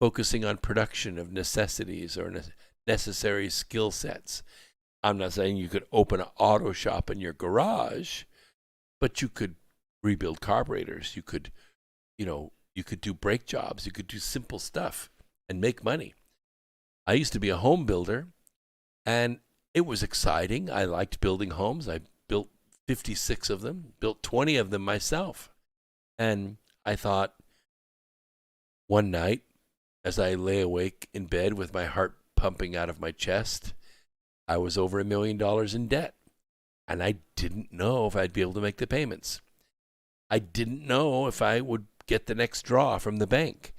focusing on production of necessities or necessary skill sets. I'm not saying you could open an auto shop in your garage, but you could rebuild carburetors. You could do brake jobs. You could do simple stuff and make money. I used to be a home builder, and it was exciting. I liked building homes. I built 56 of them, built 20 of them myself. And I thought one night, as I lay awake in bed with my heart pumping out of my chest, I was over $1 million in debt. And I didn't know if I'd be able to make the payments. I didn't know if I would get the next draw from the bank.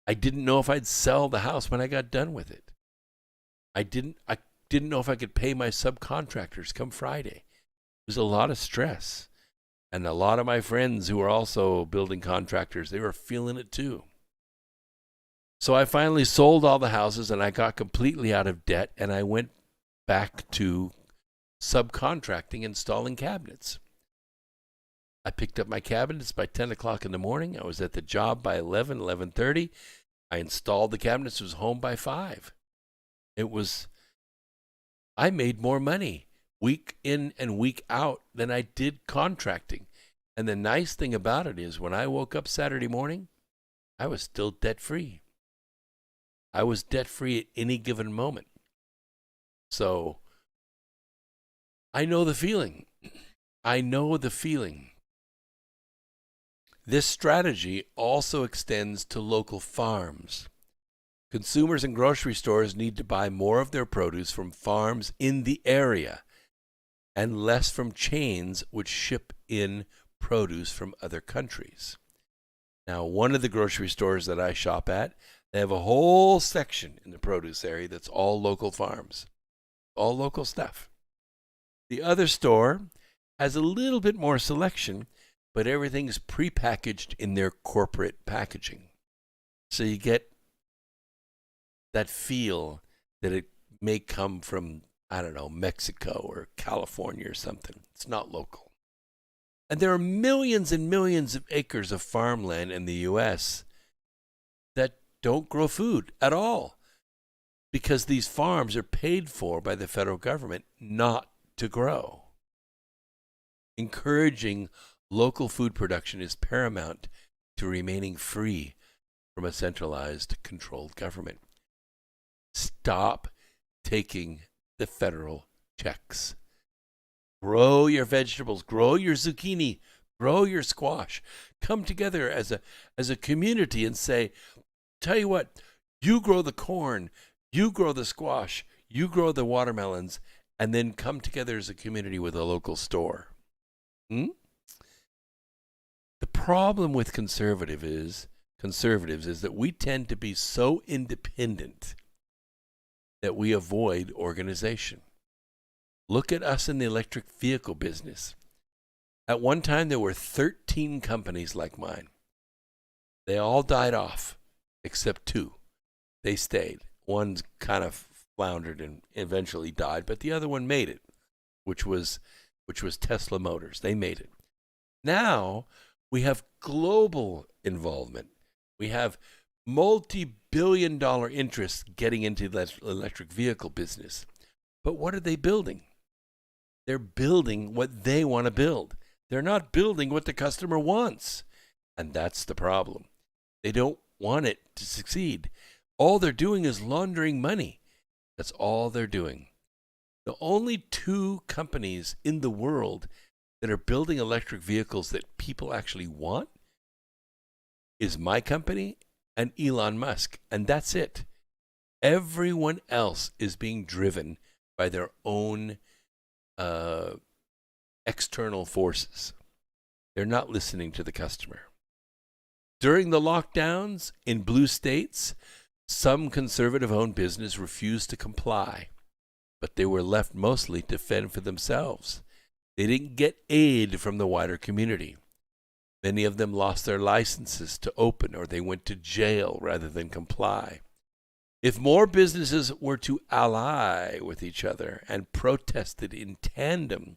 I didn't know if I'd sell the house when I got done with it. I didn't know if I could pay my subcontractors come Friday. It was a lot of stress. And a lot of my friends who were also building contractors, they were feeling it too. So I finally sold all the houses and I got completely out of debt, and I went back to subcontracting, installing cabinets. I picked up my cabinets by 10 o'clock in the morning. I was at the job by 11:30. I installed the cabinets, was home by 5. I made more money week in and week out than I did contracting. And the nice thing about it is when I woke up Saturday morning, I was still debt-free. I was debt-free at any given moment. So I know the feeling. This strategy also extends to local farms. Consumers and grocery stores need to buy more of their produce from farms in the area and less from chains which ship in produce from other countries. Now, one of the grocery stores that I shop at, they have a whole section in the produce area that's all local farms, all local stuff. The other store has a little bit more selection, but everything's prepackaged in their corporate packaging. So you get that feel that it may come from, I don't know, Mexico or California or something. It's not local. And there are millions and millions of acres of farmland in the U.S. that don't grow food at all because these farms are paid for by the federal government not to grow. Encouraging local food production is paramount to remaining free from a centralized, controlled government. Stop taking the federal checks. Grow your vegetables, grow your zucchini, grow your squash. Come together as a community and say, tell you what, you grow the corn, you grow the squash, you grow the watermelons, and then come together as a community with a local store. The problem with conservatives is that we tend to be so independent that we avoid organization. Look at us in the electric vehicle business. At one time, there were 13 companies like mine. They all died off, except 2. They stayed. One kind of floundered and eventually died, but the other one made it, which was Tesla Motors. They made it. Now we have global involvement. We have multi-billion-dollar interests getting into the electric vehicle business. But what are they building? They're building what they want to build. They're not building what the customer wants. And that's the problem. They don't want it to succeed. All they're doing is laundering money. That's all they're doing. The only 2 companies in the world that are building electric vehicles that people actually want is my company and Elon Musk, and that's it. Everyone else is being driven by their own external forces. They're not listening to the customer. During the lockdowns in blue states, some conservative-owned business refused to comply, but they were left mostly to fend for themselves. They didn't get aid from the wider community. Many of them lost their licenses to open, or they went to jail rather than comply. If more businesses were to ally with each other and protested in tandem,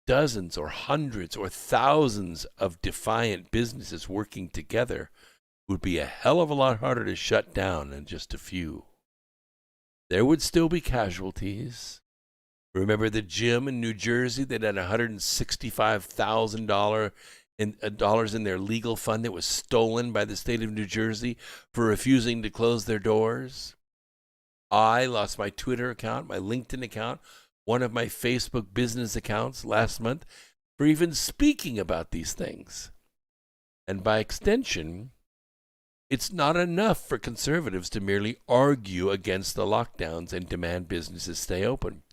dozens or hundreds or thousands of defiant businesses working together would be a hell of a lot harder to shut down than just a few. There would still be casualties. Remember the gym in New Jersey that had $165,000 in their legal fund that was stolen by the state of New Jersey for refusing to close their doors? I lost my Twitter account, my LinkedIn account, one of my Facebook business accounts last month for even speaking about these things. And by extension, it's not enough for conservatives to merely argue against the lockdowns and demand businesses stay open.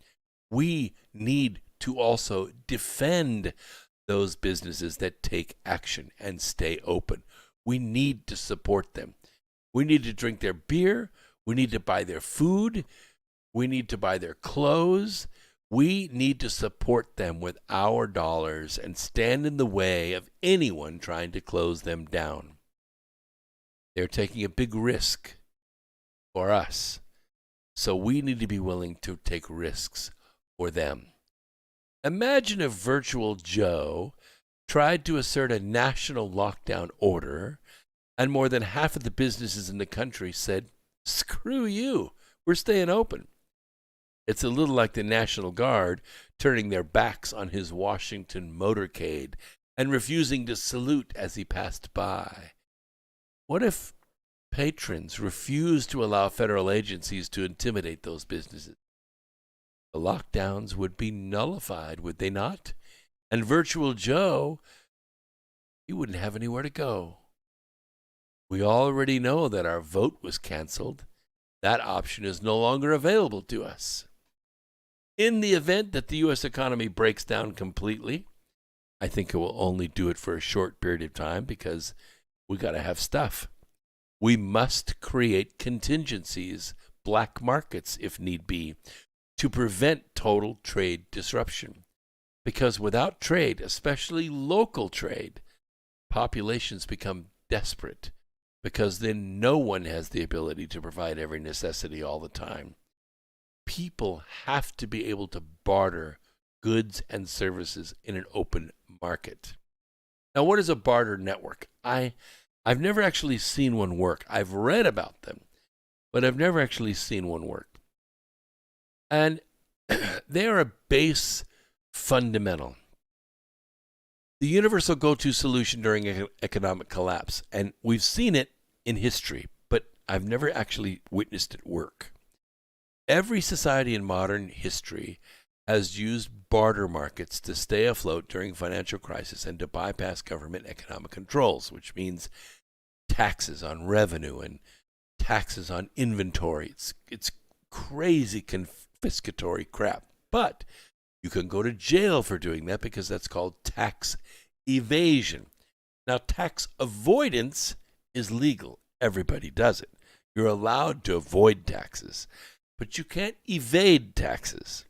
We need to also defend those businesses that take action and stay open. We need to support them. We need to drink their beer. We need to buy their food. We need to buy their clothes. We need to support them with our dollars and stand in the way of anyone trying to close them down. They're taking a big risk for us, so we need to be willing to take risks for them. Imagine if Virtual Joe tried to assert a national lockdown order and more than half of the businesses in the country said, "Screw you, we're staying open." It's a little like the National Guard turning their backs on his Washington motorcade and refusing to salute as he passed by. What if patrons refused to allow federal agencies to intimidate those businesses? The lockdowns would be nullified, would they not? And Virtual Joe, he wouldn't have anywhere to go. We already know that our vote was canceled. That option is no longer available to us. In the event that the U.S. economy breaks down completely, I think it will only do it for a short period of time because we got to have stuff. We must create contingencies, black markets if need be, to prevent total trade disruption. Because without trade, especially local trade, populations become desperate because then no one has the ability to provide every necessity all the time. People have to be able to barter goods and services in an open market. Now, what is a barter network? I've never actually seen one work. I've read about them, but I've never actually seen one work. And they are a base fundamental. The universal go-to solution during economic collapse. And we've seen it in history, but I've never actually witnessed it work. Every society in modern history has used barter markets to stay afloat during financial crisis and to bypass government economic controls, which means taxes on revenue and taxes on inventory. It's crazy confiscatory crap. But you can go to jail for doing that because that's called tax evasion. Now, tax avoidance is legal. Everybody does it. You're allowed to avoid taxes, but you can't evade taxes.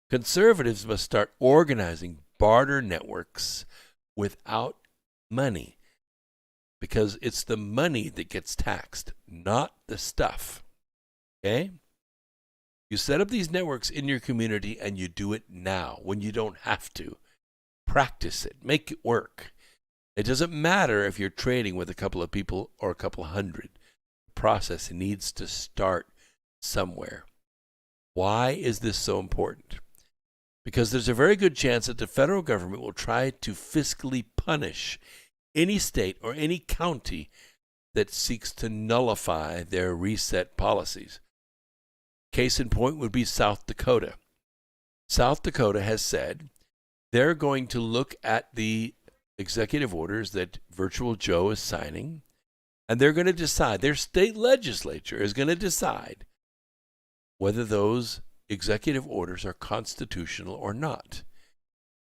Conservatives must start organizing barter networks without money because it's the money that gets taxed, not the stuff. Okay? You set up these networks in your community and you do it now when you don't have to. Practice it. Make it work. It doesn't matter if you're trading with a couple of people or a couple hundred. The process needs to start somewhere. Why is this so important? Because there's a very good chance that the federal government will try to fiscally punish any state or any county that seeks to nullify their reset policies. Case in point would be South Dakota. South Dakota has said they're going to look at the executive orders that Virtual Joe is signing, and they're going to decide, their state legislature is going to decide whether those executive orders are constitutional or not.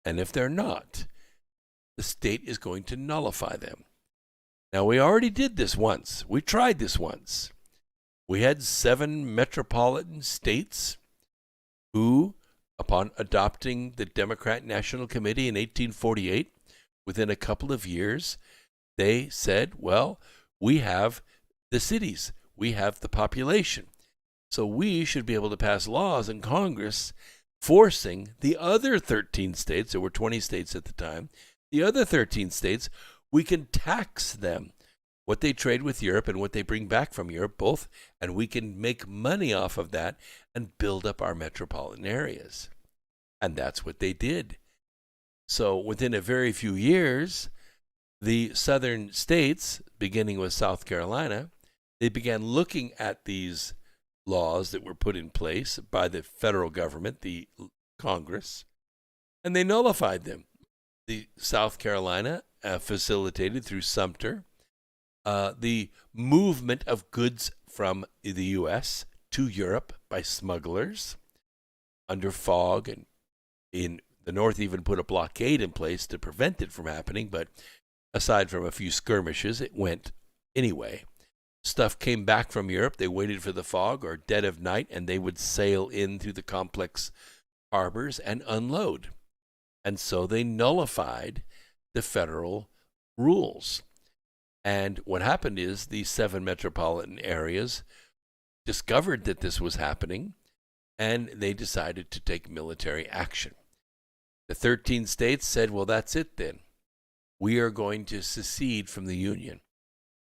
And if they're not, the state is going to nullify them. Now, we already did this once. We tried this once. We had 7 metropolitan states who, upon adopting the Democrat National Committee in 1848, within a couple of years, they said, well, we have the cities, we have the population. So we should be able to pass laws in Congress forcing the other 13 states, there were 20 states at the time, the other 13 states, we can tax them, what they trade with Europe and what they bring back from Europe, both, and we can make money off of that and build up our metropolitan areas. And that's what they did. So within a very few years, the southern states, beginning with South Carolina, they began looking at these laws that were put in place by the federal government, the Congress, and they nullified them. The South Carolina facilitated through Sumter the movement of goods from the U.S. to Europe by smugglers under fog, and in the North even put a blockade in place to prevent it from happening, but aside from a few skirmishes, it went anyway. Stuff came back from Europe. They waited for the fog or dead of night, and they would sail in through the complex harbors and unload. And so they nullified the federal rules. And what happened is these 7 metropolitan areas discovered that this was happening, and they decided to take military action. The 13 states said, well, that's it then. We are going to secede from the Union.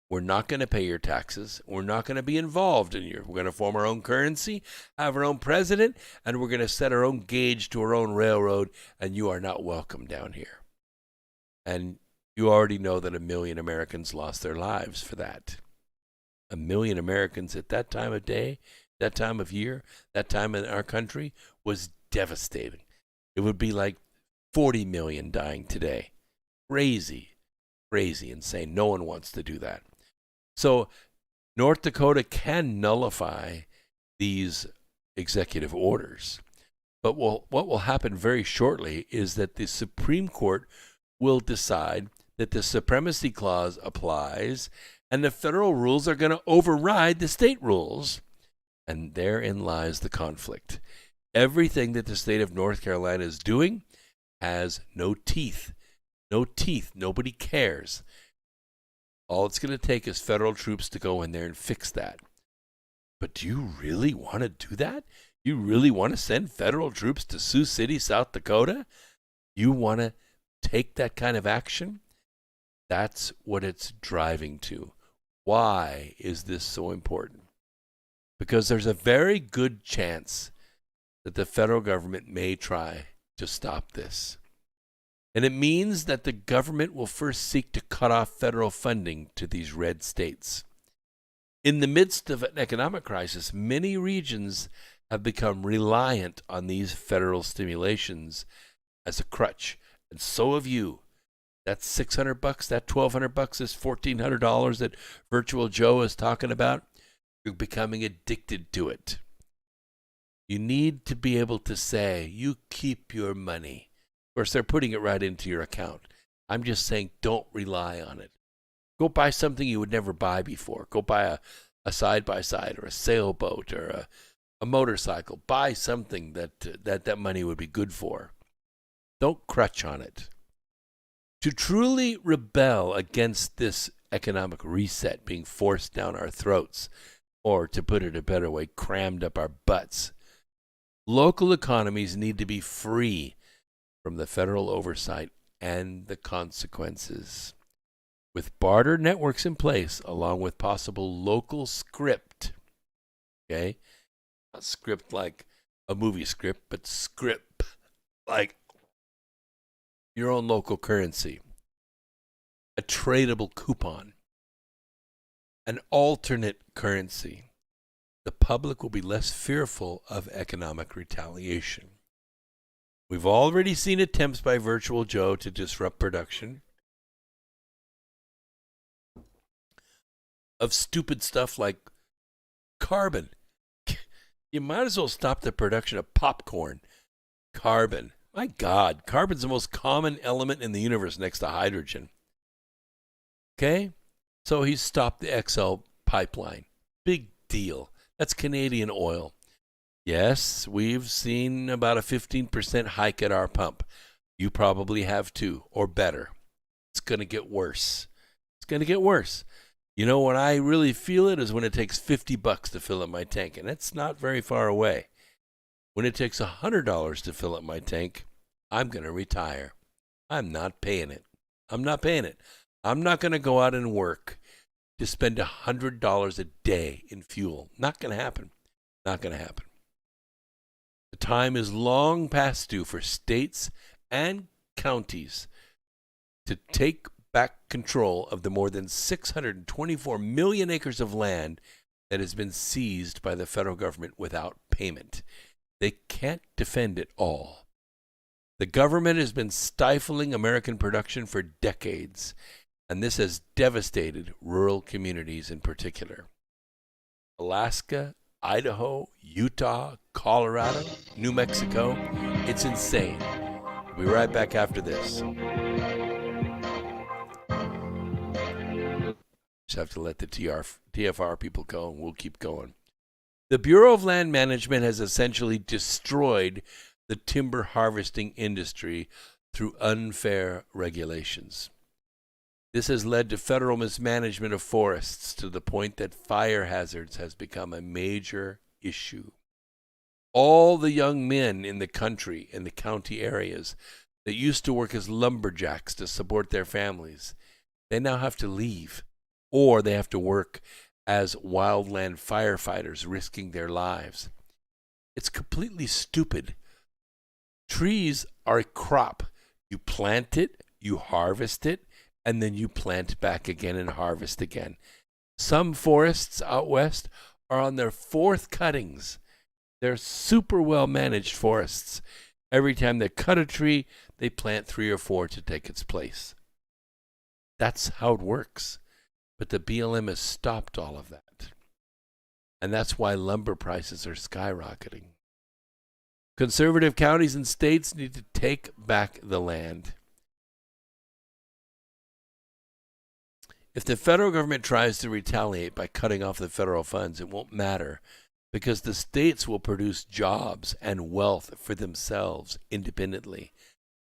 We're not going to pay your taxes. We're not going to be involved in your. We're going to form our own currency, have our own president, and we're going to set our own gauge to our own railroad, and you are not welcome down here. And you already know that 1 million Americans lost their lives for that. 1 million Americans at that time of day, that time of year, that time in our country was devastating. It would be like 40 million dying today. Crazy, insane. No one wants to do that. So North Dakota can nullify these executive orders. But what will happen very shortly is that the Supreme Court will decide that the Supremacy Clause applies and the federal rules are going to override the state rules. And therein lies the conflict. Everything that the state of North Carolina is doing has no teeth. No teeth. Nobody cares. All it's going to take is federal troops to go in there and fix that. But do you really want to do that? You really want to send federal troops to Sioux City, South Dakota? You want to take that kind of action? That's what it's driving to. Why is this so important? Because there's a very good chance that the federal government may try to stop this. And it means that the government will first seek to cut off federal funding to these red states. In the midst of an economic crisis, many regions have become reliant on these federal stimulations as a crutch. And so have you. That $600, that $1,200, this $1,400 that Virtual Joe is talking about, you're becoming addicted to it. You need to be able to say, you keep your money. Of course, they're putting it right into your account. I'm just saying, don't rely on it. Go buy something you would never buy before. Go buy a side-by-side or a sailboat or a motorcycle. Buy something that money would be good for. Don't crutch on it. To truly rebel against this economic reset being forced down our throats, or to put it a better way, crammed up our butts, local economies need to be free from the federal oversight and the consequences. With barter networks in place, along with possible local script, okay? Not script like a movie script, but script like your own local currency, a tradable coupon, an alternate currency. The public will be less fearful of economic retaliation. We've already seen attempts by Virtual Joe to disrupt production of stupid stuff like carbon. You might as well stop the production of popcorn. Carbon. My God, carbon's the most common element in the universe next to hydrogen. Okay? So he stopped the XL pipeline. Big deal. That's Canadian oil. Yes, we've seen about a 15% hike at our pump. You probably have too, or better. It's going to get worse. It's going to get worse. You know, when I really feel it is when it takes $50 to fill up my tank, and that's not very far away. When it takes $100 to fill up my tank, I'm going to retire. I'm not paying it. I'm not paying it. I'm not going to go out and work to spend $100 a day in fuel. Not going to happen. Not going to happen. The time is long past due for states and counties to take back control of the more than 624 million acres of land that has been seized by the federal government without payment. They can't defend it all. The government has been stifling American production for decades, and this has devastated rural communities in particular. Alaska, Idaho, Utah, Colorado, New Mexico, it's insane. We'll be right back after this. Just have to let the TFR people go, and we'll keep going. The Bureau of Land Management has essentially destroyed the timber harvesting industry through unfair regulations. This has led to federal mismanagement of forests to the point that fire hazards has become a major issue. All the young men in the country, in the county areas, that used to work as lumberjacks to support their families, they now have to leave, or they have to work as wildland firefighters, risking their lives. It's completely stupid. Trees are a crop. You plant it, you harvest it, and then you plant back again and harvest again. Some forests out west are on their fourth cuttings. They're super well managed forests. Every time they cut a tree, they plant 3 or 4 to take its place. That's how it works. But the BLM has stopped all of that. And that's why lumber prices are skyrocketing. Conservative counties and states need to take back the land. If the federal government tries to retaliate by cutting off the federal funds, it won't matter, because the states will produce jobs and wealth for themselves independently.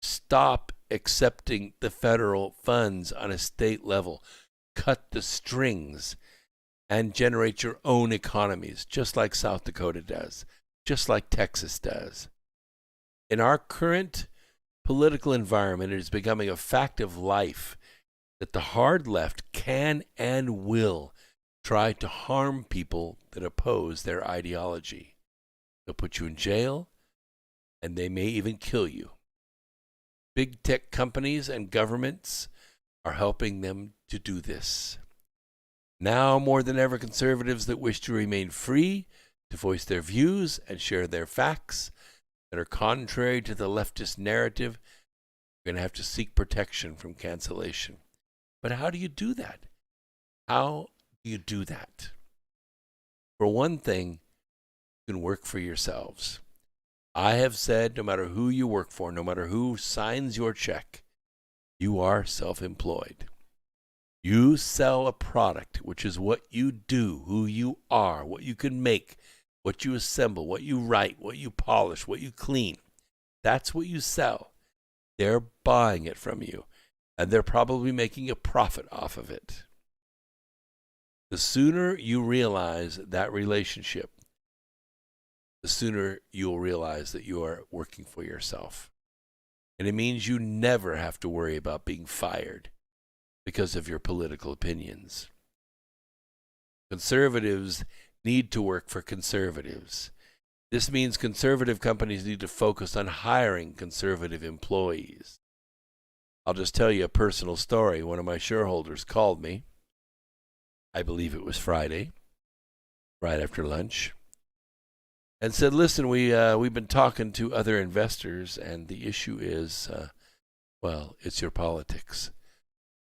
Stop accepting the federal funds on a state level. Cut the strings and generate your own economies, just like South Dakota does, just like Texas does. In our current political environment, it is becoming a fact of life that the hard left can and will try to harm people that oppose their ideology. They'll put you in jail, and they may even kill you. Big tech companies and governments are helping them to do this. Now more than ever, conservatives that wish to remain free to voice their views and share their facts that are contrary to the leftist narrative are going to have to seek protection from cancellation. But how do you do that? How do you do that? For one thing, you can work for yourselves. I have said, no matter who you work for, no matter who signs your check, you are self-employed. You sell a product, which is what you do, who you are, what you can make, what you assemble, what you write, what you polish, what you clean. That's what you sell. They're buying it from you, and they're probably making a profit off of it. The sooner you realize that relationship, the sooner you'll realize that you are working for yourself. And it means you never have to worry about being fired because of your political opinions. Conservatives need to work for conservatives. This means conservative companies need to focus on hiring conservative employees. I'll just tell you a personal story. One of my shareholders called me. I believe it was Friday, right after lunch, and said, listen, we've been talking to other investors, and the issue is, it's your politics.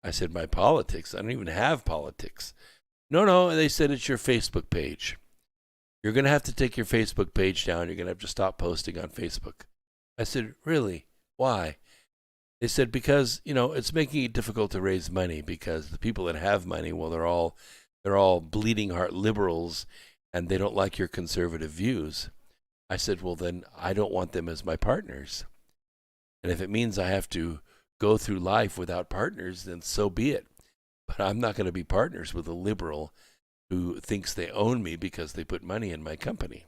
I said, my politics? I don't even have politics. No, they said it's your Facebook page. You're going to have to take your Facebook page down. You're going to have to stop posting on Facebook. I said, really? Why? They said, because, it's making it difficult to raise money, because the people that have money, well, they're all bleeding heart liberals, and they don't like your conservative views. I said, well, then I don't want them as my partners. And if it means I have to go through life without partners, then so be it. But I'm not going to be partners with a liberal who thinks they own me because they put money in my company.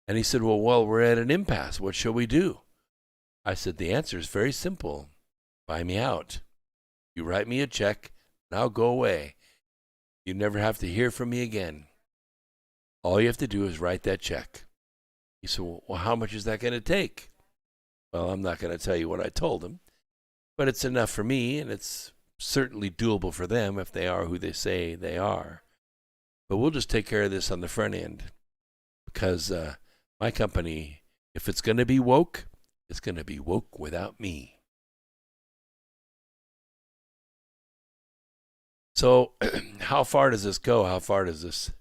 And he said, well, we're at an impasse. What shall we do? I said, the answer is very simple. Buy me out. You write me a check, and I'll go away. You never have to hear from me again. All you have to do is write that check. He said, well, how much is that going to take? Well, I'm not going to tell you what I told him, but it's enough for me, and it's certainly doable for them if they are who they say they are. But we'll just take care of this on the front end because my company, if it's going to be woke, it's going to be woke without me. So how far does this go? How far does this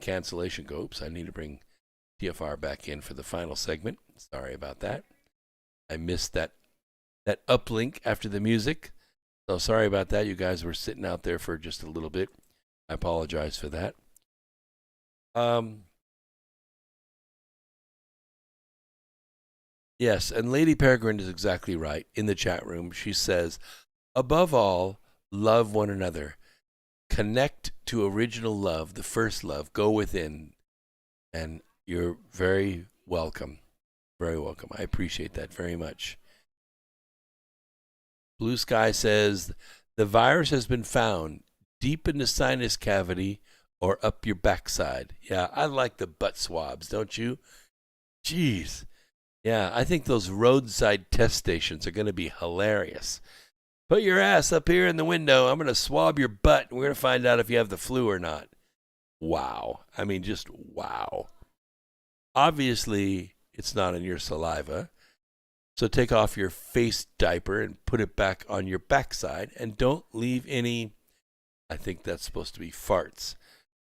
cancellation go? Oops, I need to bring TFR back in for the final segment. Sorry about that. I missed that uplink after the music. So sorry about that. You guys were sitting out there for just a little bit. I apologize for that. Yes, and Lady Peregrine is exactly right in the chat room. She says, above all, love one another. Connect to original love, the first love. Go within. And you're very welcome. Very welcome. I appreciate that very much. Blue Sky says, the virus has been found deep in the sinus cavity or up your backside. Yeah, I like the butt swabs, don't you? Jeez. Yeah, I think those roadside test stations are going to be hilarious. Put your ass up here in the window. I'm going to swab your butt, and we're going to find out if you have the flu or not. Wow. I mean, just wow. Obviously, it's not in your saliva. So take off your face diaper and put it back on your backside, and don't leave any, I think that's supposed to be farts.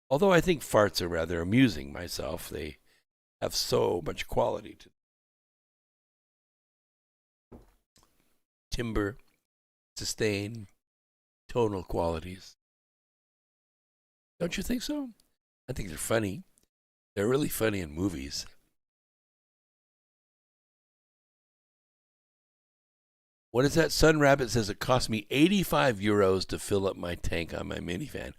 Although I think farts are rather amusing myself. They have so much quality to them. Timbre, sustain, tonal qualities. Don't you think so? I think they're funny. They're really funny in movies. What is that? Sun Rabbit says it cost me 85 euros to fill up my tank on my minivan.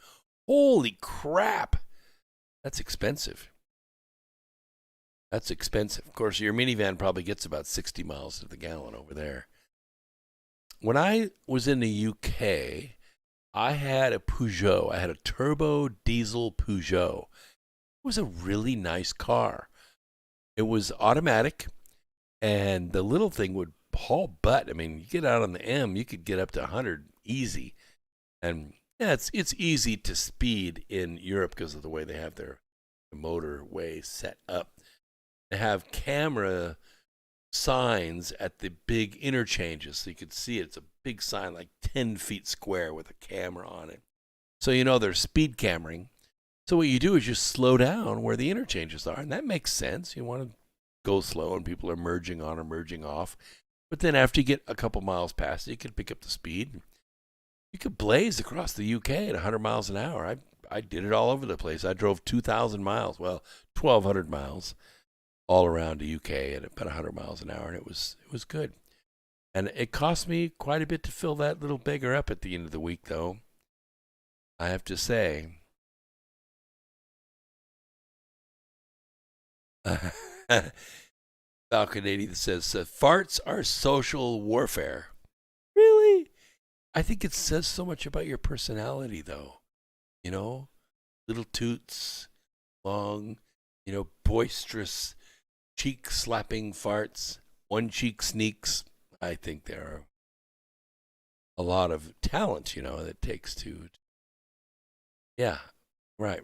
Holy crap! That's expensive. That's expensive. Of course, your minivan probably gets about 60 miles to the gallon over there. When I was in the UK, I had a Peugeot. I had a turbo diesel Peugeot. It was a really nice car. It was automatic, and the little thing would haul butt. I mean, you get out on the M, you could get up to 100 easy. And yeah, it's easy to speed in Europe because of the way they have their motorway set up. They have camera signs at the big interchanges, so you could see it. It's a big sign, like 10 feet square with a camera on it. So you know they're speed cammering. So what you do is you slow down where the interchanges are, and that makes sense. You want to go slow, and people are merging on or merging off. But then after you get a couple miles past it, you can pick up the speed. You could blaze across the UK at 100 miles an hour. I did it all over the place. I drove 2,000 miles, well, 1,200 miles all around the UK at about 100 miles an hour, and it was good. And it cost me quite a bit to fill that little beggar up at the end of the week, though, I have to say. Falcon 80 that says, farts are social warfare. Really? I think it says so much about your personality, though. You know, little toots, long, boisterous, cheek-slapping farts, one cheek sneaks. I think there are a lot of talent, that takes to. Yeah, right.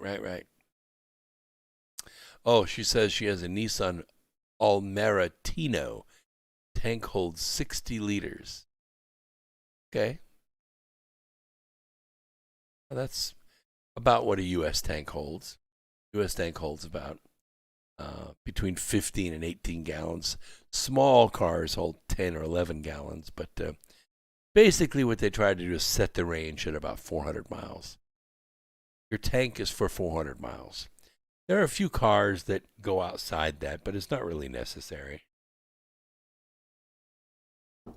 Oh, she says she has a Nissan Almera Tino. Tank holds 60 liters. Okay. Well, that's about what a U.S. tank holds. U.S. tank holds about between 15 and 18 gallons. Small cars hold 10 or 11 gallons, but basically what they try to do is set the range at about 400 miles. Your tank is for 400 miles. There are a few cars that go outside that, but it's not really necessary. I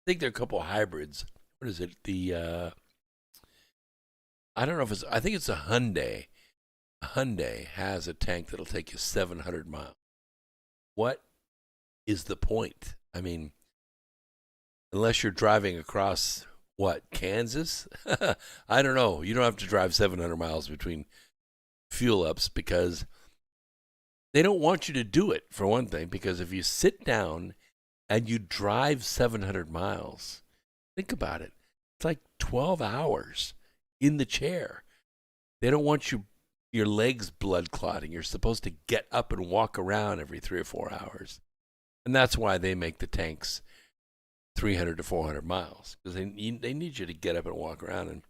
think there are a couple of hybrids. What is it? I don't know if I think it's a Hyundai. Hyundai has a tank that'll take you 700 miles. What is the point? I mean, unless you're driving across, Kansas? I don't know. You don't have to drive 700 miles between fuel ups because they don't want you to do it, for one thing, because if you sit down and you drive 700 miles, think about it. It's like 12 hours in the chair. They don't want your legs blood clotting. You're supposed to get up and walk around every 3 or 4 hours. And that's why they make the tanks 300 to 400 miles, because they need you to get up and walk around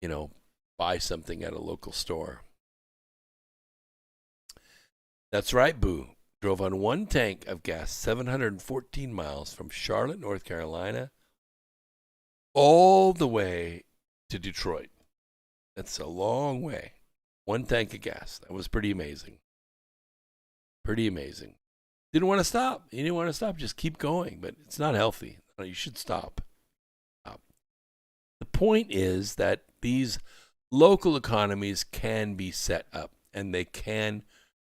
and, buy something at a local store. That's right, Boo. Drove on one tank of gas 714 miles from Charlotte, North Carolina, all the way to Detroit. That's a long way. One tank of gas. That was pretty amazing. Pretty amazing. Didn't want to stop. He didn't want to stop. Just keep going. But it's not healthy. You should stop. The point is that these local economies can be set up and they can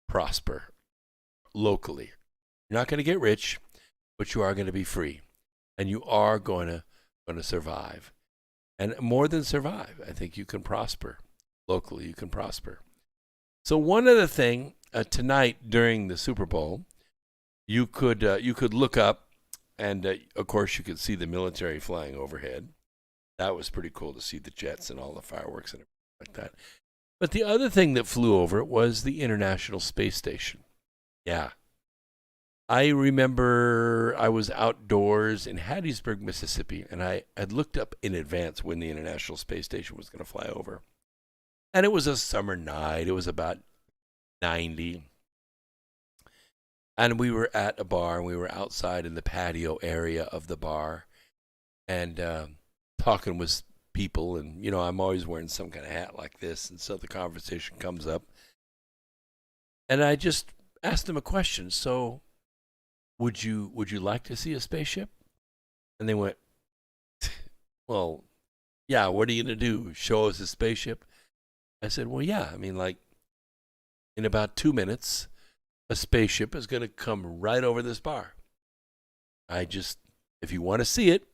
prosper locally. You're not going to get rich, but you are going to be free. And you are going to survive. And more than survive, I think you can prosper. Locally, you can prosper. So one other thing, tonight during the Super Bowl, you could look up, and of course you could see the military flying overhead. That was pretty cool to see the jets and all the fireworks and everything like that. But the other thing that flew over was the International Space Station. Yeah. I remember I was outdoors in Hattiesburg, Mississippi, and I had looked up in advance when the International Space Station was going to fly over. And it was a summer night. It was about 90. And we were at a bar, and we were outside in the patio area of the bar and talking with people. And, I'm always wearing some kind of hat like this. And so the conversation comes up. And I just asked them a question. So, would you like to see a spaceship? And they went, well, yeah, what are you going to do? Show us a spaceship? I said, well, yeah. I mean, like, in about 2 minutes, a spaceship is going to come right over this bar. If you want to see it,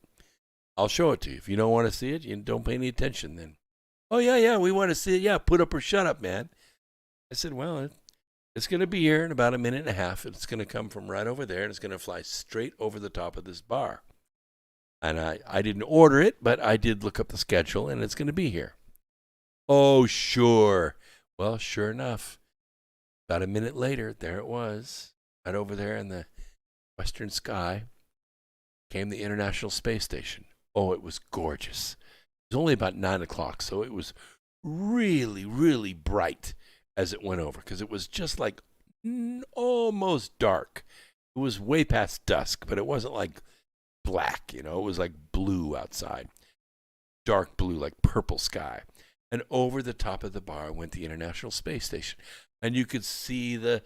I'll show it to you. If you don't want to see it, you don't pay any attention then. Oh, yeah, we want to see it. Yeah, put up or shut up, man. I said, well, it's going to be here in about a minute and a half. It's going to come from right over there, and it's going to fly straight over the top of this bar. And I didn't order it, but I did look up the schedule, and it's going to be here. Oh, sure. Well, sure enough, about a minute later, there it was, right over there in the western sky, came the International Space Station. Oh, it was gorgeous. It was only about 9 o'clock, so it was really, really bright as it went over, because it was just like almost dark. It was way past dusk, but it wasn't like black, it was like blue outside. Dark blue, like purple sky. And over the top of the bar went the International Space Station. And you could see the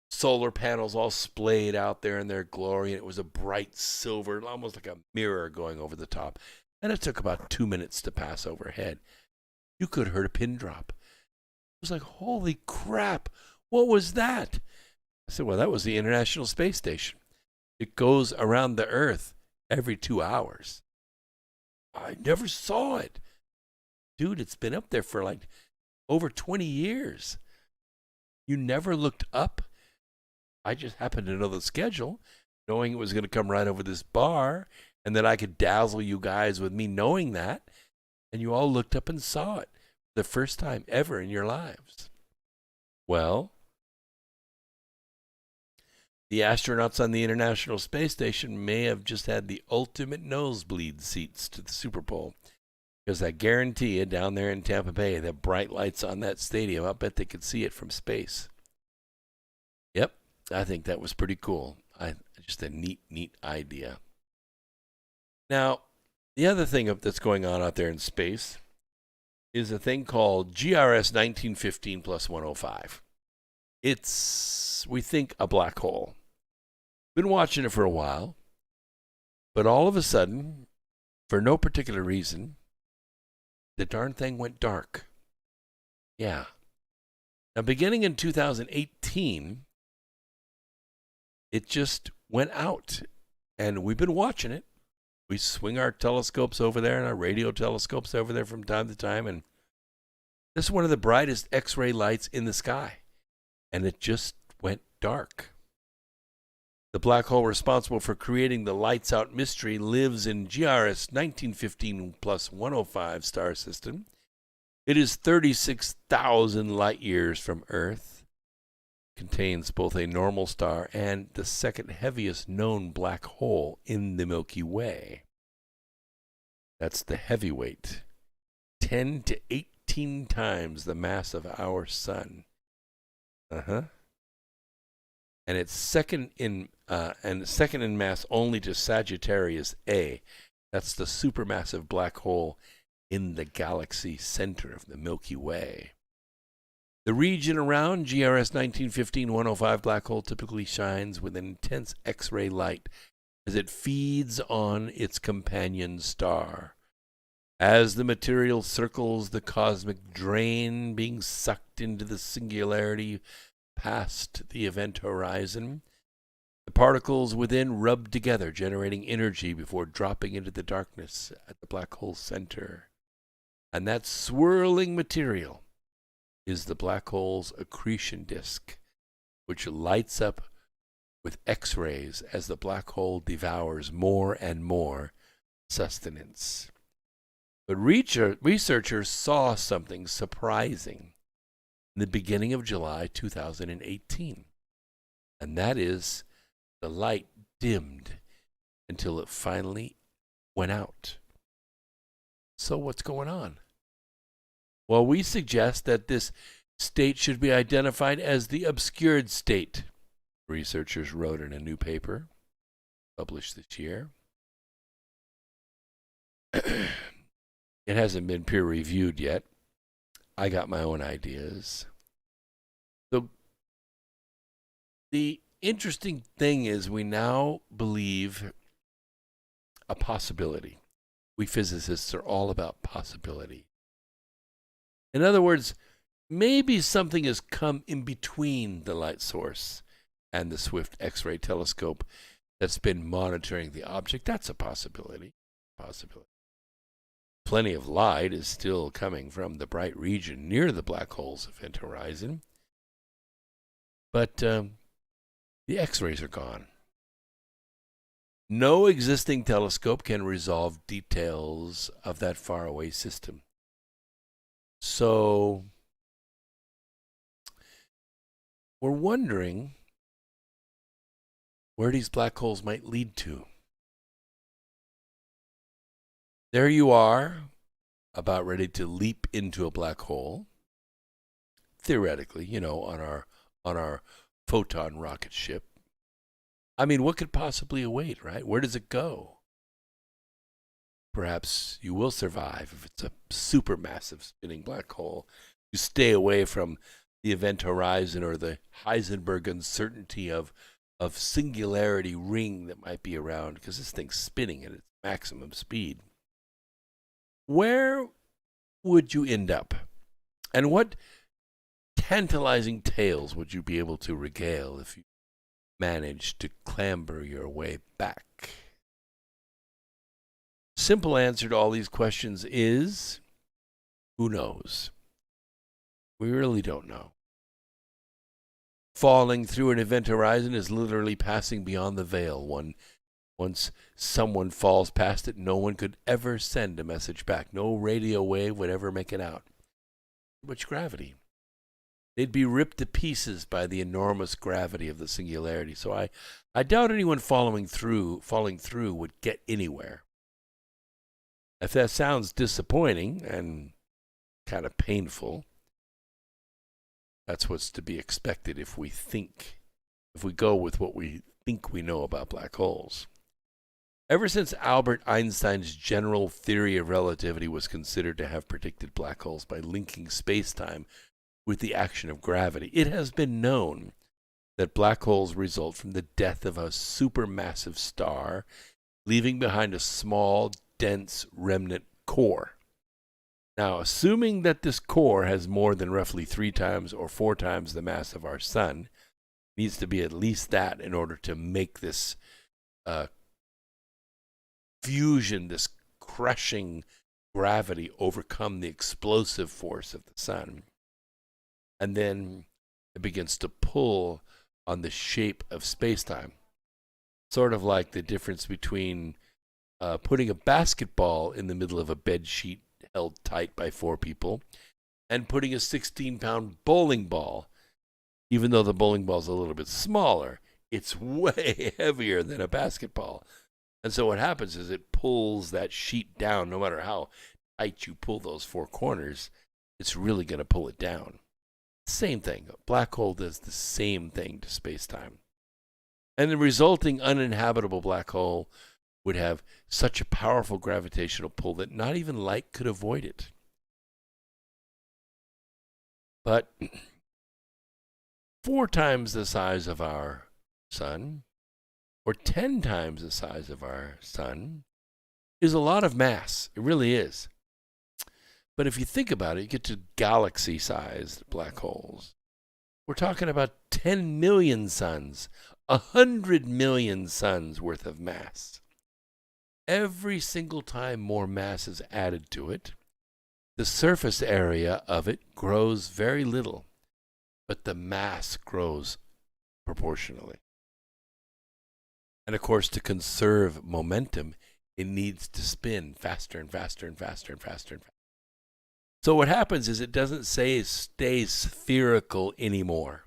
solar panels all splayed out there in their glory. And it was a bright silver, almost like a mirror going over the top. And it took about 2 minutes to pass overhead. You could have heard a pin drop. It was like, holy crap, what was that? I said, well, that was the International Space Station. It goes around the Earth every 2 hours. I never saw it. Dude, it's been up there for like over 20 years. You never looked up? I just happened to know the schedule, knowing it was going to come right over this bar, and that I could dazzle you guys with me knowing that, and you all looked up and saw it the first time ever in your lives. Well, the astronauts on the International Space Station may have just had the ultimate nosebleed seats to the Super Bowl. Because I guarantee you, down there in Tampa Bay, the bright lights on that stadium, I bet they could see it from space. Yep, I think that was pretty cool. Just a neat idea. Now, the other thing that's going on out there in space is a thing called GRS 1915 plus 105. It's, we think, a black hole. Been watching it for a while, but all of a sudden, for no particular reason, the darn thing went dark. Yeah. Now, beginning in 2018, it just went out, and we've been watching it. We swing our telescopes over there and our radio telescopes over there from time to time, and this is one of the brightest X-ray lights in the sky, and it just went dark. The black hole responsible for creating the lights-out mystery lives in GRS 1915 plus 105 star system. It is 36,000 light years from Earth. Contains both a normal star and the second heaviest known black hole in the Milky Way. That's the heavyweight. 10 to 18 times the mass of our sun. And it's second in mass only to Sagittarius A. That's the supermassive black hole in the galaxy center of the Milky Way. The region around GRS 1915-105 black hole typically shines with an intense X-ray light as it feeds on its companion star. As the material circles the cosmic drain, being sucked into the singularity past the event horizon, the particles within rub together, generating energy before dropping into the darkness at the black hole center. And that swirling material is the black hole's accretion disk, which lights up with X-rays as the black hole devours more and more sustenance. But researchers saw something surprising in the beginning of July 2018, and that is the light dimmed until it finally went out. So what's going on? Well, we suggest that this state should be identified as the obscured state, researchers wrote in a new paper published this year. It hasn't been peer-reviewed yet. I got my own ideas. So the interesting thing is we now believe a possibility. We physicists are all about possibility. In other words, maybe something has come in between the light source and the Swift X-ray telescope that's been monitoring the object. That's a possibility. Plenty of light is still coming from the bright region near the black hole's event horizon. But the X-rays are gone. No existing telescope can resolve details of that faraway system. So we're wondering where these black holes might lead to. There you are, about ready to leap into a black hole. Theoretically, on our photon rocket ship. I mean, what could possibly await, right? Where does it go? Perhaps you will survive if it's a supermassive spinning black hole. You stay away from the event horizon or the Heisenberg uncertainty of singularity ring that might be around, because this thing's spinning at its maximum speed. Where would you end up? And what tantalizing tales would you be able to regale if you managed to clamber your way back? Simple answer to all these questions is, who knows? We really don't know. Falling through an event horizon is literally passing beyond the veil. Once someone falls past it, no one could ever send a message back. No radio wave would ever make it out. Too much gravity. They'd be ripped to pieces by the enormous gravity of the singularity. So I doubt anyone falling through would get anywhere. If that sounds disappointing and kind of painful, that's what's to be expected if we go with what we think we know about black holes. Ever since Albert Einstein's general theory of relativity was considered to have predicted black holes by linking space-time with the action of gravity, it has been known that black holes result from the death of a supermassive star, leaving behind a small, dense remnant core. Now, assuming that this core has more than roughly 3 times or 4 times the mass of our sun, needs to be at least that in order to make this fusion, this crushing gravity overcome the explosive force of the sun. And then it begins to pull on the shape of space-time. Sort of like the difference between putting a basketball in the middle of a bed sheet held tight by 4 people and putting a 16-pound bowling ball. Even though the bowling ball is a little bit smaller, it's way heavier than a basketball. And so what happens is it pulls that sheet down. No matter how tight you pull those 4 corners, it's really going to pull it down. Same thing. A black hole does the same thing to space-time. And the resulting uninhabitable black hole would have such a powerful gravitational pull that not even light could avoid it. But 4 times the size of our sun, or 10 times the size of our sun, is a lot of mass. It really is. But if you think about it, you get to galaxy-sized black holes. We're talking about 10 million suns, 100 million suns worth of mass. Every single time more mass is added to it, the surface area of it grows very little, but the mass grows proportionally. And of course, to conserve momentum, it needs to spin faster and faster and faster and faster and faster. So what happens is it doesn't stay spherical anymore.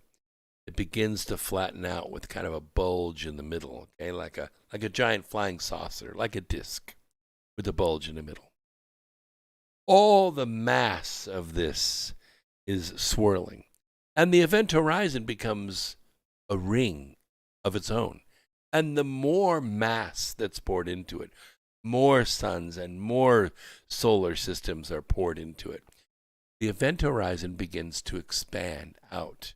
It begins to flatten out with kind of a bulge in the middle, okay, like a giant flying saucer, like a disc with a bulge in the middle. All the mass of this is swirling, and the event horizon becomes a ring of its own. And the more mass that's poured into it, more suns and more solar systems are poured into it, the event horizon begins to expand out.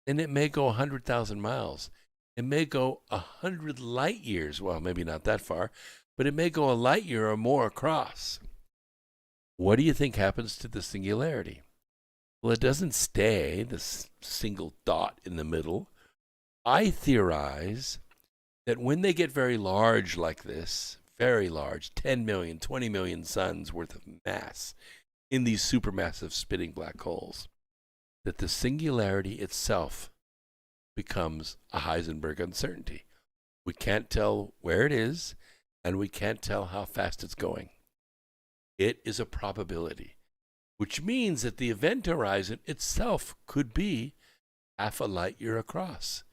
And it may go 100,000 miles. It may go 100 light years. Well, maybe not that far, but it may go a light year or more across. What do you think happens to the singularity? Well, it doesn't stay this single dot in the middle. I theorize that when they get very large like this, very large, 10 million, 20 million suns worth of mass in these supermassive spinning black holes, that the singularity itself becomes a Heisenberg uncertainty. We can't tell where it is, and we can't tell how fast it's going. It is a probability, which means that the event horizon itself could be half a light year across.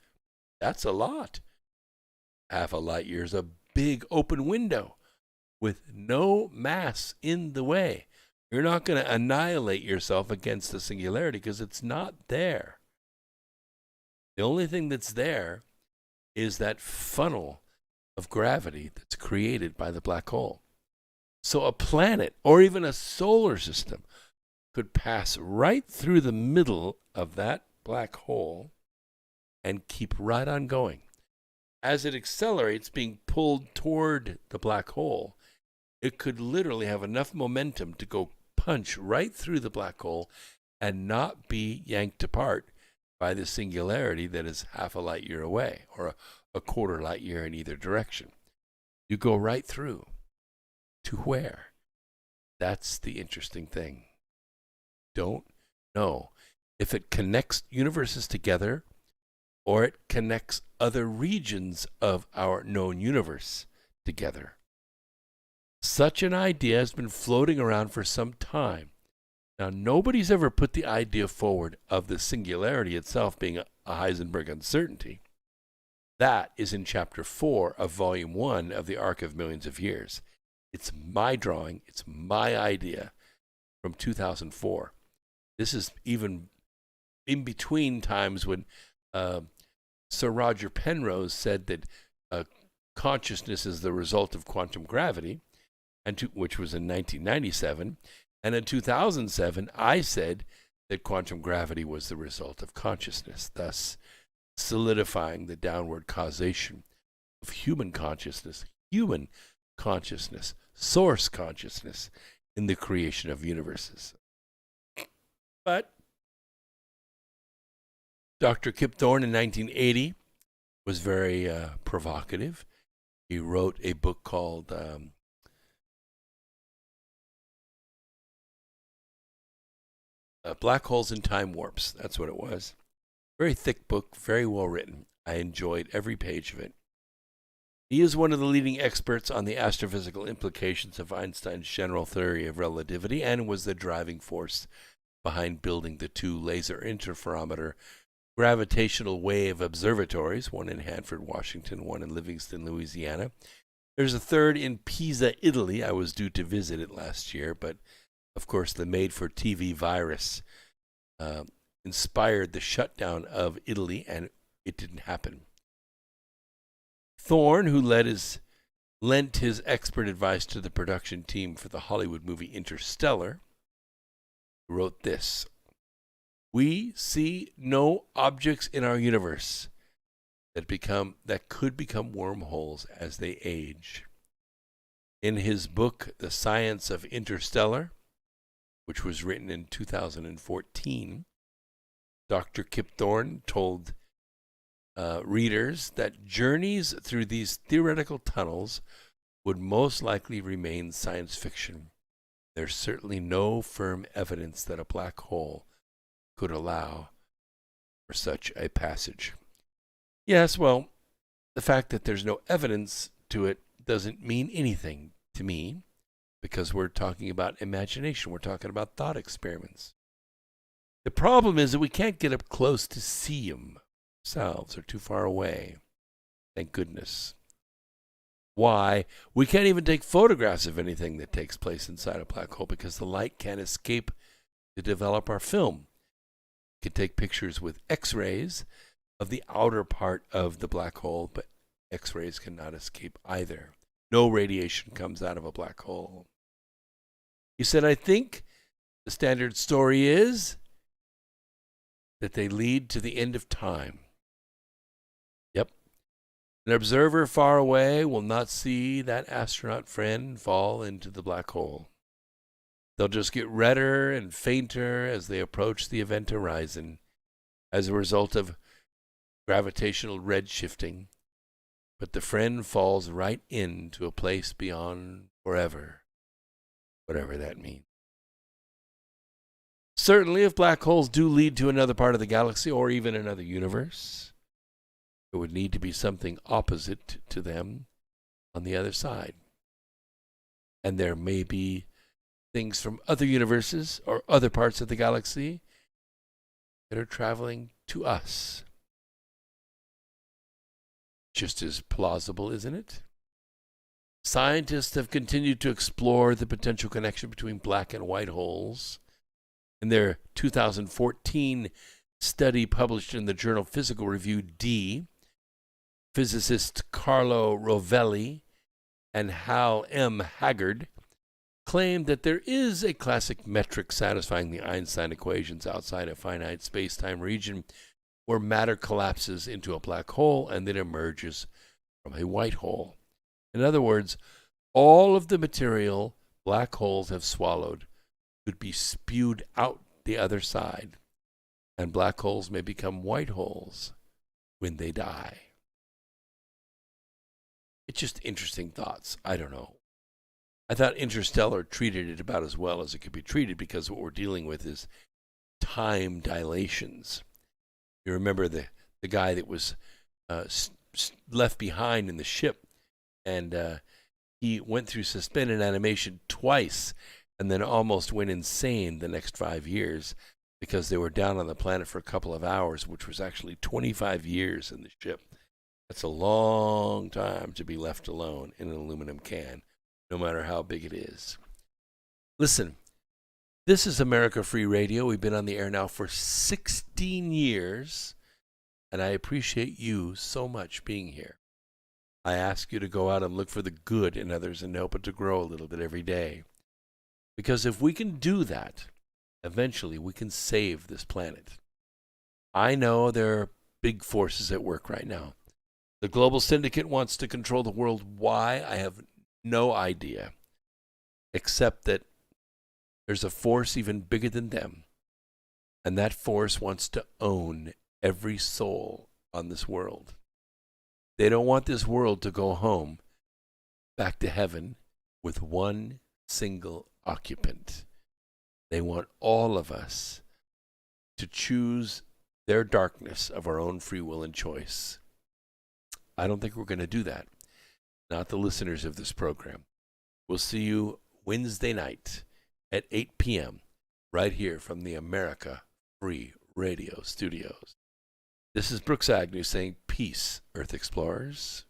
That's a lot. Half a light year is a big open window with no mass in the way. You're not going to annihilate yourself against the singularity because it's not there. The only thing that's there is that funnel of gravity that's created by the black hole. So a planet or even a solar system could pass right through the middle of that black hole and keep right on going. As it accelerates, being pulled toward the black hole, it could literally have enough momentum to go punch right through the black hole and not be yanked apart by the singularity that is half a light year away or a quarter light year in either direction. You go right through. To where? That's the interesting thing. Don't know if it connects universes together or it connects other regions of our known universe together. Such an idea has been floating around for some time. Now, nobody's ever put the idea forward of the singularity itself being a Heisenberg uncertainty. That is in Chapter 4 of Volume 1 of the Arc of Millions of Years. It's my drawing. It's my idea from 2004. This is even in between times when Sir Roger Penrose said that consciousness is the result of quantum gravity, which was in 1997. And in 2007, I said that quantum gravity was the result of consciousness, thus solidifying the downward causation of human consciousness, source consciousness, in the creation of universes. But Dr. Kip Thorne in 1980 was very provocative. He wrote a book called Black Holes and Time Warps. That's what it was. Very thick book, very well written. I enjoyed every page of it. He is one of the leading experts on the astrophysical implications of Einstein's general theory of relativity and was the driving force behind building the two laser interferometer gravitational wave observatories, one in Hanford, Washington, one in Livingston, Louisiana. There's a third in Pisa, Italy. I was due to visit it last year, but of course the made-for-TV virus inspired the shutdown of Italy, and it didn't happen. Thorne, who lent his expert advice to the production team for the Hollywood movie Interstellar, wrote this: "We see no objects in our universe that could become wormholes as they age." In his book, The Science of Interstellar, which was written in 2014, Dr. Kip Thorne told readers that journeys through these theoretical tunnels would most likely remain science fiction. There's certainly no firm evidence that a black hole could allow for such a passage. Yes, well, the fact that there's no evidence to it doesn't mean anything to me, because we're talking about imagination. We're talking about thought experiments. The problem is that we can't get up close to see them ourselves. They're too far away. Thank goodness. Why? We can't even take photographs of anything that takes place inside a black hole because the light can't escape to develop our film. We can take pictures with X-rays of the outer part of the black hole, but X-rays cannot escape either. No radiation comes out of a black hole. He said, "I think the standard story is that they lead to the end of time." Yep. An observer far away will not see that astronaut friend fall into the black hole. They'll just get redder and fainter as they approach the event horizon as a result of gravitational redshifting. But the friend falls right into a place beyond forever, whatever that means. Certainly, if black holes do lead to another part of the galaxy or even another universe, there would need to be something opposite to them on the other side. And there may be things from other universes or other parts of the galaxy that are traveling to us. Just as plausible, isn't it? Scientists have continued to explore the potential connection between black and white holes. In their 2014 study published in the journal Physical Review D, physicists Carlo Rovelli and Hal M. Haggard claimed that there is a classic metric satisfying the Einstein equations outside a finite space-time region where matter collapses into a black hole and then emerges from a white hole. In other words, all of the material black holes have swallowed could be spewed out the other side, and black holes may become white holes when they die. It's just interesting thoughts. I don't know. I thought Interstellar treated it about as well as it could be treated, because what we're dealing with is time dilations. You remember the guy that was left behind in the ship, and he went through suspended animation twice and then almost went insane the next 5 years because they were down on the planet for a couple of hours, which was actually 25 years in the ship. That's a long time to be left alone in an aluminum can, no matter how big it is. Listen, this is America Free Radio. We've been on the air now for 16 years, and I appreciate you so much being here. I ask you to go out and look for the good in others and help it to grow a little bit every day. Because if we can do that, eventually we can save this planet. I know there are big forces at work right now. The global syndicate wants to control the world. Why? I have no idea, except that There's a force even bigger than them. And that force wants to own every soul on this world. They don't want this world to go home, back to heaven, with one single occupant. They want all of us to choose their darkness of our own free will and choice. I don't think we're going to do that. Not the listeners of this program. We'll see you Wednesday night at 8 p.m. right here from the America Free Radio Studios. This is Brooks Agnew saying peace, Earth Explorers.